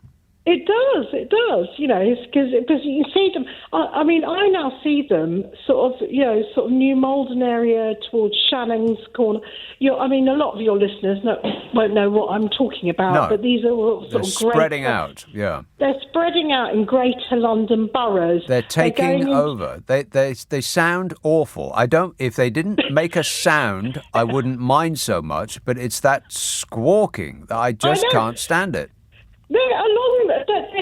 It does. You know, because you see them. I mean, I now see them sort of New Malden area towards Shannon's Corner. I mean, a lot of your listeners won't know what I'm talking about, No. but these are all sort of spreading out. Yeah, they're spreading out in Greater London boroughs. they're taking over. They sound awful. If they didn't make a sound, I wouldn't mind so much. But it's that squawking that I just can't stand it. They're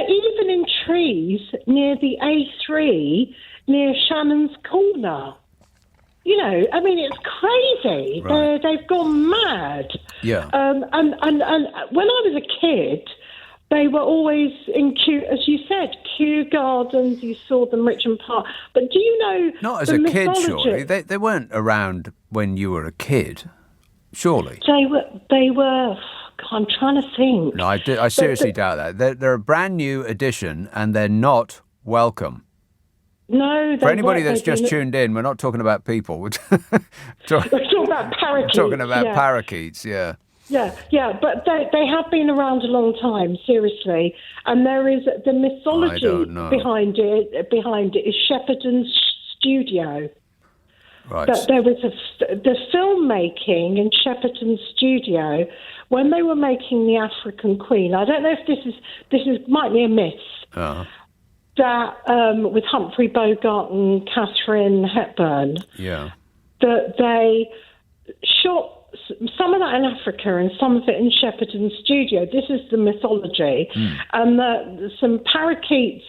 even in trees near the A3, near Shannon's Corner. You know, I mean, it's crazy. Right. They've gone mad. Yeah. And when I was a kid, they were always in Kew, as you said, Kew Gardens. You saw them, Richmond Park. But do you know? Not as the a kid, mythology? surely. They weren't around when you were a kid, surely. They were. I'm trying to think. No, I seriously doubt that. They're a brand new addition, and they're not welcome. No, for anybody that's just tuned in, we're not talking about people. We're talking about parakeets. Talking about yeah. parakeets, yeah. Yeah, but they have been around a long time, seriously. And there is the mythology behind it is Shepperton's studio. Right. That there was the filmmaking in Shepperton's studio when they were making The African Queen. I don't know if this is might be a myth. Uh-huh. That with Humphrey Bogart and Catherine Hepburn. Yeah. That they shot some of that in Africa and some of it in Shepperton's studio. This is the mythology. And that some parakeets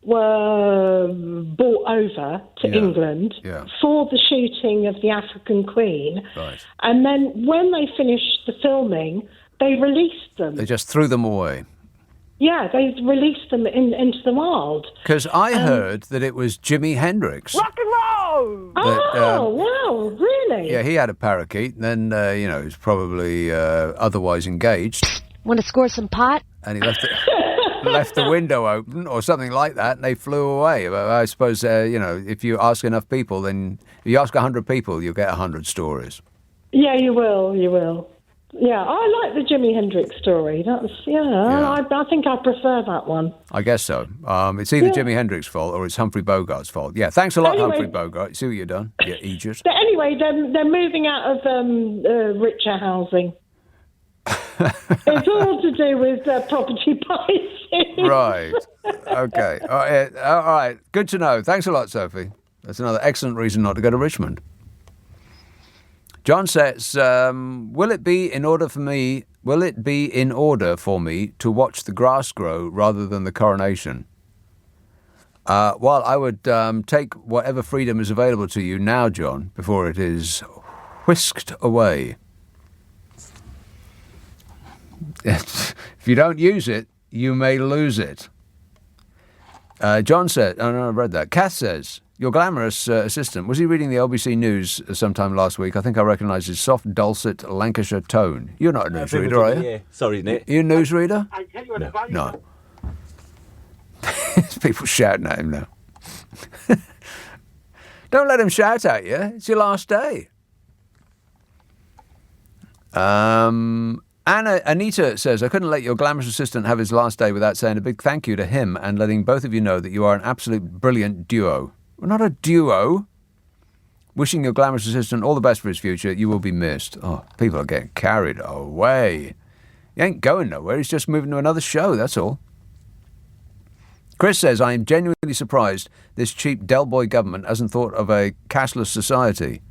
were brought over to England for the shooting of The African Queen. Right. And then when they finished the filming, they released them. They just threw them away. Yeah, they released them into the wild. Because I heard that it was Jimi Hendrix. Rock and roll! Wow, really? Yeah, he had a parakeet, and then, he was probably otherwise engaged. Want to score some pot? And he left the window open or something like that, and they flew away. But I suppose, if you ask enough people, then if you ask 100 people, you'll get 100 stories. Yeah, you will. Yeah, I like the Jimi Hendrix story. I think I prefer that one. I guess so. It's either Jimi Hendrix's fault or it's Humphrey Bogart's fault. Yeah, thanks a lot, Humphrey Bogart. See what you've done, you idiot. But anyway, they're moving out of richer housing. It's all to do with property prices. Right. Okay. All right. Good to know. Thanks a lot, Sophie. That's another excellent reason not to go to Richmond. John says, will it be in order for me to watch the grass grow rather than the coronation? Well, I would take whatever freedom is available to you now, John, before it is whisked away. If you don't use it, you may lose it. John said, I read that. Kath says, your glamorous assistant, was he reading the LBC News sometime last week? I think I recognise his soft, dulcet Lancashire tone. You're not a newsreader, are you? Yeah. Sorry, Nick. You a newsreader? I tell you what, No. There's people shouting at him now. Don't let him shout at you. It's your last day. Anita says, I couldn't let your glamorous assistant have his last day without saying a big thank you to him and letting both of you know that you are an absolute brilliant duo. We're not a duo. Wishing your glamorous assistant all the best for his future. You will be missed. Oh, people are getting carried away. He ain't going nowhere. He's just moving to another show, that's all. Chris says, I am genuinely surprised this cheap Del Boy government hasn't thought of a cashless society.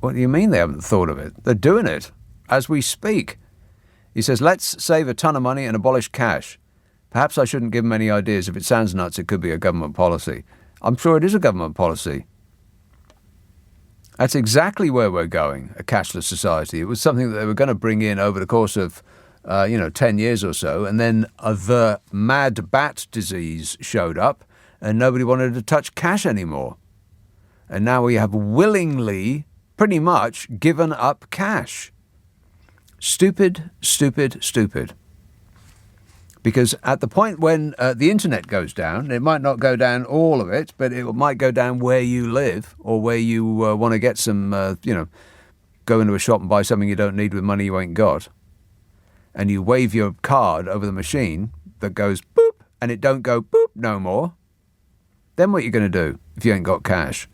What do you mean they haven't thought of it? They're doing it as we speak. He says, let's save a ton of money and abolish cash. Perhaps I shouldn't give him any ideas. If it sounds nuts, it could be a government policy. I'm sure it is a government policy. That's exactly where we're going, a cashless society. It was something that they were going to bring in over the course of, 10 years or so, and then the mad bat disease showed up, and nobody wanted to touch cash anymore. And now we have willingly, pretty much, given up cash. Stupid, stupid, stupid. Because at the point when the internet goes down, it might not go down all of it, but it might go down where you live or where you want to get some, go into a shop and buy something you don't need with money you ain't got. And you wave your card over the machine, that goes boop and it don't go boop no more, then what are you going to do if you ain't got cash?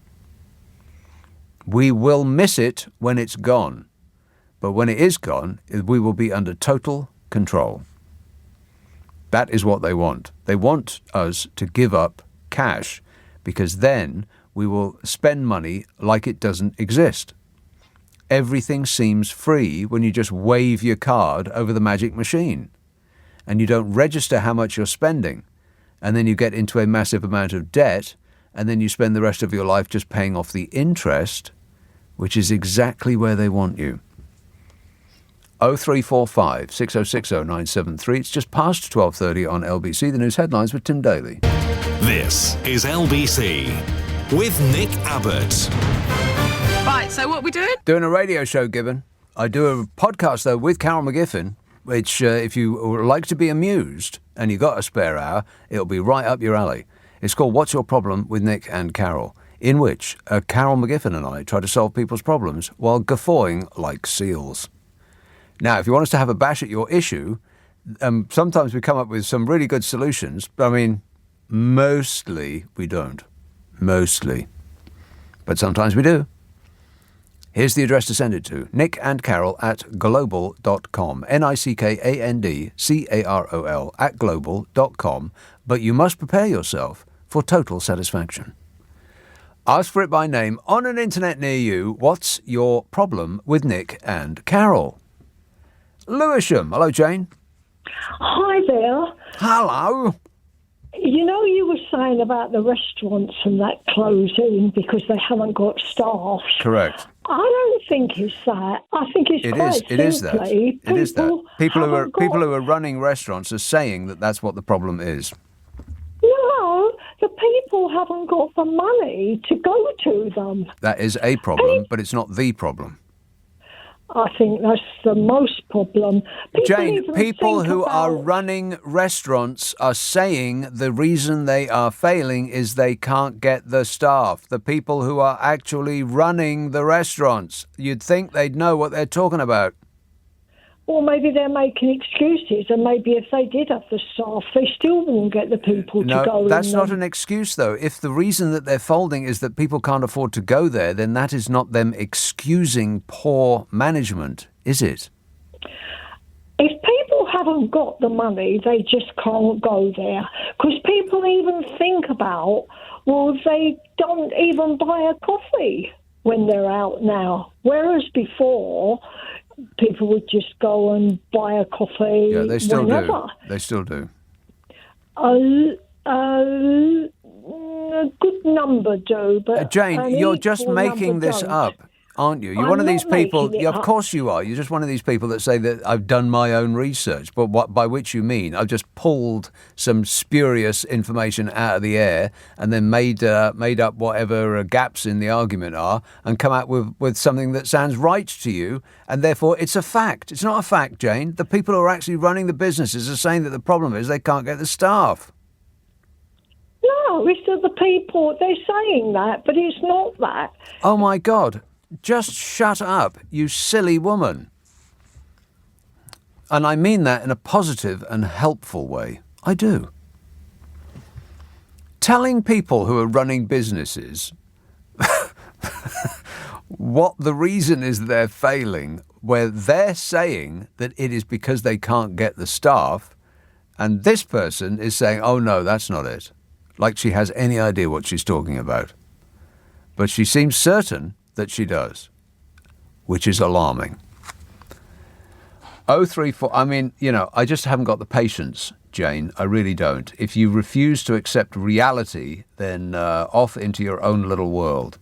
We will miss it when it's gone. But when it is gone, we will be under total control. That is what they want. They want us to give up cash because then we will spend money like it doesn't exist. Everything seems free when you just wave your card over the magic machine and you don't register how much you're spending. And then you get into a massive amount of debt and then you spend the rest of your life just paying off the interest, which is exactly where they want you. 0345 6060 973. It's just past 12:30 on LBC. The news headlines with Tim Daly. This is LBC with Nick Abbott. Right, so what are we doing? Doing a radio show, Gibbon. I do a podcast, though, with Carol McGiffin, which, if you like to be amused and you got a spare hour, it'll be right up your alley. It's called What's Your Problem with Nick and Carol, in which Carol McGiffin and I try to solve people's problems while guffawing like seals. Now, if you want us to have a bash at your issue, sometimes we come up with some really good solutions. But I mean, mostly we don't. Mostly. But sometimes we do. Here's the address to send it to. nickandcarol@global.com. NICKANDCAROL @global.com. But you must prepare yourself for total satisfaction. Ask for it by name on an internet near you. What's your problem with Nick and Carol? Lewisham. Hello, Jane. Hi there. Hello. You know, you were saying about the restaurants and that closing because they haven't got staff. Correct. I don't think it's that. I think it's It is that. People who are running restaurants are saying that that's what the problem is. No, the people haven't got the money to go to them. That is a problem, but it's not the problem. I think that's the most problem. Jane, people who are running restaurants are saying the reason they are failing is they can't get the staff. The people who are actually running the restaurants, you'd think they'd know what they're talking about. Or maybe they're making excuses, and maybe if they did have the staff, they still wouldn't get the people to go. No, that's not an excuse, though. If the reason that they're folding is that people can't afford to go there, then that is not them excusing poor management, is it? If people haven't got the money, they just can't go there. Because people even think about, well, they don't even buy a coffee when they're out now. Whereas before, people would just go and buy a coffee. Yeah, they still whenever. do. They still do. A good number do, but Jane, you're just making this up, aren't you? You're one of these people. Yeah, of course you are. You're just one of these people that say that I've done my own research, but by which you mean I've just pulled some spurious information out of the air and then made up whatever gaps in the argument are and come out with something that sounds right to you, and therefore it's a fact. It's not a fact, Jane. The people who are actually running the businesses are saying that the problem is they can't get the staff. No, it's the people. They're saying that, but it's not that. Oh my God. Just shut up, you silly woman. And I mean that in a positive and helpful way. I do. Telling people who are running businesses what the reason is they're failing, where they're saying that it is because they can't get the staff, and this person is saying, oh no, that's not it. Like she has any idea what she's talking about. But she seems certain that she does, which is alarming. 034, I mean, I just haven't got the patience, Jane. I really don't. If you refuse to accept reality, then off into your own little world.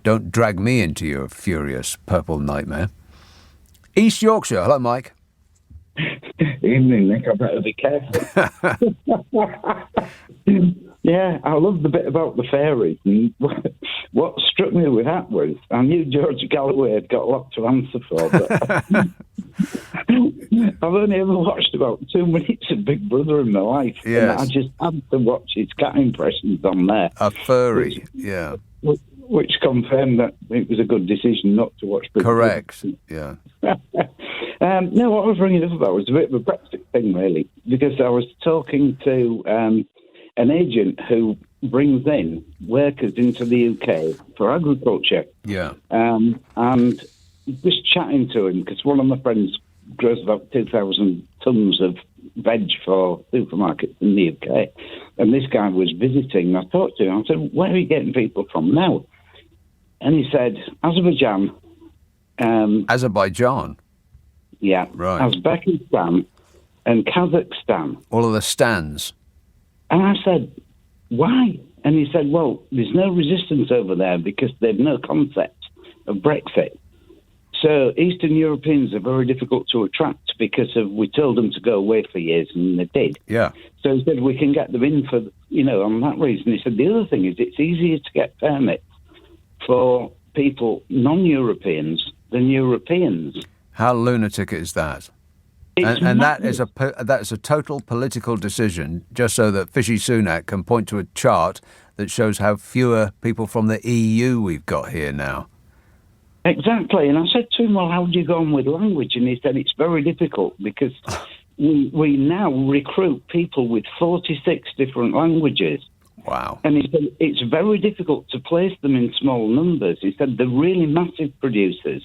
Don't drag me into your furious purple nightmare. East Yorkshire. Hello, Mike. Evening, Nick. I better be careful. Yeah, I love the bit about the fairies. And what struck me with that was, I knew George Galloway had got a lot to answer for, but I've only ever watched about 2 minutes of Big Brother in my life. Yes. And I just had to watch his cat impressions on there. A furry, yeah. Which confirmed that it was a good decision not to watch Big Correct, Brother. yeah. No, what I was ringing up about was a bit of a thing, really, because I was talking to an agent who brings in workers into the UK for agriculture. Yeah. And just chatting to him, because one of my friends grows about 2,000 tons of veg for supermarkets in the UK. And this guy was visiting. I talked to him. I said, where are you getting people from now? And he said, Azerbaijan. Azerbaijan? Yeah. Right. Uzbekistan and Kazakhstan. All of the stands. And I said, why? And he said, well, there's no resistance over there because they've no concept of Brexit. So Eastern Europeans are very difficult to attract because we told them to go away for years and they did. Yeah. So he said, we can get them in for, on that reason. He said, the other thing is it's easier to get permits for people, non-Europeans, than Europeans. How lunatic is that? And that's a total political decision, just so that Fishy Sunak can point to a chart that shows how fewer people from the EU we've got here now. Exactly. And I said to him, well, how do you go on with language? And he said, it's very difficult because we now recruit people with 46 different languages. Wow. And he said, it's very difficult to place them in small numbers. He said, the really massive producers,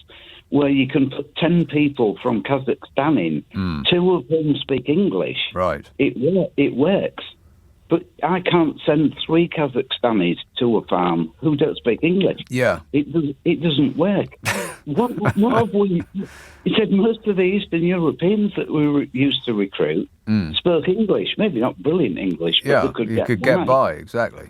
where you can put 10 people from Kazakhstan in, 2 of whom speak English. Right. It works. But I can't send 3 Kazakhstanis to a farm who don't speak English. Yeah. It doesn't work. What have we... He said most of the Eastern Europeans that we used to recruit spoke English. Maybe not brilliant English, but they could get by. Exactly.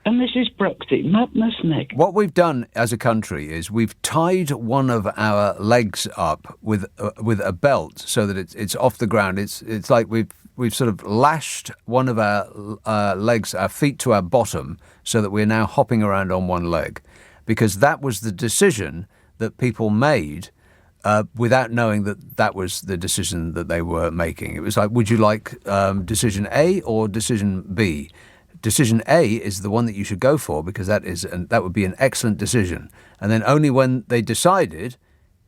And this is Brexit madness, Nick. What we've done as a country is we've tied one of our legs up with a belt so that it's off the ground. It's like we've sort of lashed one of our legs, our feet to our bottom, so that we're now hopping around on one leg, because that was the decision that people made without knowing that was the decision that they were making. It was like, would you like decision A or decision B? Decision A is the one that you should go for because that would be an excellent decision. And then only when they decided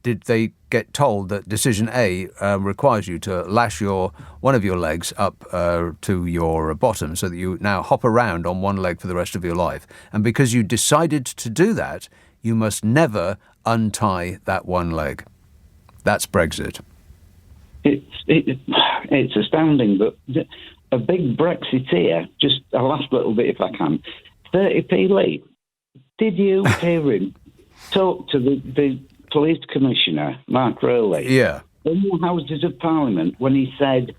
did they get told that decision A requires you to lash one of your legs up to your bottom so that you now hop around on one leg for the rest of your life. And because you decided to do that, you must never untie that one leg. That's Brexit. It's astounding, but a big Brexiteer, just a last little bit if I can, 30p Lee, did you hear him talk to the police commissioner, Mark Rowley, in the Houses of Parliament when he said,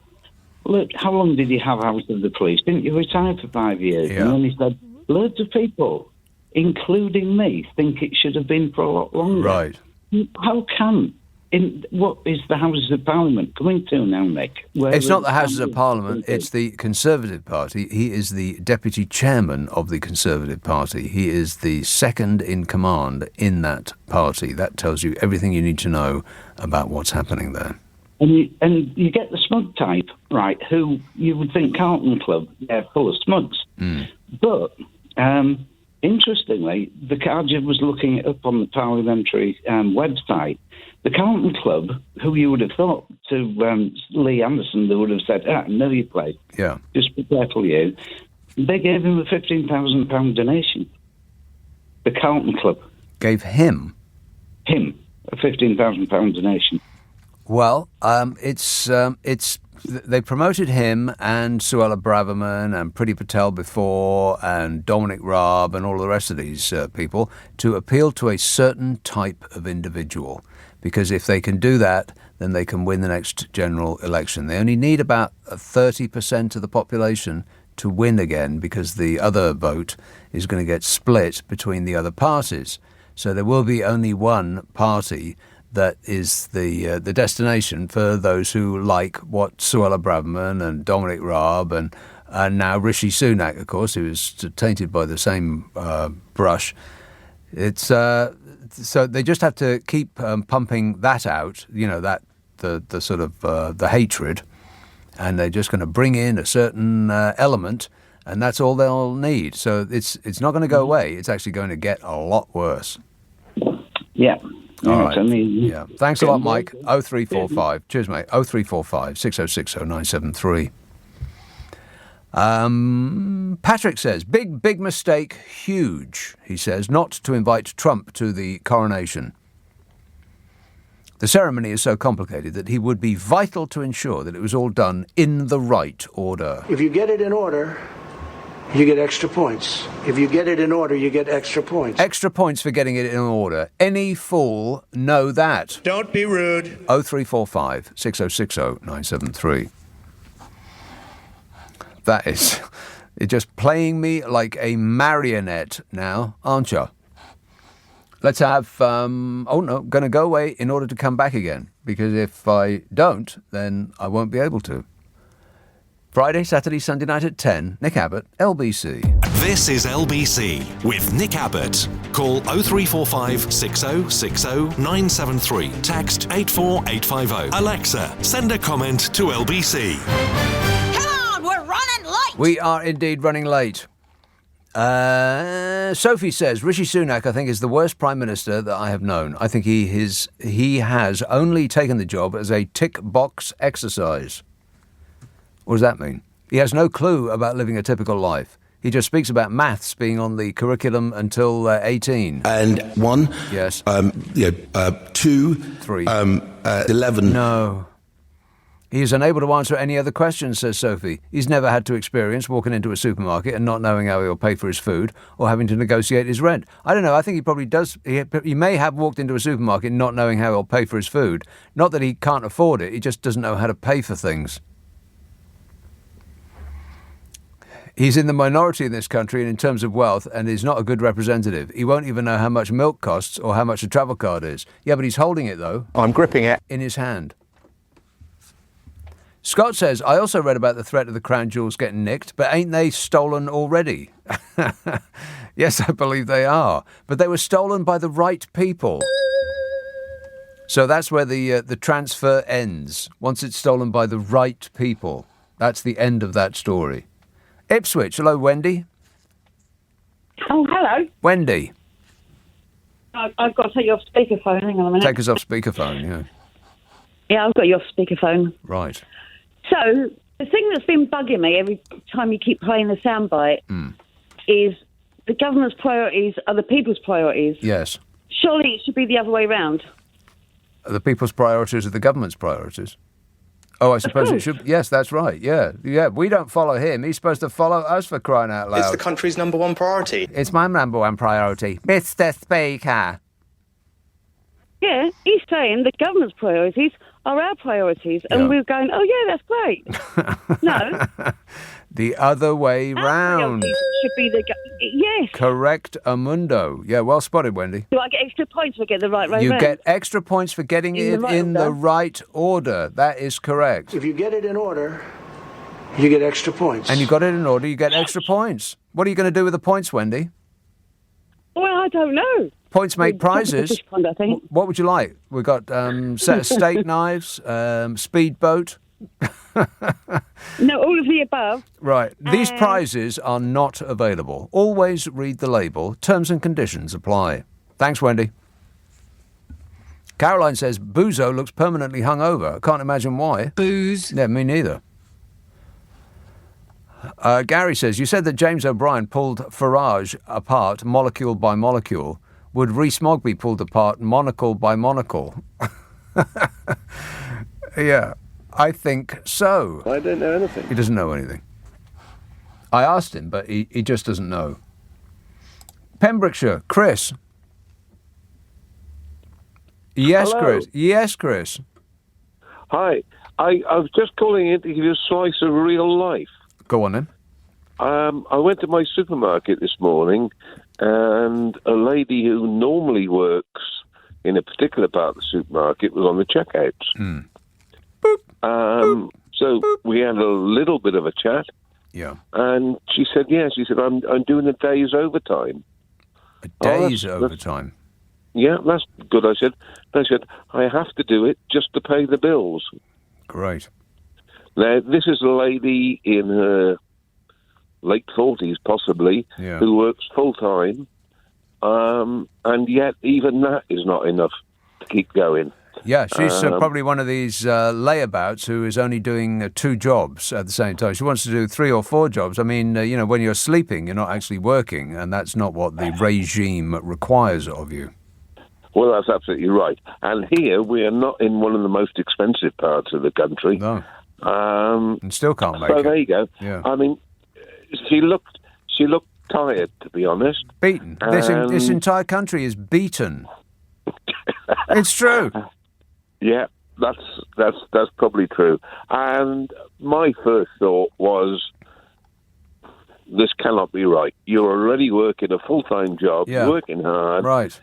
look, how long did you have House of the Police? Didn't you retire for 5 years? Yeah. And then he said, loads of people, including me, think it should have been for a lot longer. Right. How can... what is the Houses of Parliament coming to now, Nick? It's not the Houses of Parliament, it's the Conservative Party. He is the deputy chairman of the Conservative Party. He is the second in command in that party. That tells you everything you need to know about what's happening there. And you get the smug type, right, who you would think Carlton Club, they're full of smugs. But... interestingly, I was looking it up on the parliamentary website. The Carlton Club, who you would have thought to Lee Anderson, they would have said, know your place. Yeah. Just be careful, you. They gave him a £15,000 donation. The Carlton Club. Gave him? Him a £15,000 donation. Well, it's they promoted him and Suella Braverman and Priti Patel before and Dominic Raab and all the rest of these people to appeal to a certain type of individual. Because if they can do that, then they can win the next general election. They only need about 30% of the population to win again because the other vote is going to get split between the other parties. So there will be only one party that is the destination for those who like what Suella Braverman and Dominic Raab and now Rishi Sunak, of course, who is tainted by the same brush. It's so they just have to keep pumping that out, that the sort of the hatred, and they're just going to bring in a certain element, and that's all they'll need. So it's not going to go away. It's actually going to get a lot worse. Yeah. All right. Yeah. Thanks a lot, Mike. 0345. Cheers, mate. 0345 6060 973. Patrick says, big mistake, huge, he says, not to invite Trump to the coronation. The ceremony is so complicated that he would be vital to ensure that it was all done in the right order. If you get it in order, you get extra points. If you get it in order, you get extra points. Extra points for getting it in order. Any fool know that. Don't be rude. 0345 6060 973. That is, you're just playing me like a marionette now, aren't you? Let's have, going to go away in order to come back again. Because if I don't, then I won't be able to. Friday, Saturday, Sunday night at 10. Nick Abbott, LBC. This is LBC with Nick Abbott. Call 0345 6060 973. Text 84850. Alexa, send a comment to LBC. Come on, we're running late. We are indeed running late. Sophie says, Rishi Sunak, I think, is the worst Prime Minister that I have known. I think he has only taken the job as a tick box exercise. What does that mean? He has no clue about living a typical life. He just speaks about maths being on the curriculum until 18. And 1. Yes. 2. 3. 11. No. He is unable to answer any other questions, says Sophie. He's never had to experience walking into a supermarket and not knowing how he'll pay for his food or having to negotiate his rent. I don't know. I think he probably does. He may have walked into a supermarket not knowing how he'll pay for his food. Not that he can't afford it. He just doesn't know how to pay for things. He's in the minority in this country and in terms of wealth, and is not a good representative. He won't even know how much milk costs or how much a travel card is. Yeah, but he's holding it, though. I'm gripping it. In his hand. Scott says, I also read about the threat of the crown jewels getting nicked, but ain't they stolen already? Yes, I believe they are. But they were stolen by the right people. So that's where the transfer ends. Once it's stolen by the right people. That's the end of that story. Ipswich, hello, Wendy. Oh, hello. Wendy. I've got to take you off speakerphone. Hang on a minute. Take us off speakerphone, yeah. Yeah, I've got you off speakerphone. Right. So, the thing that's been bugging me every time you keep playing the soundbite is the government's priorities are the people's priorities. Yes. Surely it should be the other way round. The people's priorities are the government's priorities. Oh, I suppose it should. Yes, that's right. Yeah. We don't follow him. He's supposed to follow us, for crying out loud. It's the country's number one priority. It's my number one priority, Mr. Speaker. Yeah, he's saying the government's priorities are our priorities, and we're going, oh yeah, that's great. No. The other way our round. priorities should be yes. Correct, Amundo. Yeah, well spotted, Wendy. Do I get extra points for getting the right way You round? get extra points for getting it in the right order. That is correct. If you get it in order, you get extra points. And you got it in order, you get extra points. What are you going to do with the points, Wendy? Well, I don't know. Points make prizes. Fund, I think. What would you like? We've got set of steak knives, speedboat. No, all of the above. Right. These prizes are not available. Always read the label. Terms and conditions apply. Thanks, Wendy. Caroline says, Bozo looks permanently hungover. I can't imagine why. Booze. Yeah, me neither. Gary says, you said that James O'Brien pulled Farage apart molecule by molecule. Would Rees-Mogg be pulled apart monocle by monocle? Yeah, I think so. I don't know anything. He doesn't know anything. I asked him, but he just doesn't know. Pembrokeshire, Chris. Yes, Hello. Chris. Yes, Chris. Hi. I was just calling in to give you a slice of real life. Go on then. I went to my supermarket this morning, and a lady who normally works in a particular part of the supermarket was on the checkouts. So we had a little bit of a chat. Yeah. And she said, I'm doing a day's overtime. A day's overtime? Yeah, that's good, I said. I have to do it just to pay the bills. Great. Now, this is a lady in her late 40s, possibly, who works full-time, and yet even that is not enough. to keep going. Yeah, she's probably one of these layabouts who is only doing 2 jobs at the same time. She wants to do 3 or 4 jobs. I mean, when you're sleeping, you're not actually working, and that's not what the regime requires of you. Well, that's absolutely right. And here we are not in one of the most expensive parts of the country. No. And still can't make it. So there you go. Yeah. I mean, she looked tired, to be honest. Beaten. This entire country is beaten. It's true. Yeah, that's probably true. And my first thought was, this cannot be right. You're already working a full-time job, working hard. Right.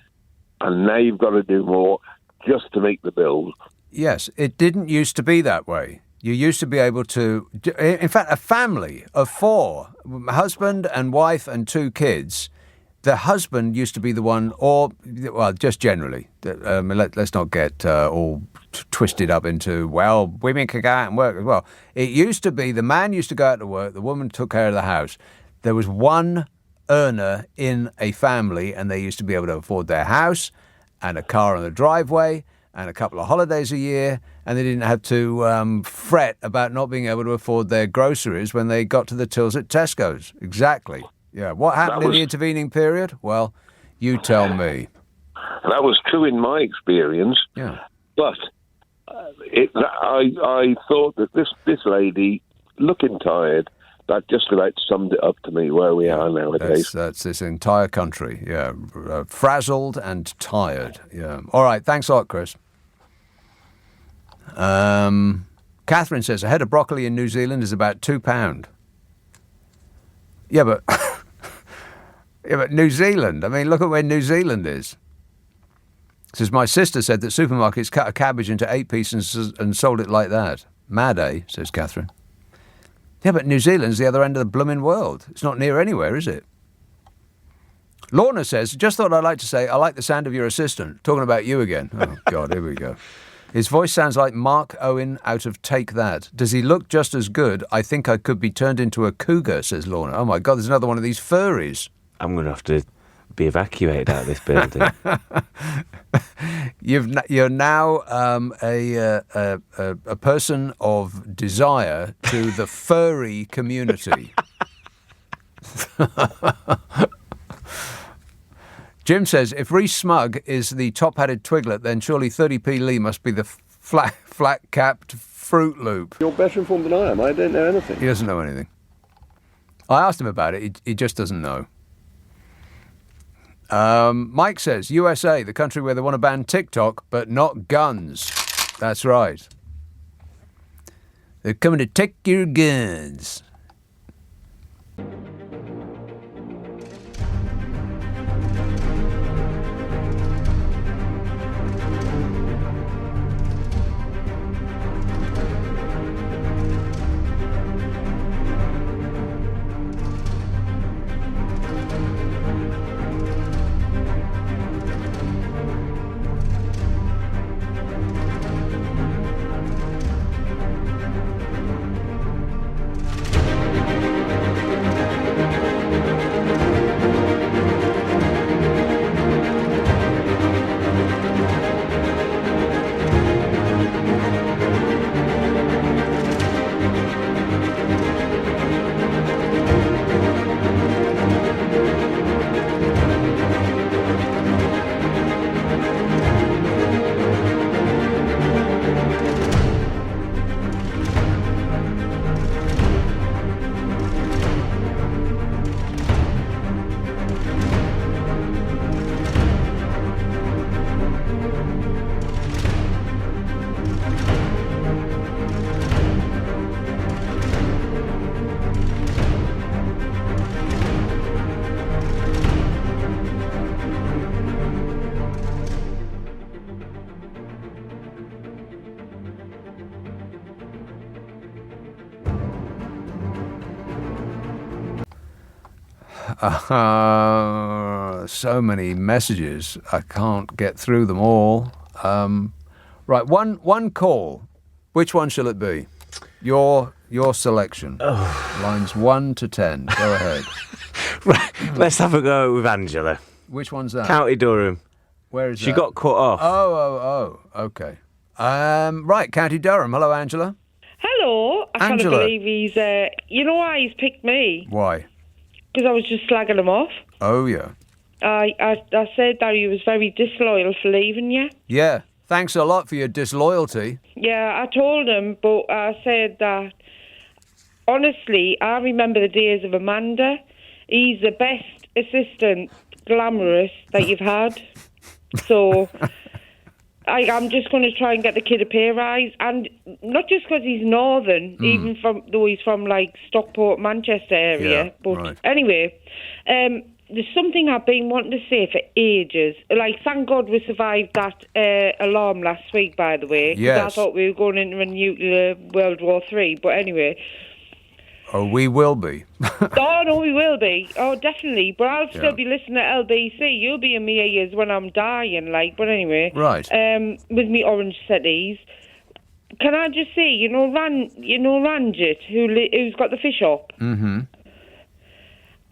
And now you've got to do more just to make the bills. Yes, it didn't used to be that way. You used to be able to... In fact, a family of 4, husband and wife and 2 kids... The husband used to be the one, just generally. Let's not get all twisted up into, women can go out and work as well. It used to be the man used to go out to work, the woman took care of the house. There was one earner in a family, and they used to be able to afford their house and a car on the driveway and a couple of holidays a year, and they didn't have to fret about not being able to afford their groceries when they got to the tills at Tesco's. Exactly. Yeah, what happened in the intervening period? Well, you tell me. That was true in my experience. Yeah. But I thought that this lady, looking tired, that just about summed it up to me where we are nowadays. That's this entire country, frazzled and tired. Yeah. All right, thanks a lot, Chris. Catherine says a head of broccoli in New Zealand is about £2. Yeah, but New Zealand. I mean, look at where New Zealand is. Says my sister said that supermarkets cut a cabbage into 8 pieces and sold it like that. Mad, eh? Says Catherine. Yeah, but New Zealand's the other end of the blooming world. It's not near anywhere, is it? Lorna says, just thought I'd like to say I like the sound of your assistant. Talking about you again. Oh, God, here we go. His voice sounds like Mark Owen out of Take That. Does he look just as good? I think I could be turned into a cougar, says Lorna. Oh, my God, there's another one of these furries. I'm going to have to be evacuated out of this building. You're now a person of desire to the furry community. Jim says, if Reece Smug is the top-hatted twiglet, then surely 30p Lee must be the flat-capped Fruit Loop. You're better informed than I am. I don't know anything. He doesn't know anything. I asked him about it. He just doesn't know. Mike says, USA, the country where they want to ban TikTok, but not guns. That's right. They're coming to take your guns. So many messages. I can't get through them all. Right, one call. Which one shall it be? Your selection. Oh. Lines 1 to 10. Go ahead. Right, let's have a go with Angela. Which one's that? County Durham. Where is She that? got cut off. Oh, okay. Right, County Durham. Hello, Angela. Hello. I can't Angela. believe he's... you know why he's picked me? Why? Because I was just slagging him off. Oh, yeah. I said that he was very disloyal for leaving you. Yeah. Thanks a lot for your disloyalty. Yeah, I told him, but I said that, honestly, I remember the days of Amanda. He's the best assistant, glamorous, that you've had. So I'm just going to try and get the kid a pay rise. And not just because he's northern, even though he's from, like, Stockport, Manchester area. Yeah, but right. anyway, there's something I've been wanting to say for ages. Like, thank God we survived that alarm last week, by the way. 'Cause Yes. I thought we were going into a nuclear World War III. But anyway. Oh, we will be. Oh, no, we will be. Oh, definitely. But I'll still Yeah. be listening to LBC. You'll be in my ears when I'm dying, like. But anyway. Right. With me orange settees. Can I just say, Ranjit, who's got the fish shop? Mm-hmm.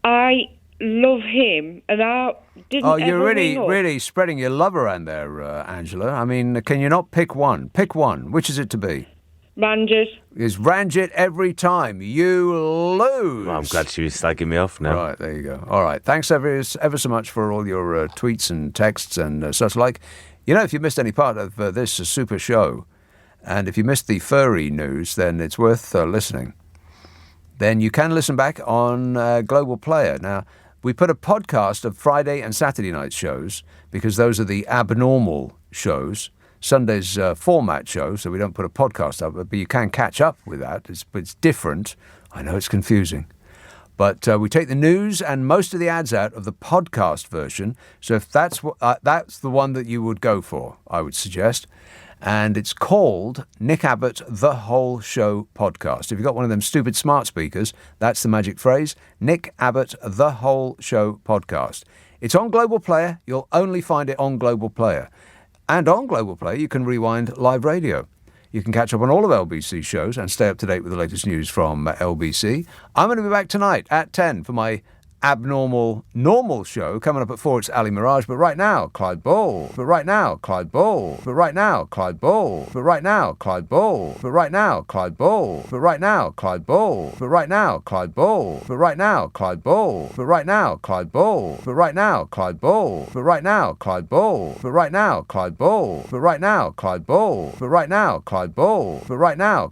I love him, and I didn't. Oh, you're ever really, ring up. really spreading your love around there, Angela. I mean, can you not pick one? Pick one. Which is it to be? Ranjit. Is Ranjit every time you lose? Well, I'm glad she was slagging me off now. Right, there you go. All right. Thanks ever so much for all your tweets and texts and such like. You know, if you missed any part of this super show, and if you missed the furry news, then it's worth listening. Then you can listen back on Global Player. Now, we put a podcast of Friday and Saturday night shows because those are the abnormal shows. Sunday's format show, so we don't put a podcast up, but you can catch up with that. It's different. I know it's confusing. But we take the news and most of the ads out of the podcast version. So if that's the one that you would go for, I would suggest. And it's called Nick Abbot, The Whole Show Podcast. If you've got one of them stupid smart speakers, that's the magic phrase. Nick Abbot, The Whole Show Podcast. It's on Global Player. You'll only find it on Global Player. And on Global Player, you can rewind live radio. You can catch up on all of LBC's shows and stay up to date with the latest news from LBC. I'm going to be back tonight at 10 for my abnormal normal show. Coming up at 4, it's Ali Mirage. But right now, Clyde Ball. But right now, Clyde Ball. But right now, Clyde Ball. But right now, Clyde Ball. But right now, Clyde Ball. But right now, Clyde Ball. But right now, Clyde Ball. But right now, Clyde Ball. But right now, Clyde Ball. But right now, Clyde Ball. But right now, Clyde Ball. But right now, Clyde Ball. But right now, Clyde Ball. But right now, Clyde Ball. But right now,